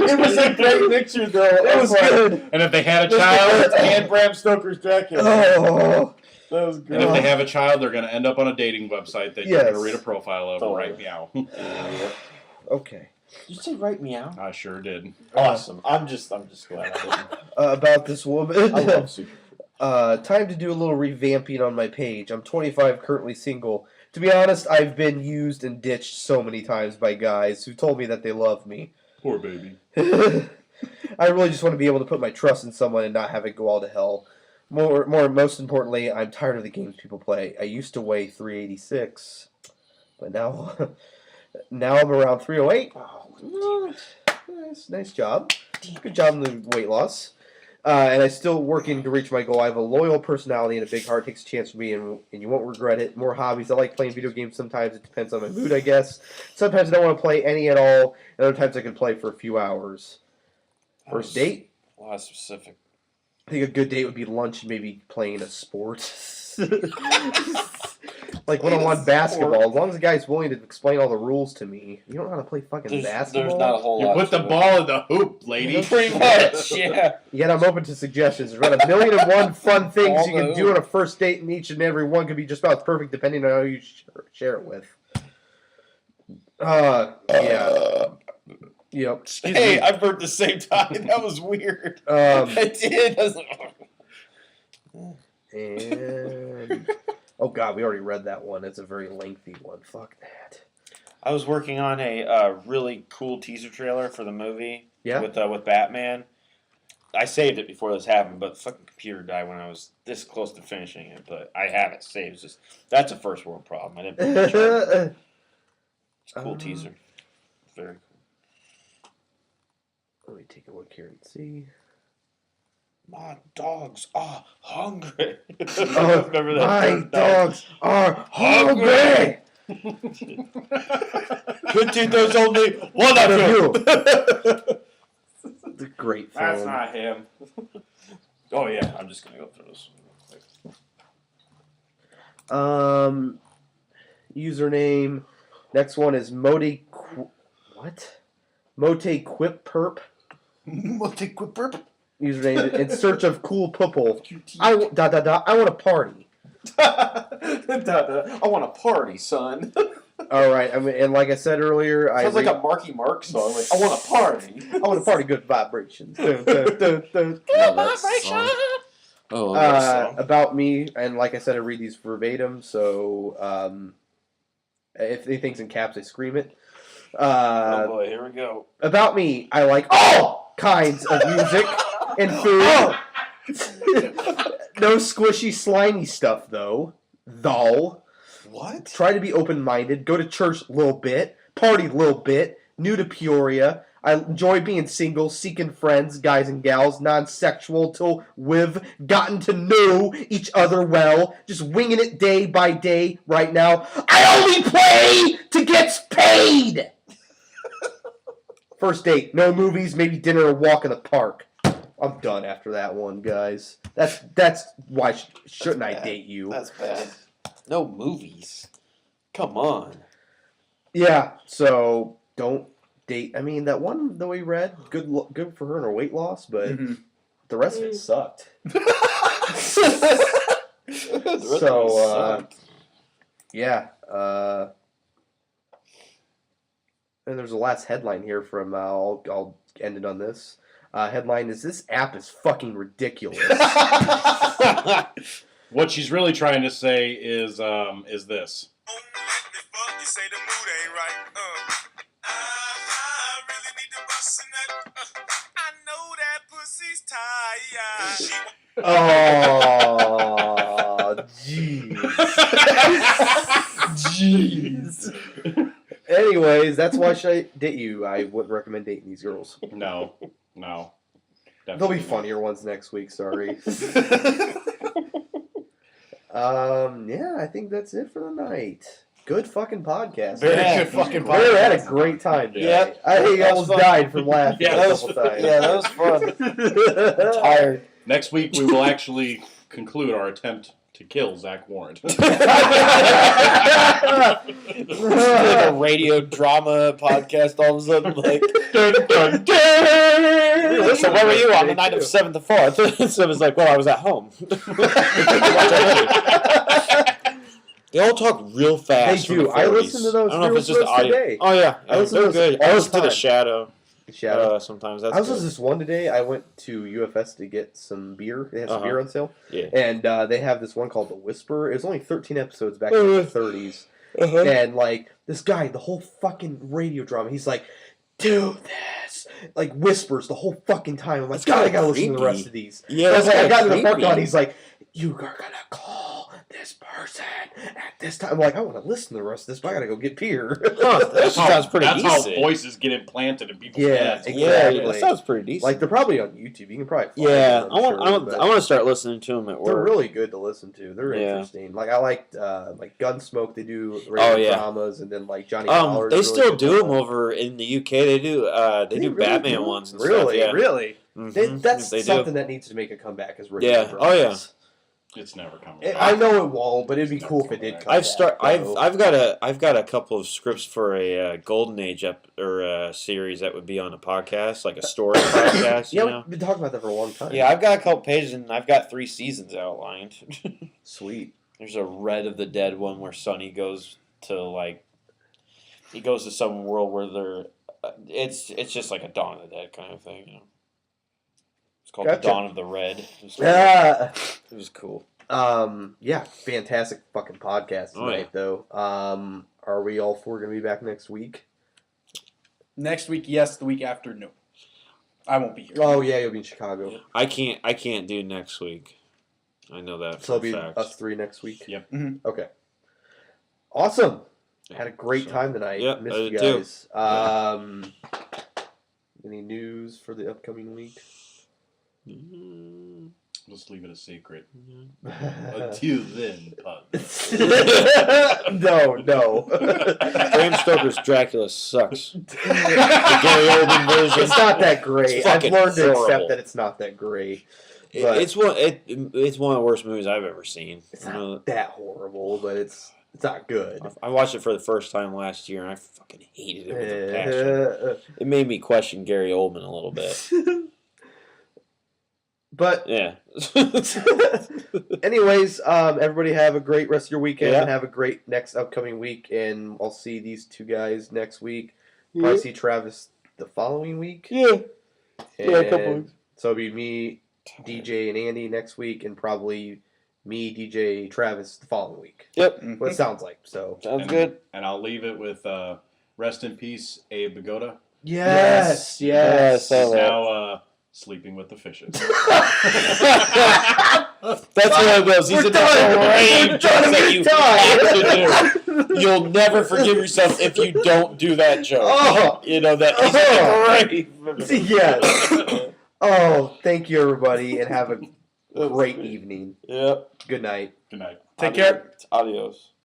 It was a great picture, though. It was good. And if they had a child, And Bram Stoker's Dracula. Oh. That was good. and if they have a child, they're going to end up on a dating website that you're Yes. going to read a profile of. Oh. Right meow. Okay. Did you say right meow? I sure did. Awesome. I'm just glad I didn't. About this woman. I love Super. Time to do a little revamping on my page. I'm 25, currently single. To be honest, I've been used and ditched so many times by guys who told me that they love me. Poor baby. I really just want to be able to put my trust in someone and not have it go all to hell. Most importantly, I'm tired of the games people play. I used to weigh 386, but now I'm around 308. Oh, nice job. Good job in the weight loss. And I'm still working to reach my goal. I have a loyal personality and a big heart. Takes a chance for me, and you won't regret it. More hobbies. I like playing video games. Sometimes it depends on my mood, I guess. Sometimes I don't want to play any at all, and other times I can play for a few hours. First date? A lot specific. I think a good date would be lunch and maybe playing a sport. Like one-on-one basketball. As long as the guy's willing to explain all the rules to me. You don't know how to play fucking basketball? There's not a whole You lot. put the to it. ball in the hoop, lady. Pretty much, yeah. Yet I'm open to suggestions. There's about 1,000,001 fun things All you can the- do on a first date, and each and every one could be just about perfect depending on who you share it with. Yeah. Yep. Hey, I burped the same time. That was weird. I did. I was like, And oh god, we already read that one. It's a very lengthy one. Fuck that. I was working on a really cool teaser trailer for the movie. Yeah? With Batman. I saved it before this happened, but the fucking computer died when I was this close to finishing it. But I have it saved. It's just that's a first world problem. I didn't. Put it in charge. It's a cool teaser. Very cool. Let me take a look here and see. My dogs are hungry. Oh, Remember that? my first dogs are hungry. Good teeth, there's only one of you. It's a great film. That's not him. Oh yeah, I'm just gonna go through this real quick. Username. Next one is what? Mote Quip Perp. Username in search of cool pupil. I want a party. I want a party, son. All right. I mean, and like I said earlier, Sounds like a Marky Mark song. Like, I want a party. I want a party. Good vibrations. Good vibration. Oh, that song. About me, and like I said, I read these verbatim. So if anything's in caps, I scream it. Oh boy, here we go. About me, I like all kinds of music and food. No squishy, slimy stuff, though. What? Try to be open-minded. Go to church a little bit. Party a little bit. New to Peoria. I enjoy being single, seeking friends, guys and gals, non-sexual till we've gotten to know each other well. Just winging it day by day right now. I only play to get paid! First date, no movies, maybe dinner or walk in the park. I'm done after that one, guys. That's why shouldn't I date you? That's bad. No movies. Come on. Yeah, so don't date. I mean, that one that we read, good for her and her weight loss, but the rest of it sucked. Yeah. And there's a last headline here from. I'll end it on this. Headline is this app is fucking ridiculous. What she's really trying to say is this. Let me fuck, you say the mood ain't right. I really need to bust a nut. I know that pussy's tired. Oh, jeez. Anyways, that's why should I date you. I wouldn't recommend dating these girls. No. There'll be funnier ones next week. Sorry. Yeah, I think that's it for the night. Good fucking podcast. Very Yeah. good fucking We had a podcast. great time today. Yep. I That was almost fun. died from laughing Yeah, a that couple was times. that was fun. Tired. Next week we will actually conclude our attempt to kill Zack Warren. Like a radio drama podcast all of a sudden, like. So where were you on the night of 7th to 4th? So it was like, well, I was at home. They all talk real fast. They from do. the I 40s. listened to those I don't know if real it's just the clips audio. today. Oh yeah, I listen to they're those good. all I the listen to the time. Shadow. Shadow. Sometimes that's I was good. listening to this one today. I went to UFS to get some beer. They had some beer on sale. Yeah. And they have this one called The Whisper. It was only 13 episodes back in the 30s. And, like, this guy, the whole fucking radio drama, he's like, do this. Like, whispers the whole fucking time. I'm like, That's God, I kinda gotta listen to the creepy. rest of these. Yeah, I was like, I got to the creepy. parking lot. He's like, you are gonna call this person at this time. I'm like, I want to listen to the rest of this, but I gotta go get beer. Huh, that sounds pretty That's decent. how voices get implanted in people's Yeah, heads. exactly. Yeah, that sounds pretty decent. Like, they're probably on YouTube. You can probably find yeah, them, I want but to start listening to them at work. they're really good to listen to. They're Yeah. interesting. Like, I liked like Gunsmoke. They do radio Oh, yeah. dramas, and then like Johnny Dollar. They still do them over in the UK. They do They do really Batman do? ones and Really? stuff. Yeah. Really? Mhm. That's They do. something that needs to make a comeback. Is radio Yeah. Oh, yeah. dramas. It's never coming I back. know it won't, but it'd be cool if it did come I've back. I've got a couple of scripts for a Golden Age series that would be on a podcast, like a story podcast. Yeah, You know? we've been talking about that for a long time. Yeah, I've got a couple pages and I've got 3 seasons outlined. Sweet. There's a Red of the Dead one where Sonny goes to some world where they're it's just like a Dawn of the Dead kind of thing, you know. It's called Gotcha. Dawn of the Red. It was cool. Yeah. It was cool. Yeah, fantastic fucking podcast Oh, tonight, though. Are we all 4 going to be back next week? Next week, yes. The week after, no. I won't be here. Oh yeah, you'll be in Chicago. I can't do next week. I know that So for it'll a be fact. us 3 next week. Yep. Mhm. Okay. Awesome. Yeah. Had a great So- time tonight. Yep, Missed I you did too. guys. Any news for the upcoming week? Mm. Let's leave it a secret. Until then, pun. No. Bram Stoker's Dracula sucks. The Gary Oldman version. It's not that great. It's I've fucking learned to horrible. accept that it's not that great. But It's one of the worst movies I've ever seen. it's You know, not that horrible, but it's not good. I watched it for the first time last year and I fucking hated it with a passion. It made me question Gary Oldman a little bit. But Yeah. anyways, everybody have a great rest of your weekend Yeah. and have a great next upcoming week. And I'll see these 2 guys next week. Probably see Travis the following week. Yeah. Yeah, a couple And weeks. so it'll be me, DJ, and Andy next week, and probably me, DJ, Travis the following week. Yep. What it sounds like. So Sounds good. And I'll leave it with rest in peace, Abe Bagoda. yes. Yes, I He's love now sleeping with the fishes. That's what it was. He's We're in done. the grave We're jokes done. that We're you done. have to do. You'll never forgive yourself if you don't do that joke. Oh. You know that he's in the grave. Yes. Oh, thank you, everybody, and have a great evening. Yep. Good night. Good night. Take care. Adios.